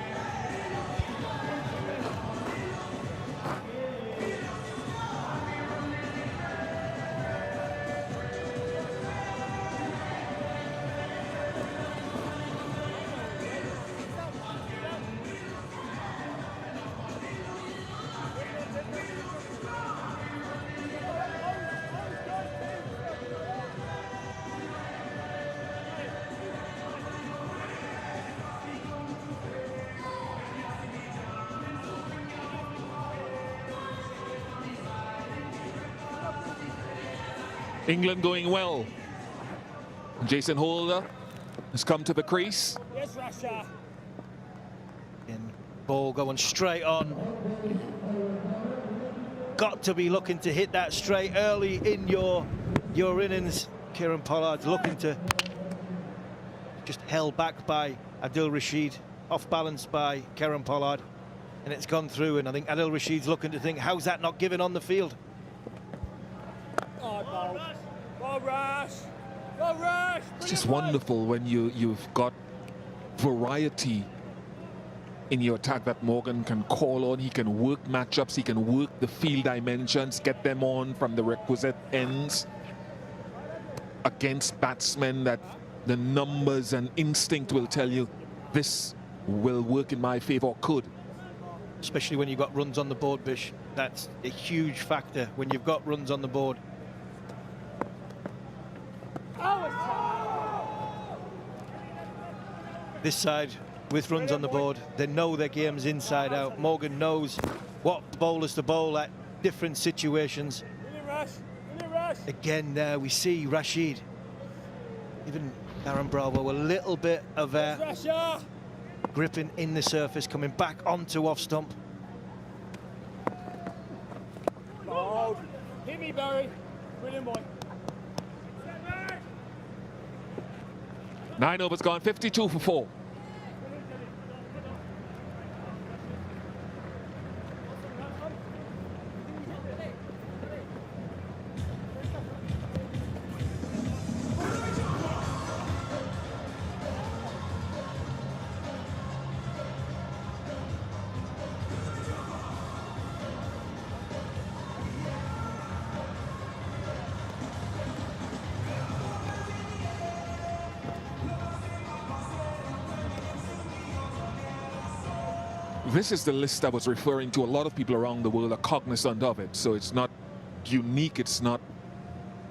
England going well. Jason Holder has come to the crease. Yes, Russia. And ball going straight on. Got to be looking to hit that straight early in your innings. Kieran Pollard's looking to, just held back by Adil Rashid, off balance by Kieran Pollard, and it's gone through. And I think Adil Rashid's looking to think, how's that not given on the field? It's just wonderful when you've got variety in your attack that Morgan can call on. He can work matchups, he can work the field dimensions, get them on from the requisite ends against batsmen that the numbers and instinct will tell you this will work in my favor, or could. Especially when you've got runs on the board, Bish. That's a huge factor when you've got runs on the board. This side, with runs on the board, they know their game's inside out. Morgan knows what bowlers to bowl at different situations. Again, there we see Rashid even Darren Bravo, a little bit of air, Pressure. gripping in the surface, coming back onto off stump. Hold. Hit me, Barry. Brilliant boy. 9 overs gone, 52 for 4. This is the list I was referring to. A lot of people around the world are cognizant of it, so it's not unique, it's not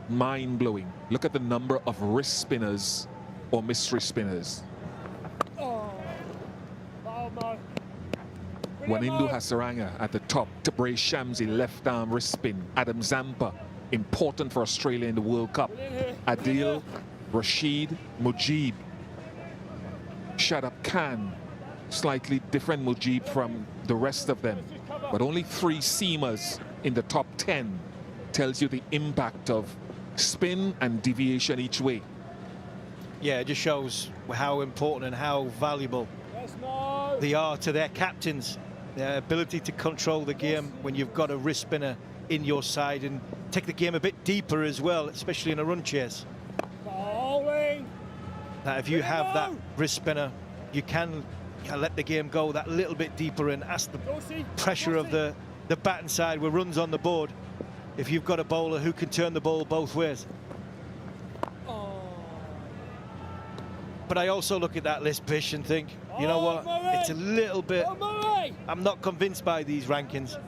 mind-blowing. Look at the number of wrist spinners or mystery spinners. Oh. Oh, no. Wanindu Hasaranga at the top, Tabré Shamsi left arm wrist spin, Adam Zampa, important for Australia in the World Cup, Adil, Rashid, Mujib, Shadab Khan, slightly different Mujib from the rest of them, but only 3 seamers in the top 10 tells you the impact of spin and deviation each way. Yeah, it just shows how important and how valuable they are to their captains. Their ability to control the game when you've got a wrist spinner in your side and take the game a bit deeper as well, especially in a run chase. That if you have that wrist spinner, you can let the game go that little bit deeper and ask the pressure of the Banton side with runs on the board. If you've got a bowler who can turn the ball both ways. But I also look at that list, Bish, and think, you know what, it's a little bit, I'm not convinced by these rankings,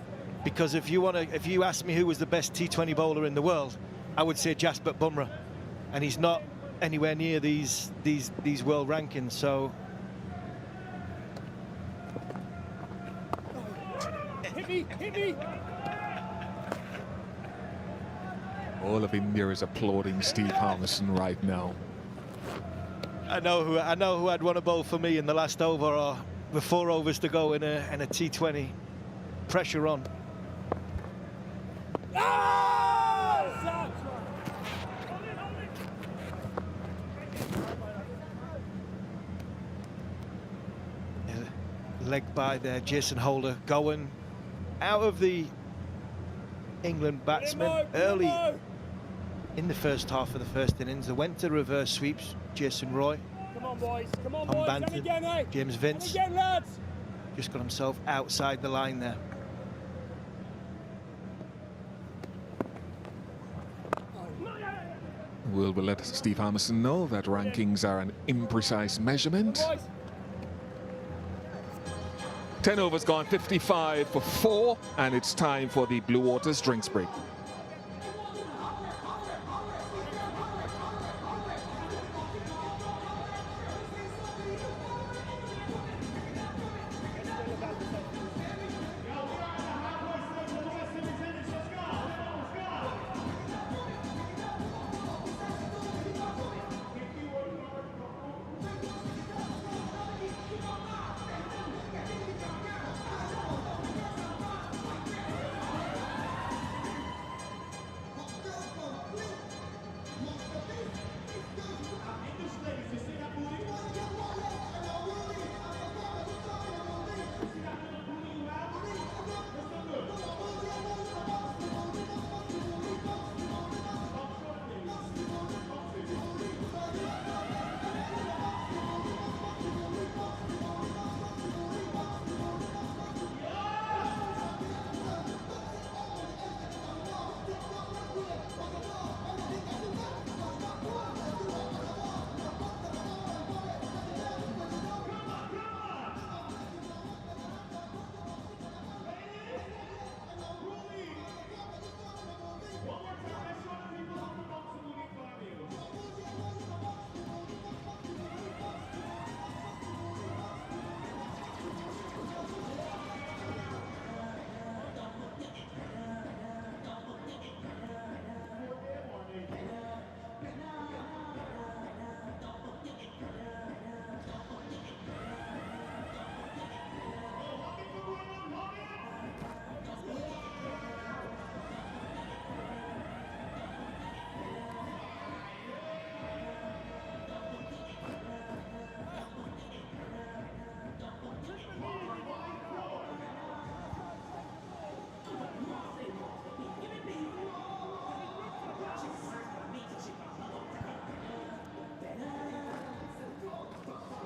because if you ask me who was the best T20 bowler in the world, I would say Jasprit Bumrah, and he's not anywhere near these world rankings. So Hit me. All of India is applauding Steve Harmison right now. I know who I'd want to bowl for me in the last over or with 4 overs to go in a T20. Pressure on. Leg by there, Jason Holder going out of the England batsman early in the first half of the first innings. They went to reverse sweeps. Jason Roy, Come on, boys. Come on, Tom boys. Banton, And again, eh? James Vince, And again, lads. just got himself outside the line there. We'll let Steve Harmison know that rankings are an imprecise measurement. Boys. 10 overs gone, 55 for 4, and it's time for the Blue Waters drinks break.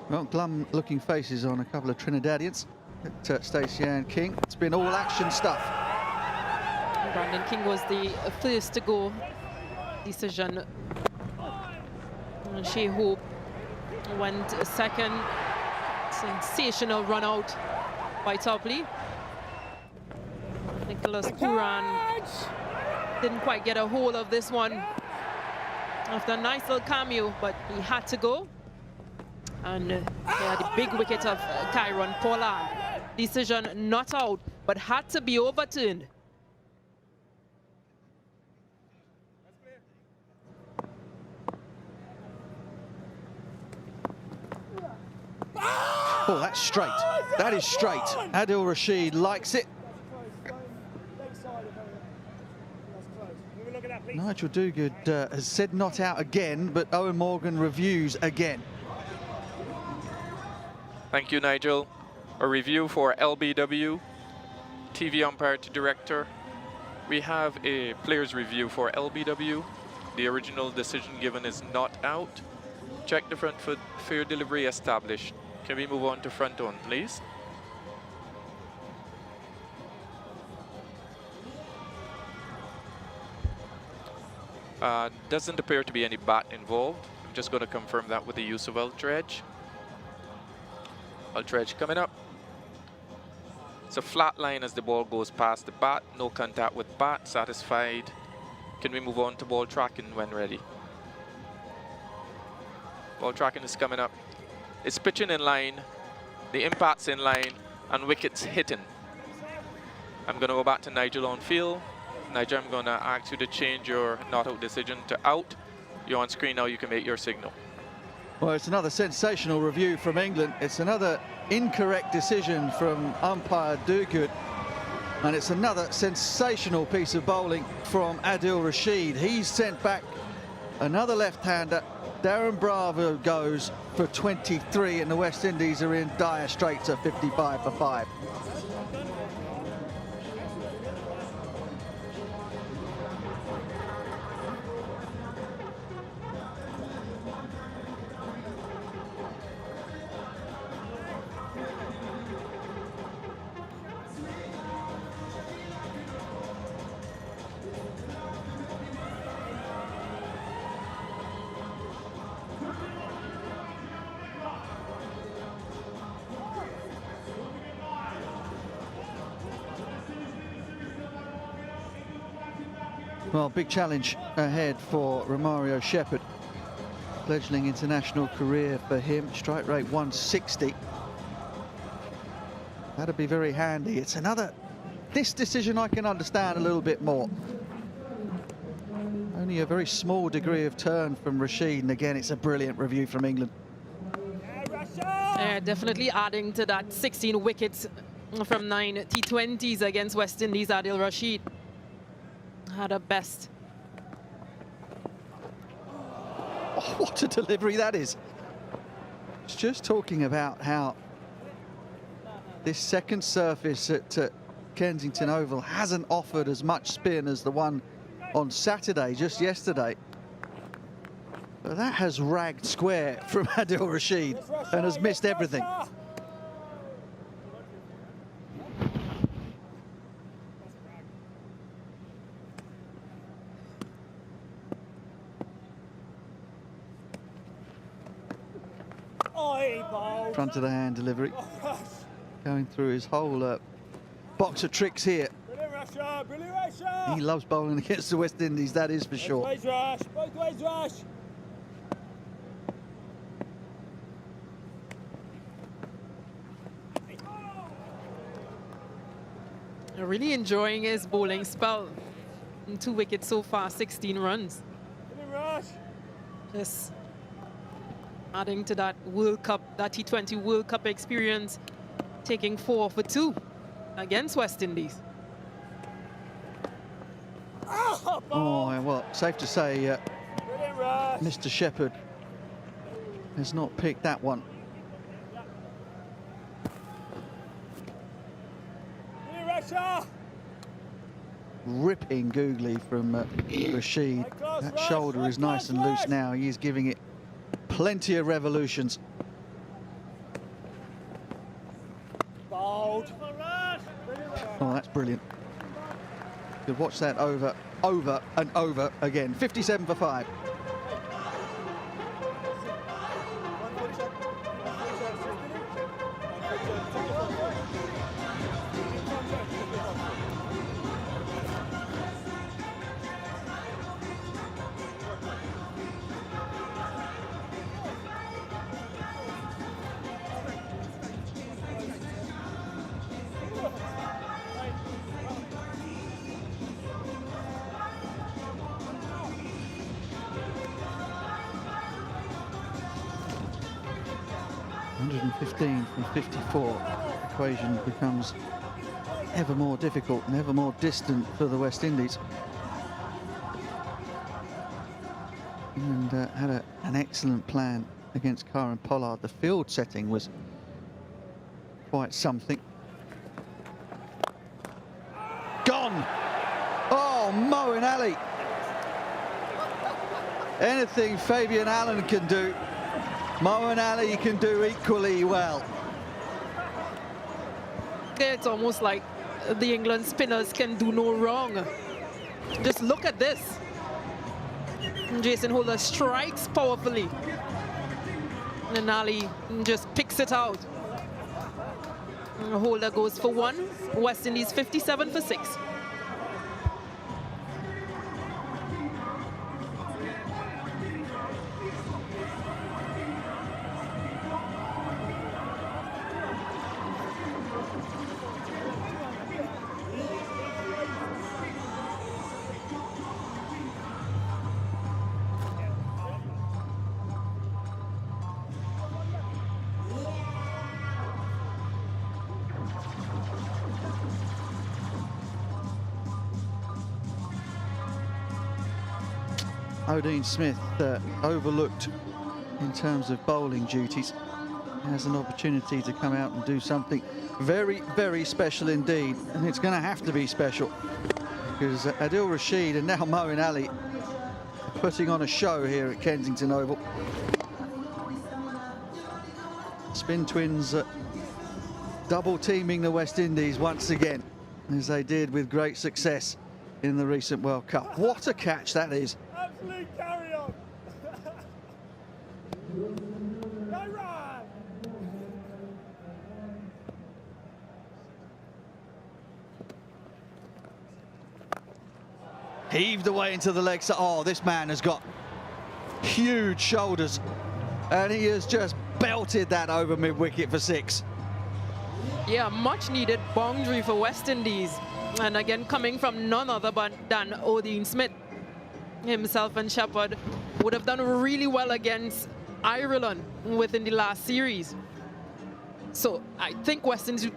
Well, glum-looking faces on a couple of Trinidadians at Stacey Ann King. It's been all action stuff. Brandon King was the first to go. Decision. And Shea Hope went second. Sensational run out by Toppley. Nicholas Pooran didn't quite get a hold of this one after a nice little cameo, but he had to go. And he had the big wicket of Kyron Pollard. Decision not out, but had to be overturned. Oh, that's straight. That is straight. Akeal Rashid likes it. Nigel Duguid has said not out again, but Owen Morgan reviews again. Thank you, Nigel. A review for LBW, TV umpire to director. We have a player's review for LBW. The original decision given is not out. Check the front foot, fair delivery established. Can we move on to front on, please? Doesn't appear to be any bat involved. I'm just going to confirm that with the use of ultra edge. Ultra edge coming up. It's a flat line as the ball goes past the bat. No contact with bat. Satisfied. Can we move on to ball tracking when ready? Ball tracking is coming up. It's pitching in line. The impact's in line. And wickets hitting. I'm going to go back to Nigel on field. Nigel, I'm going to ask you to change your not out decision to out. You're on screen now. You can make your signal. Well, it's another sensational review from England. It's another incorrect decision from umpire Duguid. And it's another sensational piece of bowling from Akeal Rashid. He's sent back another left-hander. Darren Bravo goes for 23, and the West Indies are in dire straits at 55 for 5. Well, big challenge ahead for Romario Shepherd. Fledgling international career for him. Strike rate 160. That'd be very handy. It's another... This decision I can understand a little bit more. Only a very small degree of turn from Rashid, and again, it's a brilliant review from England. Definitely adding to that 16 wickets from 9 T20s against West Indies. Akeal Rashid had a best. Oh, what a delivery that is. It's just talking about how this second surface at Kensington Oval hasn't offered as much spin as the one on Saturday, just yesterday. But that has ragged square from Akeal Rashid and has missed everything. Front of the hand delivery. Going through his whole box of tricks here. He loves bowling against the West Indies, that is for sure. Both ways, Rash. Really enjoying his bowling spell. 2 wickets so far, 16 runs. Just adding to that World Cup, that T20 World Cup experience, taking 4 for 2 against West Indies. Oh, well, safe to say, Mr. Shepherd has not picked that one. Ripping googly from Rashid. That shoulder is nice and loose now. He is giving it plenty of revolutions. Oh, that's brilliant. You could watch that over and over again. 57 for 5. .115 from 54. The equation becomes ever more difficult and ever more distant for the West Indies. And had an excellent plan against Karen Pollard. The field setting was quite something. Gone! Oh, Moeen Ali! Anything Fabian Allen can do, Moeen Ali can do equally well. It's almost like the England spinners can do no wrong. Just look at this. Jason Holder strikes powerfully. And Ali just picks it out. And Holder goes for 1. West Indies 57 for 6. Dean Smith overlooked in terms of bowling duties. Has an opportunity to come out and do something very, very special indeed. And it's going to have to be special because Akeal Rashid and now Moeen Ali are putting on a show here at Kensington Oval. Spin Twins double teaming the West Indies once again, as they did with great success in the recent World Cup. What a catch that is. Absolute carry on. Go right. Heaved away into the leg side. Oh, this man has got huge shoulders and he has just belted that over mid-wicket for 6. Yeah, much needed boundary for West Indies. And again, coming from none other than Dean Smith. Himself and Shepherd would have done really well against Ireland within the last series. So I think West Indies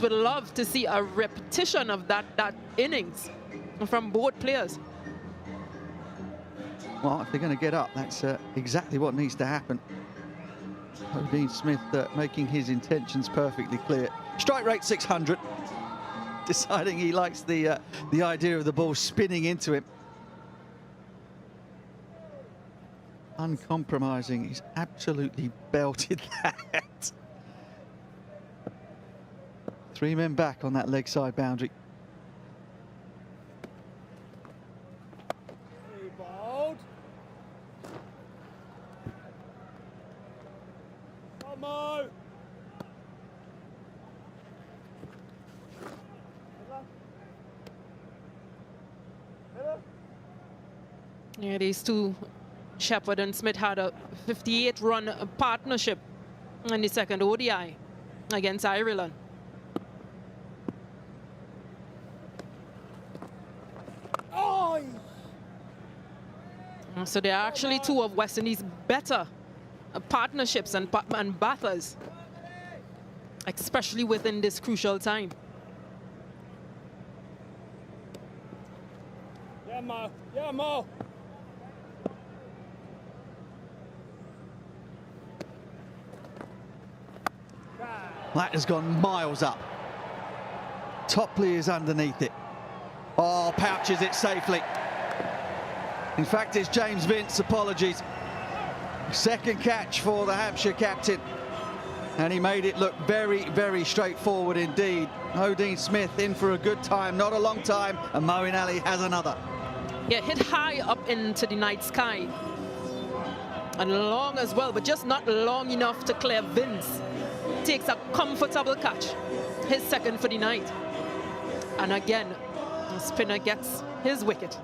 would love to see a repetition of that innings from both players. Well, if they're going to get up, that's exactly what needs to happen. Dean Smith making his intentions perfectly clear. Strike rate 600. Deciding he likes the idea of the ball spinning into him. Uncompromising, he's absolutely belted that. 3 men back on that leg side boundary. Bold. Come on. Yeah, these two, Shepherd and Smith, had a 58-run partnership in the second ODI against Ireland. Oh. So they are actually two of West Indies' better partnerships and batters, especially within this crucial time. Yeah, Mo. Yeah, Mo. That has gone miles up. Toppley is underneath it. Oh, pouches it safely. In fact, it's James Vince, apologies. Second catch for the Hampshire captain. And he made it look very, very straightforward indeed. Hosein Smith in for a good time, not a long time, and Moeen Ali has another. Yeah, hit high up into the night sky. And long as well, but just not long enough to clear Vince. Takes a comfortable catch. His second for the night. And again, the spinner gets his wicket.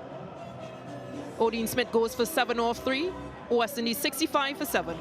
Hosein Smith goes for 7 off 3. West Indies 65 for 7.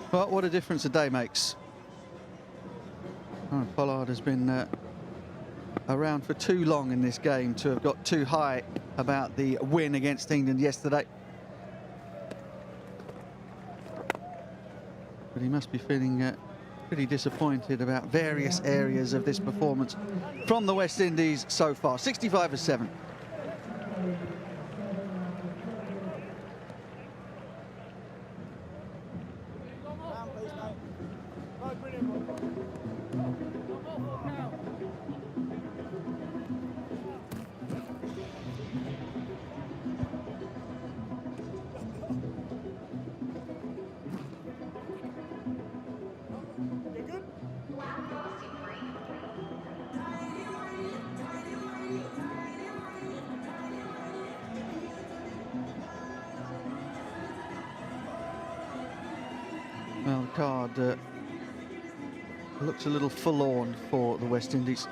But what a difference a day makes. Oh, Pollard has been around for too long in this game to have got too high about the win against England yesterday. But he must be feeling pretty disappointed about various areas of this performance from the West Indies so far. 65 for 7. Well, the card looks a little forlorn for the West Indies.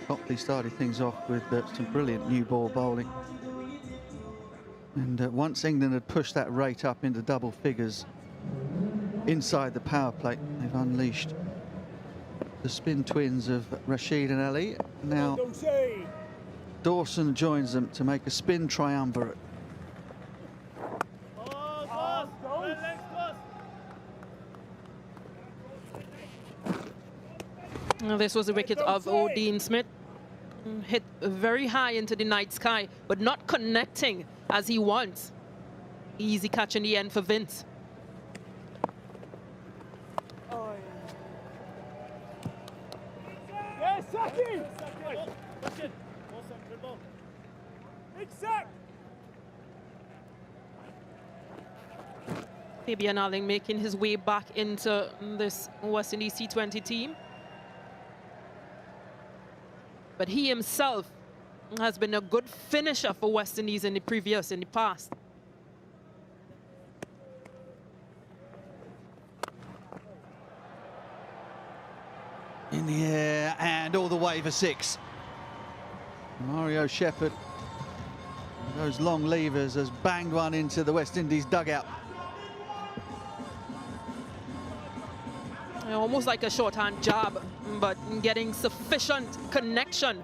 Toppley started things off with some brilliant new ball bowling. And once England had pushed that rate up into double figures inside the power play, they've unleashed the spin twins of Rashid and Ali. Now Dawson joins them to make a spin triumvirate. Now, this was a wicket of Hosein Smith. Hit very high into the night sky, but not connecting as he wants. Easy catch in the end for Vince. Yes, Saki! Big sack! Fabian Alling making his way back into this West Indies T20 team. But he himself has been a good finisher for West Indies in the past. In the air and all the way for 6. Mario Shepherd, those long levers, has banged one into the West Indies dugout. Almost like a shorthand jab, but getting sufficient connection.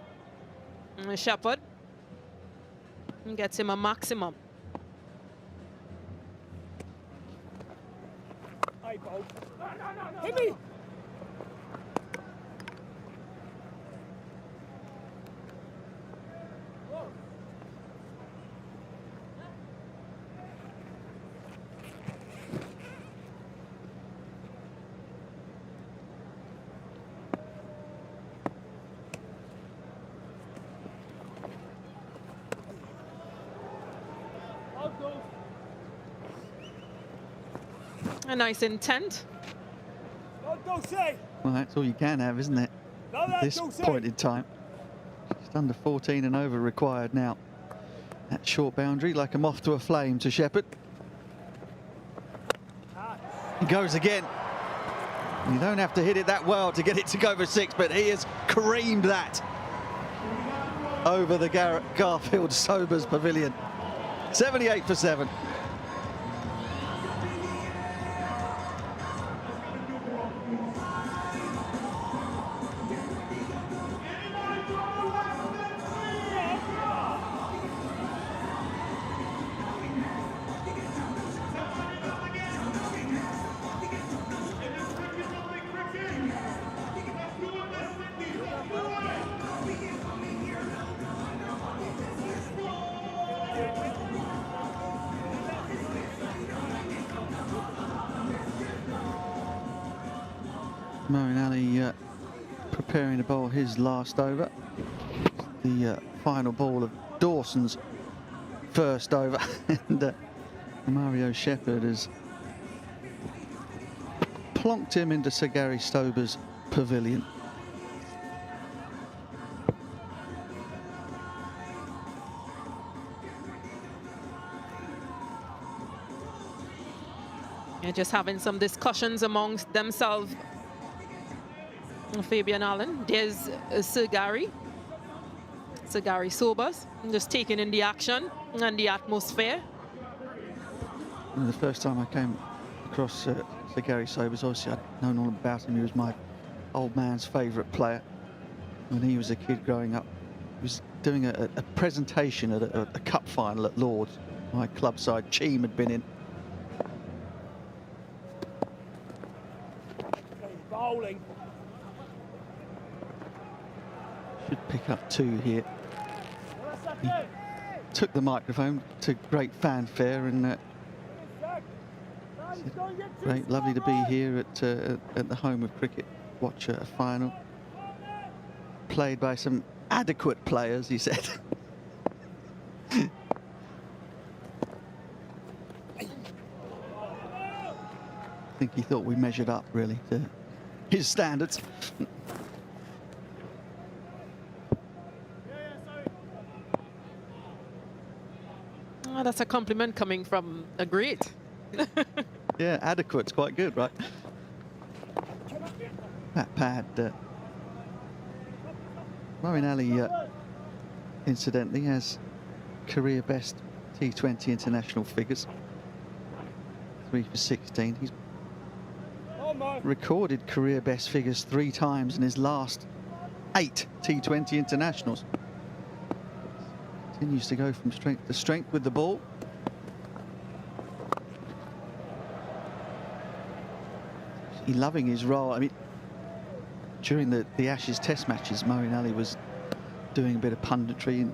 Shepherd gets him a maximum. Hit me! A nice intent. Well, that's all you can have, isn't it? At this point in time. Just under 14 and over required now. That short boundary, like a moth to a flame to Shepherd. He goes again. You don't have to hit it that well to get it to go for 6, but he has creamed that over the Garfield Sobers pavilion. 78 for 7. Moeen Ali preparing to bowl his last over. The final ball of Dawson's first over. And Romario Shepherd has plonked him into Sir Gary Stober's pavilion. They're just having some discussions amongst themselves. Fabian Allen, there's Sir Gary Sobers, just taking in the action and the atmosphere. The first time I came across Sir Gary Sobers, obviously I'd known all about him. He was my old man's favourite player when he was a kid growing up. He was doing a presentation at a cup final at Lord's. My club side team had been in. Bowling. Should pick up 2 here. He took the microphone to great fanfare and said, great, lovely to be here at the home of cricket. Watch a final played by some adequate players, he said. I think he thought we measured up really to his standards. Oh, that's a compliment coming from a great. Yeah, adequate's quite good, right? That pad. Moeen Ali, incidentally, has career best T20 international figures. 3 for 16. He's recorded career best figures 3 times in his last 8 T20 internationals. Continues to go from strength to strength with the ball. He's loving his role. I mean, during the Ashes Test matches, Moeen Ali was doing a bit of punditry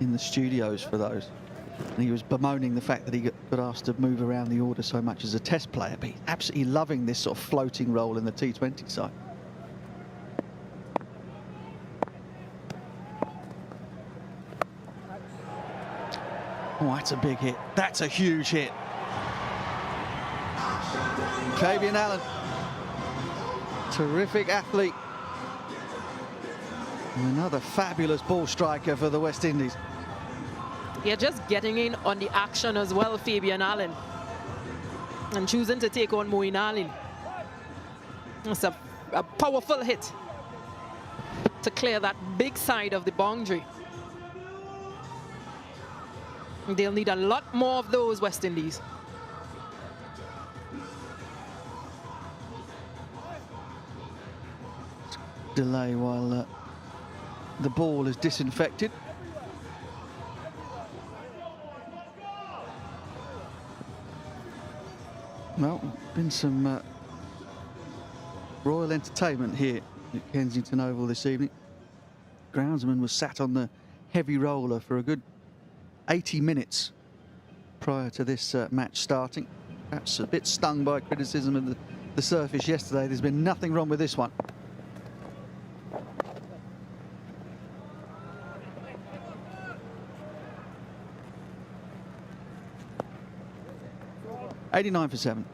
in the studios for those. And he was bemoaning the fact that he got asked to move around the order so much as a Test player. But he's absolutely loving this sort of floating role in the T20 side. Oh, that's a big hit. That's a huge hit. Fabian Allen, terrific athlete. And another fabulous ball striker for the West Indies. Yeah, just getting in on the action as well, Fabian Allen. And choosing to take on Moeen Ali. It's a powerful hit to clear that big side of the boundary. They'll need a lot more of those, West Indies. Delay while the ball is disinfected. Well, been some royal entertainment here at Kensington Oval this evening. Groundsman was sat on the heavy roller for a good 80 minutes prior to this match starting. Perhaps a bit stung by criticism of the surface yesterday. There's been nothing wrong with this one. $89 for 7.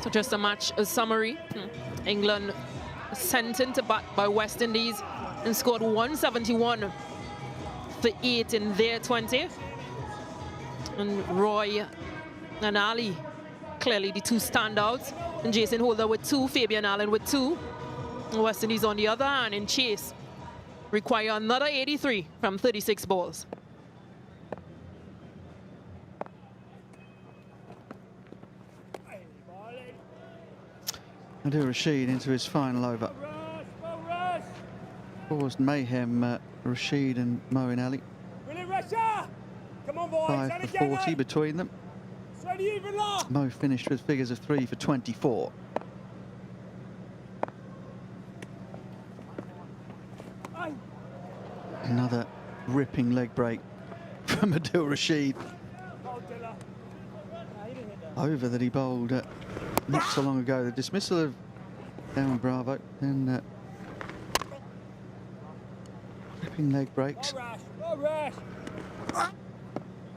So just a match summary. England sent into bat by West Indies and scored 171 for 8 in their 20. And Roy and Ali, clearly the 2 standouts. And Jason Holder with 2, Fabian Allen with 2. And West Indies on the other hand in chase require another 83 from 36 balls. Akeal Rashid into his final over. Caused mayhem, Rashid and Moeen Ali. Come on, boys. 5 for 40 between them. Mo finished with figures of 3 for 24. Another ripping leg break from Akeal Rashid. Over that he bowled not so long ago. The dismissal of Darren Bravo, then ripping leg breaks.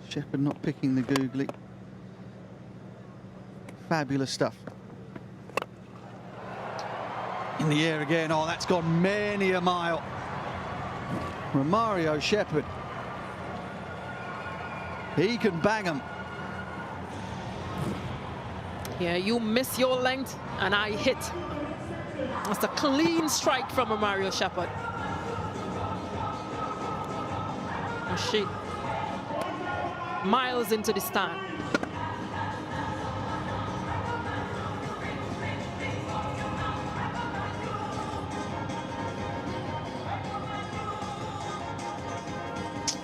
Shepherd not picking the googly. Fabulous stuff. In the air again. Oh, that's gone many a mile. Romario Shepherd. He can bang them. Yeah, you miss your length and I hit. That's a clean strike from Romario Shepherd. Rashid. Miles into the stand.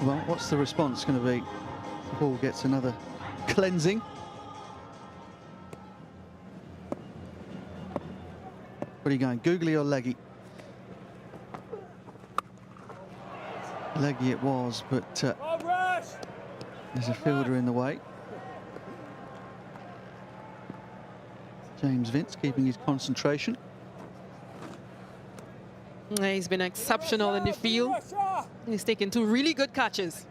Well, what's the response going to be? The ball gets another cleansing. What are you going, googly or leggy? Leggy it was, but there's a fielder in the way. James Vince keeping his concentration. Yeah, he's been exceptional in the field. He's taken 2 really good catches.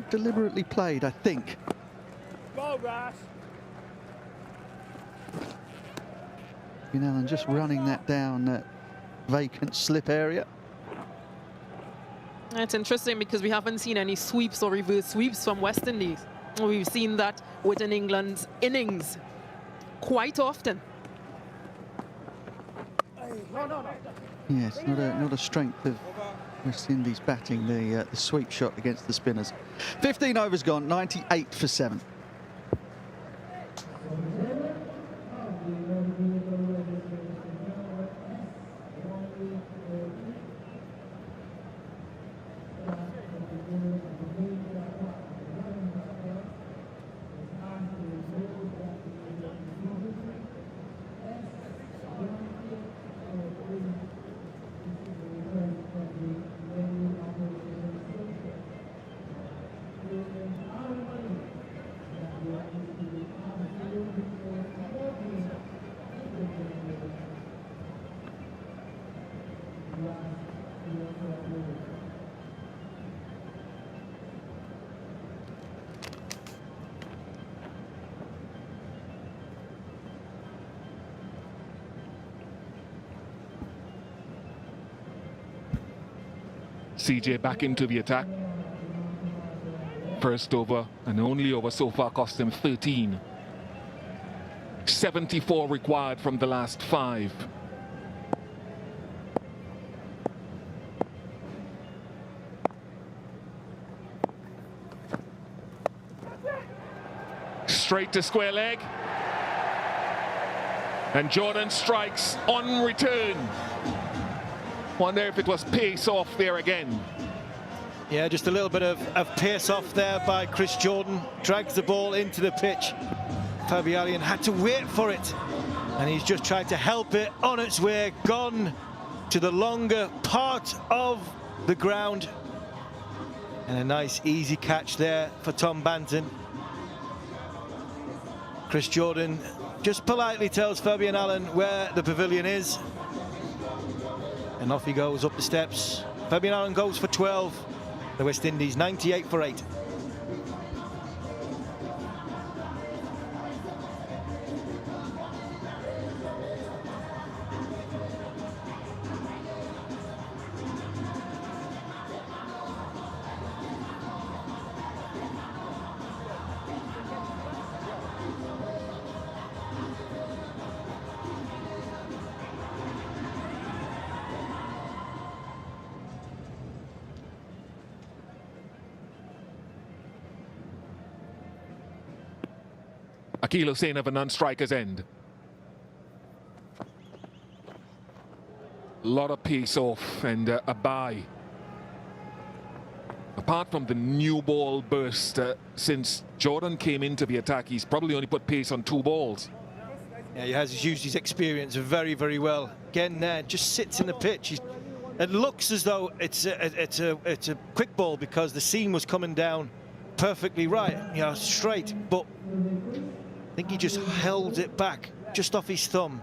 Deliberately played, I think. Allen just running that down vacant slip area. It's interesting because we haven't seen any sweeps or reverse sweeps from West Indies. We've seen that within England's innings quite often. Yes, not a strength of West Indies batting, the sweep shot against the spinners. 15 overs gone, 98 for 7. CJ back into the attack. First over and only over so far cost him 13. 74 required from the last 5. Straight to square leg. And Jordan strikes on return. Wonder if it was pace off there again. Yeah, just a little bit of pace off there by Chris Jordan. Drags the ball into the pitch. Fabian had to wait for it. And he's just tried to help it on its way. Gone to the longer part of the ground. And a nice, easy catch there for Tom Banton. Chris Jordan just politely tells Fabian Allen where the pavilion is. And off he goes up the steps. Fabian Allen goes for 12. The West Indies 98 for 8. Akeal Hosein of a non-striker's end. A lot of pace off and a bye. Apart from the new ball burst, since Jordan came into the attack, he's probably only put pace on 2 balls. Yeah, he has used his experience very, very well. Again, just sits in the pitch. It looks as though it's a quick ball because the seam was coming down perfectly right, straight. But I think he just held it back just off his thumb,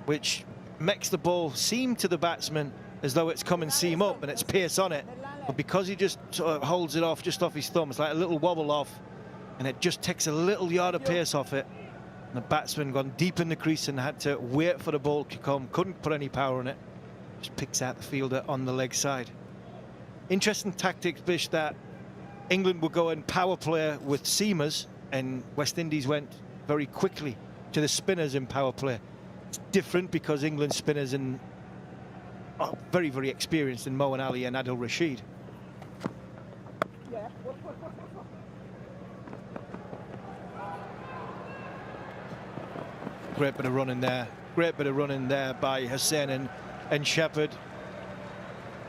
which makes the ball seem to the batsman as though it's coming seam up and it's pace on it. But because he just sort of holds it off just off his thumb, it's like a little wobble off, and it just takes a little yard of pace off it. And the batsman gone deep in the crease and had to wait for the ball to come. Couldn't put any power on it. Just picks out the fielder on the leg side. Interesting tactics, Bish, that England would go in power play with seamers, and West Indies went very quickly to the spinners in power play. It's different because England's spinners are very, very experienced in Moeen Ali and Akeal Rashid. Great bit of running there. Great bit of running there by Hosein and Shepherd.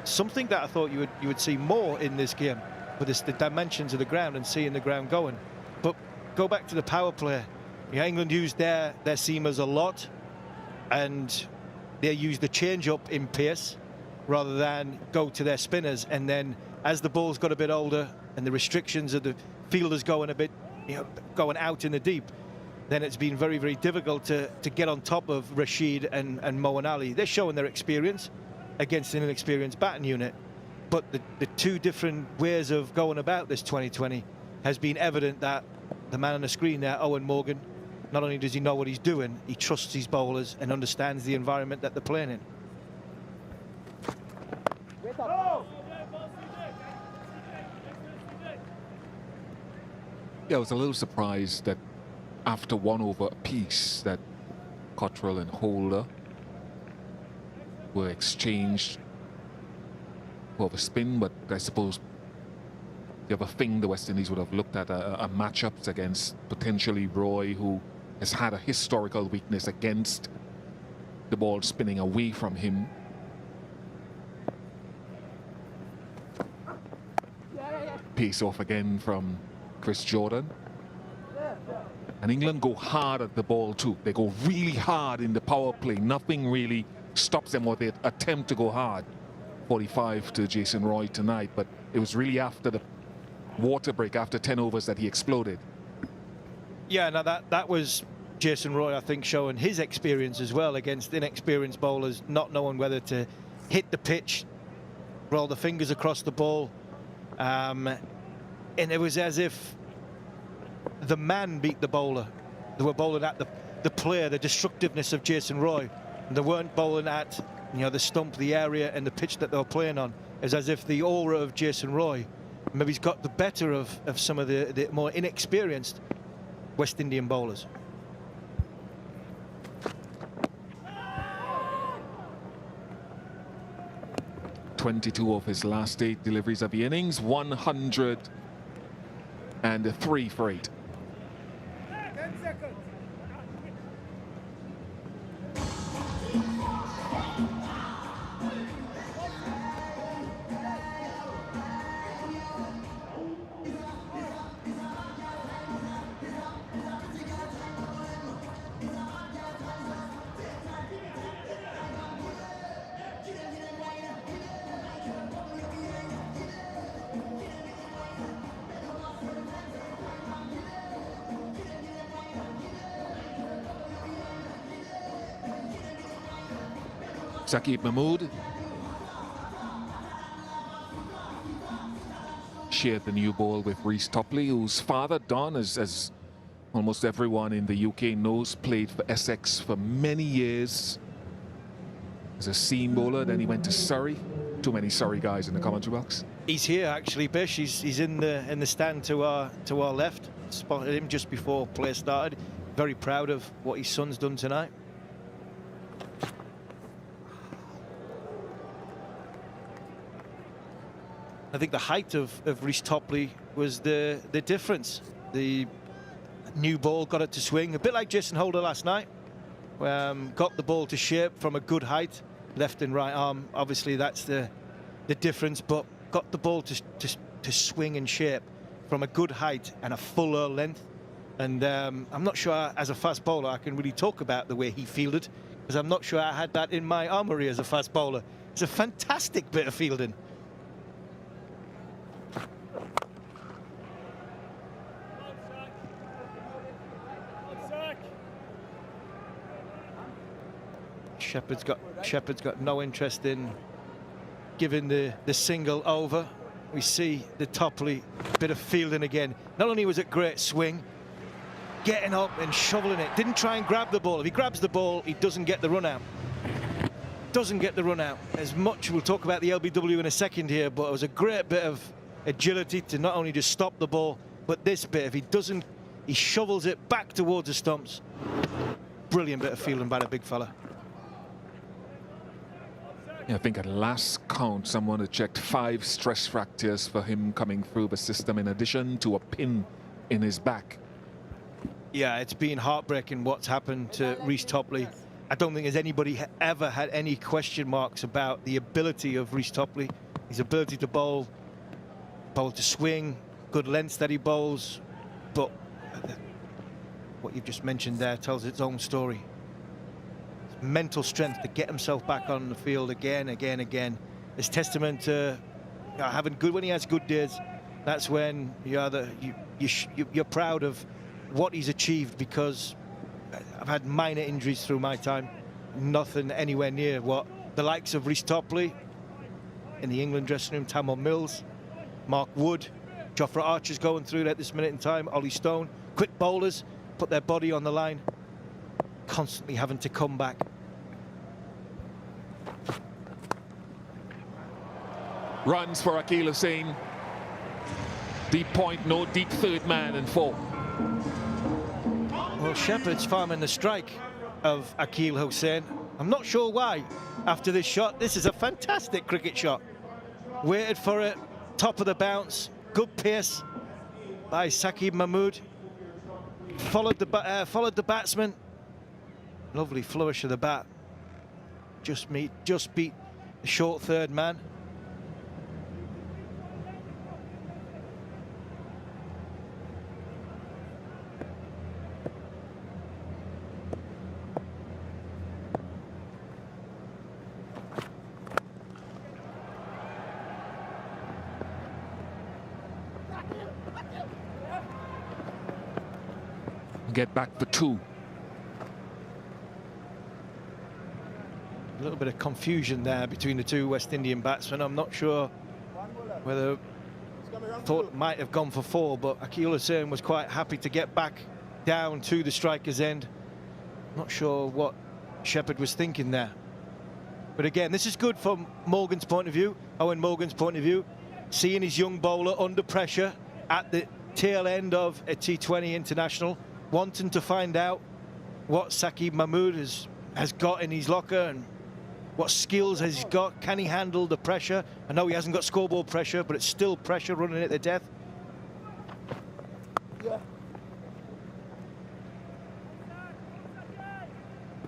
Something that I thought you would see more in this game, with the dimensions of the ground and seeing the ground going. But go back to the power play. England used their seamers a lot, and they used the change up in pace rather than go to their spinners. And then as the ball's got a bit older and the restrictions of the fielders going a bit, going out in the deep, then it's been very, very difficult to get on top of Rashid and Moeen Ali. They're showing their experience against an inexperienced batting unit. But the 2 different ways of going about this 2020 has been evident that the man on the screen there, Owen Morgan, not only does he know what he's doing, he trusts his bowlers and understands the environment that they're playing in. Yeah, I was a little surprised that after 1 over apiece that Cottrell and Holder were exchanged for the spin, but I suppose the other thing the West Indies would have looked at a matchups against potentially Roy, who has had a historical weakness against the ball spinning away from him. Pace off again from Chris Jordan. And England go hard at the ball too. They go really hard in the power play. Nothing really stops them, or they attempt to go hard. 45 to Jason Roy tonight, but it was really after the water break, after 10 overs, that he exploded. Yeah, now that was Jason Roy, I think, showing his experience as well against inexperienced bowlers, not knowing whether to hit the pitch, roll the fingers across the ball. And it was as if the man beat the bowler. They were bowling at the player, the destructiveness of Jason Roy. And they weren't bowling at the stump, the area and the pitch that they were playing on. It's as if the aura of Jason Roy maybe he's got the better of some of the more inexperienced West Indian bowlers. .22 of his last 8 deliveries of the innings, 103 for 8. 10 seconds. Saqib Mahmood shared the new ball with Reece Toppley, whose father, Don, as almost everyone in the UK knows, played for Essex for many years as a seam bowler. Then he went to Surrey. Too many Surrey guys in the commentary box. He's here actually, Bish. He's in the stand to our left. Spotted him just before play started. Very proud of what his son's done tonight. I think the height of Reece Toppley was the difference. The New ball, got it to swing, a bit like Jason Holder last night. Got the ball to shape from a good height, left and right arm. Obviously, that's the difference, but got the ball to swing and shape from a good height and a fuller length. And I'm not sure, as a fast bowler, I can really talk about the way he fielded, because I'm not sure I had that in my armoury as a fast bowler. It's a fantastic bit of fielding. Shepherd's got no interest in giving the single over. We see the Toppley bit of fielding again. Not only was it great swing, getting up and shoveling it. Didn't try and grab the ball. If he grabs the ball, he doesn't get the run out. Doesn't get the run out. As much, we'll talk about the LBW in a second here, but it was a great bit of agility to not only just stop the ball, but this bit, if he doesn't, he shovels it back towards the stumps. Brilliant bit of fielding by the big fella. Yeah, I think at last count, someone had checked 5 stress fractures for him coming through the system, in addition to a pin in his back. Yeah, it's been heartbreaking what's happened to Rhys Toppley. I don't think there's anybody ever had any question marks about the ability of Rhys Toppley, his ability to bowl to swing, good lengths that he bowls, but what you've just mentioned there tells its own story. Mental strength to get himself back on the field again. It's testament to having good, when he has good days, that's when you're proud of what he's achieved, because I've had minor injuries through my time, nothing anywhere near what the likes of Rhys Toppley in the England dressing room, Tamil Mills, Mark Wood, Jofra Archer's going through at this minute in time, Ollie Stone, quick bowlers, put their body on the line, constantly having to come back. Runs for Akeal Hosein. Deep point, no deep third man and 4. Well, Shepherd's farming the strike of Akeal Hosein. I'm not sure why. After this shot, this is a fantastic cricket shot. Waited for it, top of the bounce, good pace by Saqib Mahmood. Followed the batsman. Lovely flourish of the bat. Just beat the short third man. Get back for 2. A little bit of confusion there between the two West Indian batsmen. I'm not sure whether thought might have gone for 4, but Akeal Hosein was quite happy to get back down to the striker's end. Not sure what Shepherd was thinking there. But again, this is good from Morgan's point of view, Owen Morgan's point of view, seeing his young bowler under pressure at the tail end of a T20 international, wanting to find out what Saqib Mahmood has got in his locker and what skills has he got. Can he handle the pressure? I know he hasn't got scoreboard pressure, but it's still pressure running at the death. Yeah.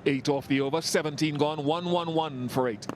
8 off the over, 17 gone, 1-1-1 for 8.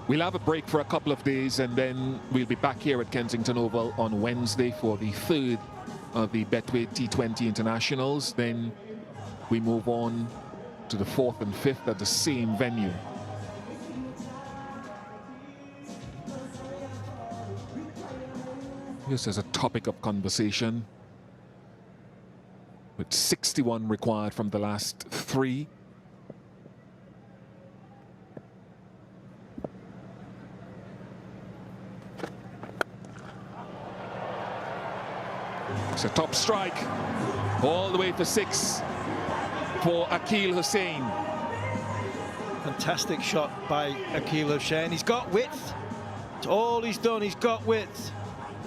We'll have a break for a couple of days, and then we'll be back here at Kensington Oval on Wednesday for the 3rd of the Betway T20 Internationals. Then we move on to the 4th and 5th at the same venue. This is a topic of conversation, with 61 required from the last 3. It's a top strike. All the way for 6 for Akeal Hosein. Fantastic shot by Akeal Hosein. He's got width. It's all he's done. He's got width.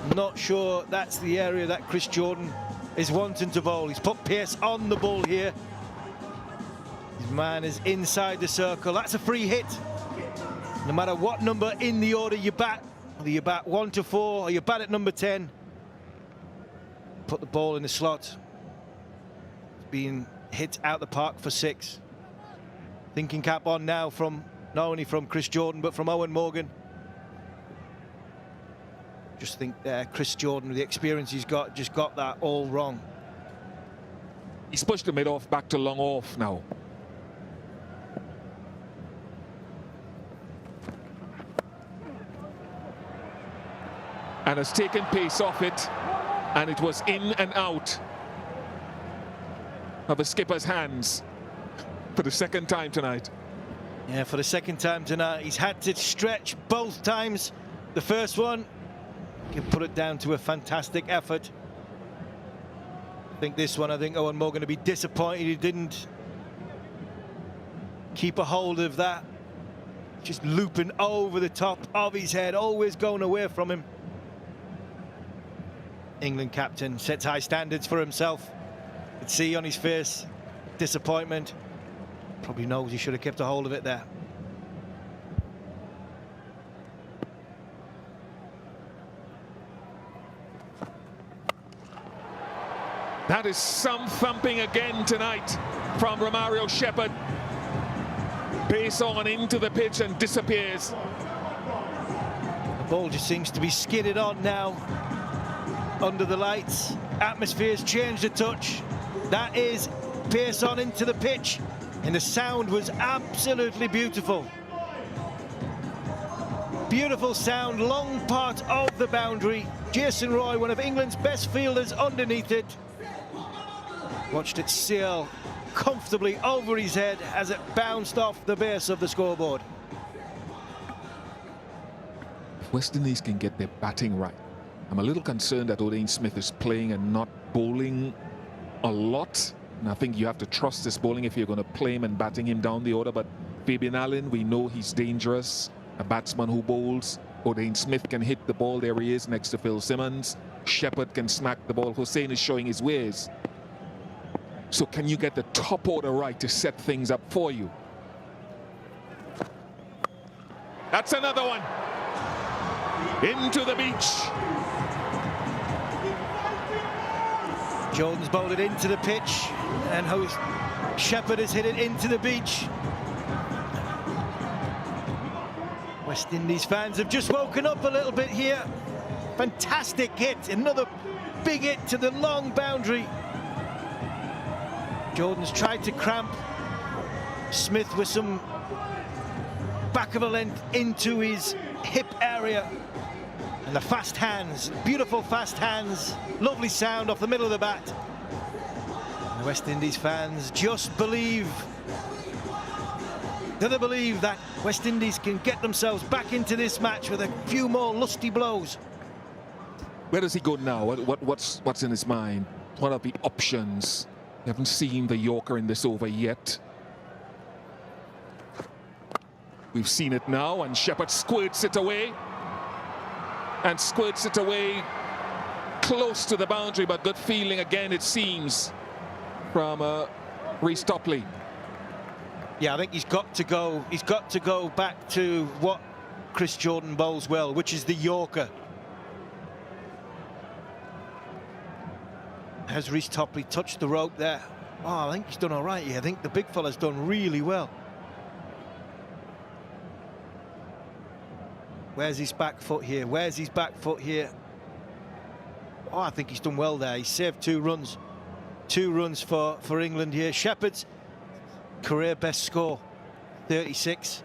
I'm not sure that's the area that Chris Jordan is wanting to bowl. He's put Pearce on the ball here. His man is inside the circle. That's a free hit. No matter what number in the order you bat, whether you bat 1 to 4 or you bat at number 10, put the ball in the slot. It's being hit out the park for 6. Thinking cap on now from not only from Chris Jordan but from Eoin Morgan. Just think there, Chris Jordan, with the experience he's got, just got that all wrong. He's pushed the mid off back to long off now. And has taken pace off it, and it was in and out of the skipper's hands for the second time tonight. Yeah, for the second time tonight. He's had to stretch both times. The first one, you can put it down to a fantastic effort. I think this one, Eoin Morgan to be disappointed he didn't keep a hold of that. Just looping over the top of his head, always going away from him. England captain sets high standards for himself. You could see on his face disappointment. Probably knows he should have kept a hold of it there. That is some thumping again tonight from Romario Shepherd. Pace on into the pitch and disappears. The ball just seems to be skidded on now under the lights. Atmosphere's changed a touch. That is Pearce on into the pitch, and the sound was absolutely beautiful. Beautiful sound, long part of the boundary. Jason Roy, one of England's best fielders, underneath it. Watched it sail comfortably over his head as it bounced off the base of the scoreboard. If West Indies can get their batting right, I'm a little concerned that Odean Smith is playing and not bowling a lot. And I think you have to trust this bowling if you're going to play him and batting him down the order. But Fabian Allen, we know he's dangerous. A batsman who bowls. Odean Smith can hit the ball. There he is next to Phil Simmons. Shepherd can smack the ball. Hosein is showing his ways. So can you get the top order right to set things up for you? That's another one. Into the beach. Jordan's bowled it into the pitch, and Shepherd has hit it into the beach. West Indies fans have just woken up a little bit here. Fantastic hit, another big hit to the long boundary. Jordan's tried to cramp Smith with some back of a length into his hip area. And the fast hands, beautiful fast hands, lovely sound off the middle of the bat. And the West Indies fans just believe, gotta believe that West Indies can get themselves back into this match with a few more lusty blows. Where does he go now? What's in his mind? What are the options? We haven't seen the Yorker in this over yet. We've seen it now, and Shepherd squirts it away. And squirts it away close to the boundary, but good feeling again, it seems, from Rhys Toppley. Yeah, I think he's got to go. He's got to go back to what Chris Jordan bowls well, which is the Yorker. Has Rhys Toppley touched the rope there? Oh, I think he's done all right here. I think the big fella's done really well. Where's his back foot here? Where's his back foot here? Oh, I think he's done well there. He saved 2 runs. 2 runs for England here. Shepherd's career best score, 36.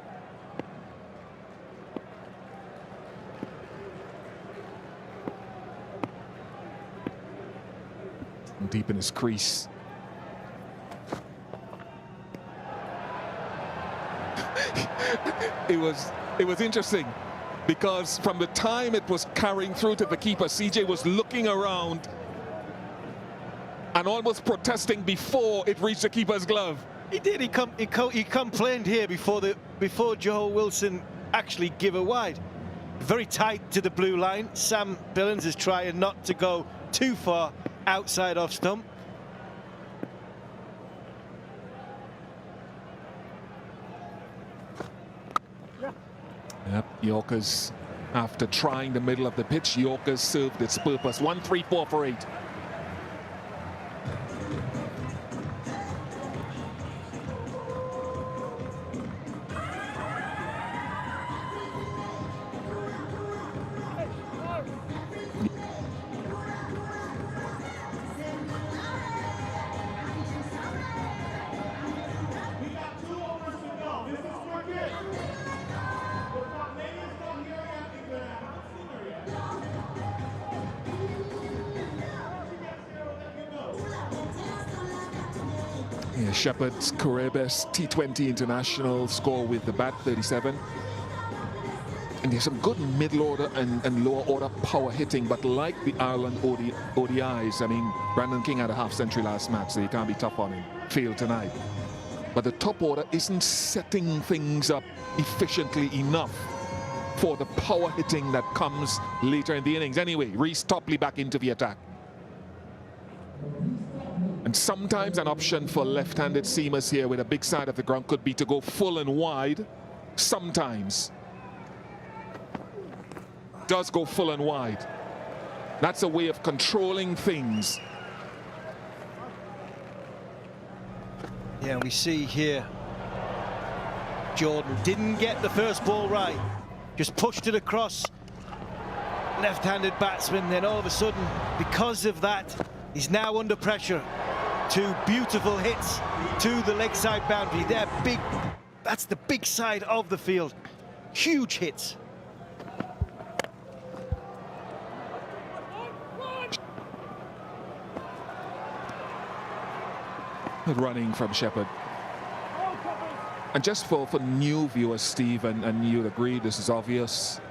Deep in his crease. It was interesting, because from the time it was carrying through to the keeper, CJ was looking around and almost protesting before it reached the keeper's glove. He did. He complained here before Joe Wilson actually give a wide. Very tight to the blue line. Sam Billings is trying not to go too far outside off stump. Yep, Yorkers, after trying the middle of the pitch, Yorkers served its purpose. 1-3-4 for 8. Yeah, Shepherd's career best T20 international score with the bat, 37. And there's some good middle order and lower order power hitting, but like the Ireland ODIs, I mean, Brandon King had a half century last match, so you can't be tough on him. Failed tonight. But the top order isn't setting things up efficiently enough for the power hitting that comes later in the innings. Anyway, Rhys Toppley back into the attack. And sometimes an option for left-handed seamers here with a big side of the ground could be to go full and wide. Sometimes. Does go full and wide. That's a way of controlling things. Yeah, we see here Jordan didn't get the first ball right. Just pushed it across. Left-handed batsman, then all of a sudden, because of that, he's now under pressure. 2 beautiful hits to the leg side boundary. They're big. That's the big side of the field. Huge hits. Running from Shepherd. And just for new viewers, Steve, and you'll agree this is obvious,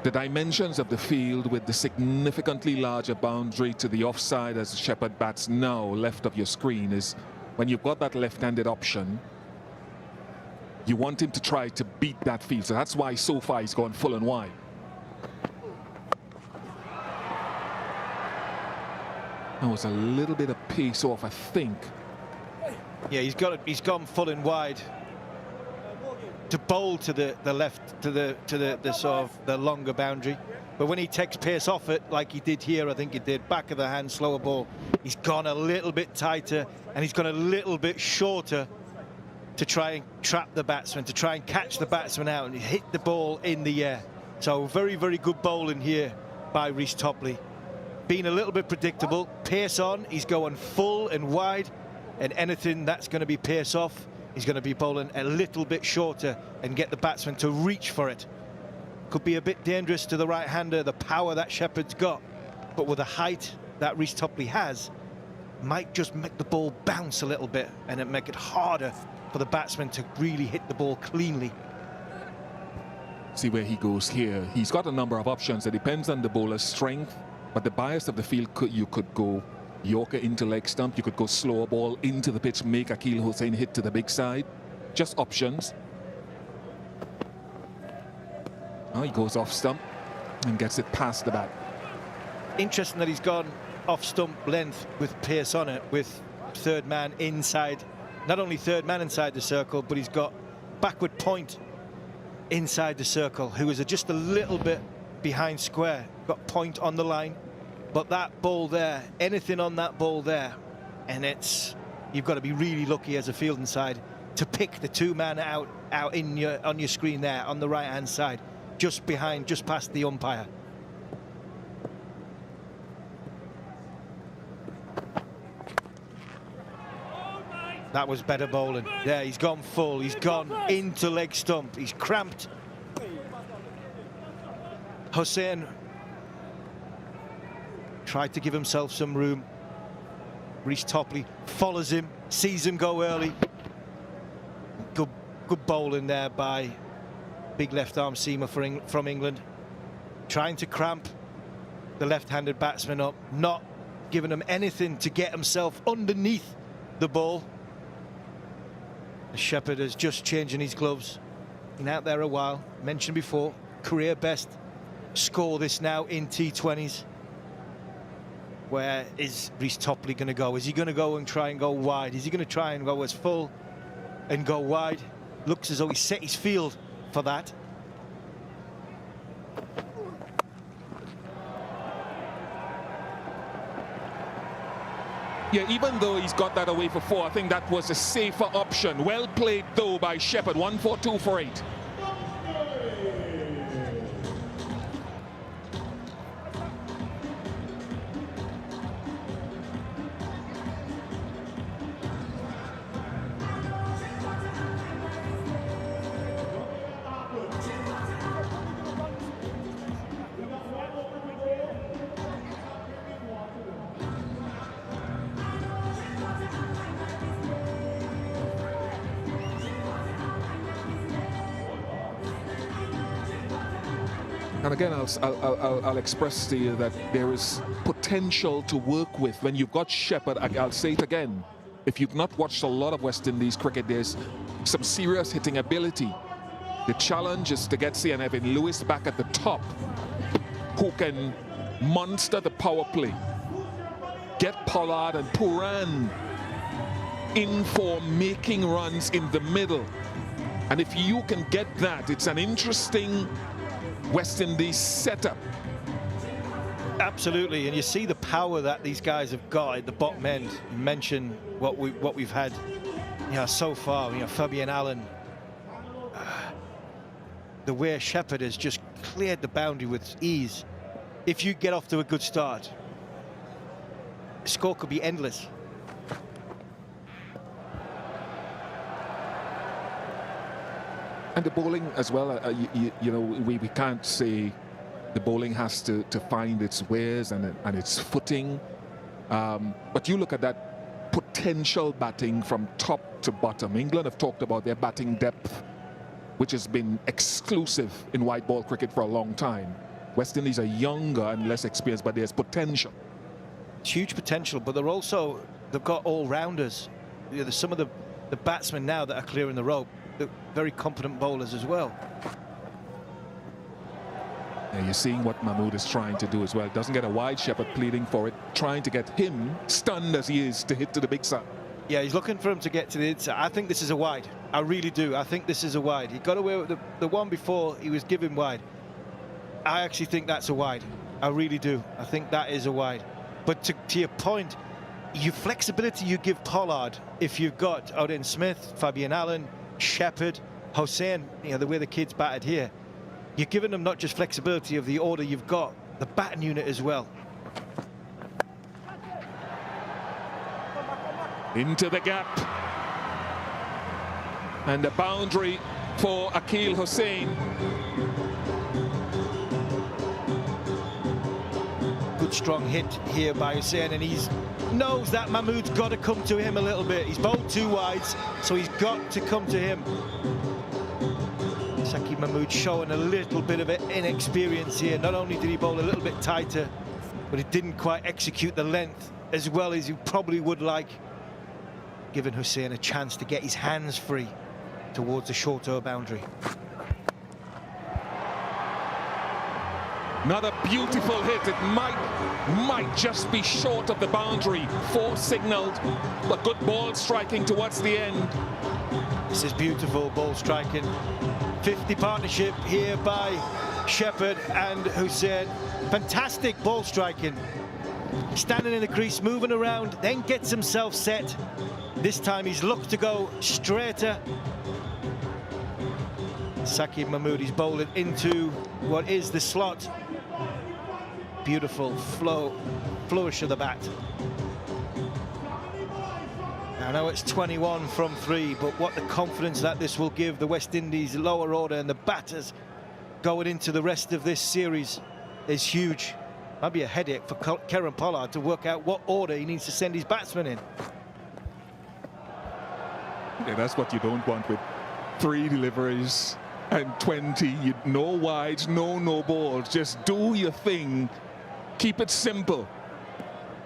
the dimensions of the field with the significantly larger boundary to the offside as Shepherd bats now left of your screen is when you've got that left-handed option, you want him to try to beat that field. So that's why so far he's gone full and wide. That was a little bit of pace off, I think. Yeah, he's gone full and wide to bowl to the left, to the sort of the longer boundary. But when he takes pace off it, like he did here, I think he did, back of the hand, slower ball, he's gone a little bit tighter and he's gone a little bit shorter to try and trap the batsman, to try and catch the batsman out and hit the ball in the air. So very, very good bowling here by Rhys Toppley. Being a little bit predictable, pace on, he's going full and wide, and anything that's going to be pace off, he's going to be bowling a little bit shorter and get the batsman to reach for it. Could be a bit dangerous to the right-hander, the power that Shepherd's got, but with the height that Rhys Toppley has, might just make the ball bounce a little bit and it make it harder for the batsman to really hit the ball cleanly. See where he goes here. He's got a number of options. It depends on the bowler's strength, but the bias of the field, you could go Yorker into leg stump, you could go slower ball into the pitch, make Akeal Hosein hit to the big side. Just options. Oh, he goes off stump and gets it past the bat. Interesting that he's gone off stump length with pace on it, with third man inside. Not only third man inside the circle, but he's got backward point inside the circle, who is just a little bit behind square. Got point on the line. But that ball there, anything on that ball there, and you've got to be really lucky as a fielding side to pick the 2-man out on your screen there on the right hand side, just behind, just past the umpire. That was better bowling. There, he's gone full, he's gone into leg stump, he's cramped. Hosein tried to give himself some room. Rhys Toppley follows him, sees him go early. Good bowling there by big left arm seamer from England. Trying to cramp the left-handed batsman up, not giving him anything to get himself underneath the ball. Shepherd is just changing his gloves. Been out there a while. Mentioned before, career best score this now in T20s. Where is Rhys Toppley going to go? Is he going to go and try and go wide? Is he going to try and go as full and go wide? Looks as though he set his field for that. Yeah, even though he's got that away for 4, I think that was a safer option. Well played, though, by Shepherd. 1 for 2 for 8. And again, I'll express to you that there is potential to work with when you've got Shepherd. I'll say it again. If you've not watched a lot of West Indies cricket, there's some serious hitting ability. The challenge is to get, say, an Evan Lewis back at the top who can monster the power play. Get Pollard and Pooran in for making runs in the middle. And if you can get that, it's an interesting West Indies setup. Absolutely, and you see the power that these guys have got at the bottom end. You mentioned what we've had, so far. Fabian Allen, the way Shepherd has just cleared the boundary with ease. If you get off to a good start, the score could be endless. And the bowling as well, we can't say the bowling has to find its wares and its footing. But you look at that potential batting from top to bottom. England have talked about their batting depth, which has been exclusive in white ball cricket for a long time. West Indies are younger and less experienced, but there's potential. It's huge potential, but they've got all-rounders. There's some of the batsmen now that are clearing the rope. They're very competent bowlers as well. Yeah, you're seeing what Mahmood is trying to do as well. Doesn't get a wide, Shepherd pleading for it, trying to get him, stunned as he is, to hit to the big side. Yeah, he's looking for him to get to the inside. I think this is a wide. I really do. I think this is a wide. He got away with the one before he was given wide. I actually think that's a wide. I really do. I think that is a wide. But to your point, your flexibility you give Pollard, if you've got Oden Smith, Fabian Allen, Shepherd, Hosein, the way the kids batted here, you're giving them not just flexibility of the order you've got, the batting unit as well. Into the gap. And a boundary for Akeal Hosein. Good strong hit here by Hosein, and he knows that Mahmood's got to come to him a little bit. He's bowled 2 wides, so he's got to come to him. Saqib Mahmood showing a little bit of inexperience here. Not only did he bowl a little bit tighter, but he didn't quite execute the length as well as he probably would like, giving Hosein a chance to get his hands free towards the shorter boundary. Not a beautiful hit. It might just be short of the boundary. 4 signaled, but good ball striking towards the end. This is beautiful ball striking. 50 partnership here by Shepherd and Hosein. Fantastic ball striking. Standing in the crease, moving around, then gets himself set. This time he's looked to go straighter. Saqib Mahmood is bowling into what is the slot. Beautiful flourish of the bat. I know it's 21 from 3, but what the confidence that this will give the West Indies lower order and the batters going into the rest of this series is huge. Might be a headache for Kieran Pollard to work out what order he needs to send his batsmen in. Yeah, that's what you don't want with 3 deliveries and 20. No wides, no balls. Just do your thing. Keep it simple.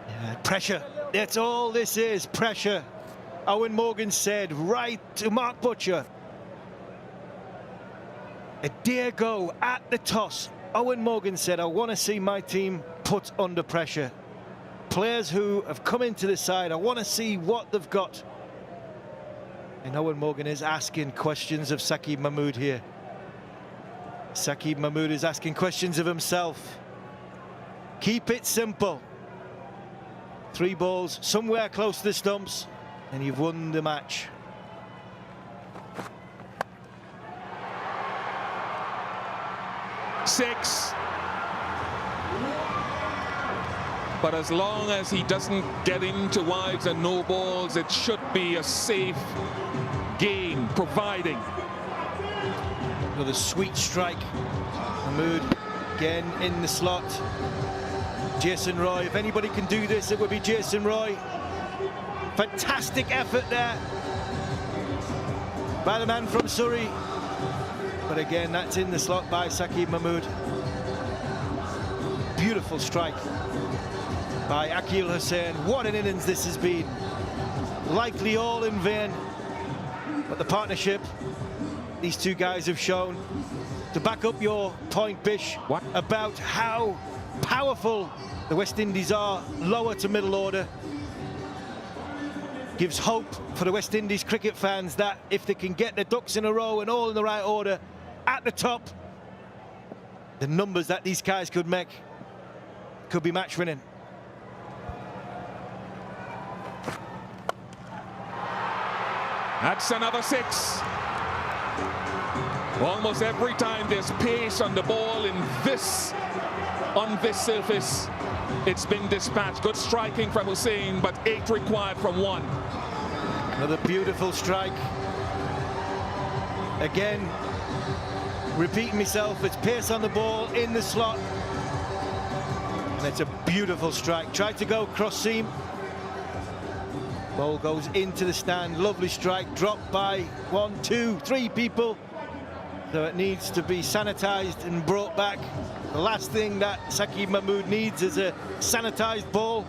Yeah, Pressure. That's all this is, pressure. Eoin Morgan said right to Mark Butcher. A dare go at the toss. Eoin Morgan said, I want to see my team put under pressure. Players who have come into the side, I want to see what they've got. And Eoin Morgan is asking questions of Saqib Mahmood here. Saqib Mahmood is asking questions of himself. Keep it simple. 3 balls, somewhere close to the stumps, and you've won the match. Six. But as long as he doesn't get into wides and no balls, it should be a safe game, providing. Another sweet strike. Mahmood again in the slot. Jason Roy, if anybody can do this, it would be Jason Roy. Fantastic effort there by the man from Surrey. But again, that's in the slot by Saqib Mahmood. Beautiful strike by Akeal Hosein. What an innings this has been. Likely all in vain. But the partnership these two guys have shown, to back up your point, Bish, about how powerful the West Indies are lower to middle order, gives hope for the West Indies cricket fans that if they can get their ducks in a row and all in the right order at the top, the numbers that these guys could make could be match winning. That's another 6. Almost every time there's pace on the ball on this surface, it's been dispatched. Good striking from Hosein, but 8 required from 1. Another beautiful strike. Again, repeating myself, it's pace on the ball in the slot. And it's a beautiful strike. Tried to go cross seam. Ball goes into the stand. Lovely strike. Dropped by 1, 2, 3 people. So it needs to be sanitized and brought back. The last thing that Saqib Mahmood needs is a sanitized ball.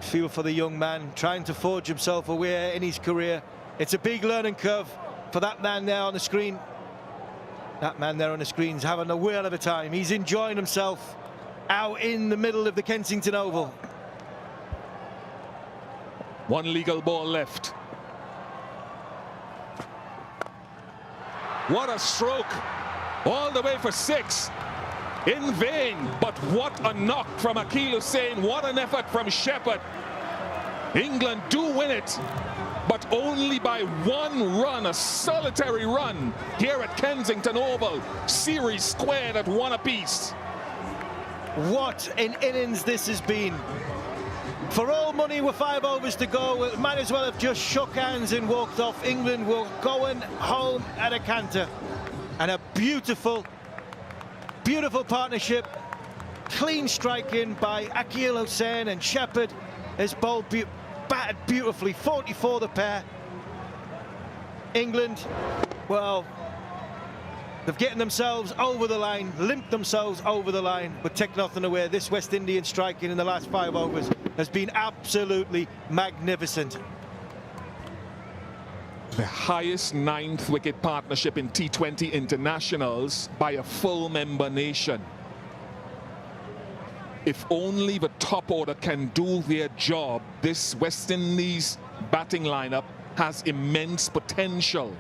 Feel for the young man trying to forge himself a way in his career. It's a big learning curve for that man there on the screen. That man there on the screen's having a whale of a time. He's enjoying himself out in the middle of the Kensington Oval. 1 legal ball left. What a stroke. All the way for 6. In vain. But what a knock from Akeal Hosein. What an effort from Shepherd. England do win it, but only by 1 run, a solitary run here at Kensington Oval. Series squared at 1 apiece. What an innings this has been. For all money with 5 overs to go, it might as well have just shook hands and walked off. England were going home at a canter. And a beautiful, beautiful partnership. Clean striking by Akeal Hosein, and Shepherd has bowled batted beautifully. 44 the pair. England, well, they've getting themselves over the line, limped themselves over the line, but take nothing away. This West Indian striking in the last 5 overs has been absolutely magnificent. The highest 9th wicket partnership in T20 internationals by a full member nation. If only the top order can do their job, this West Indies batting lineup has immense potential.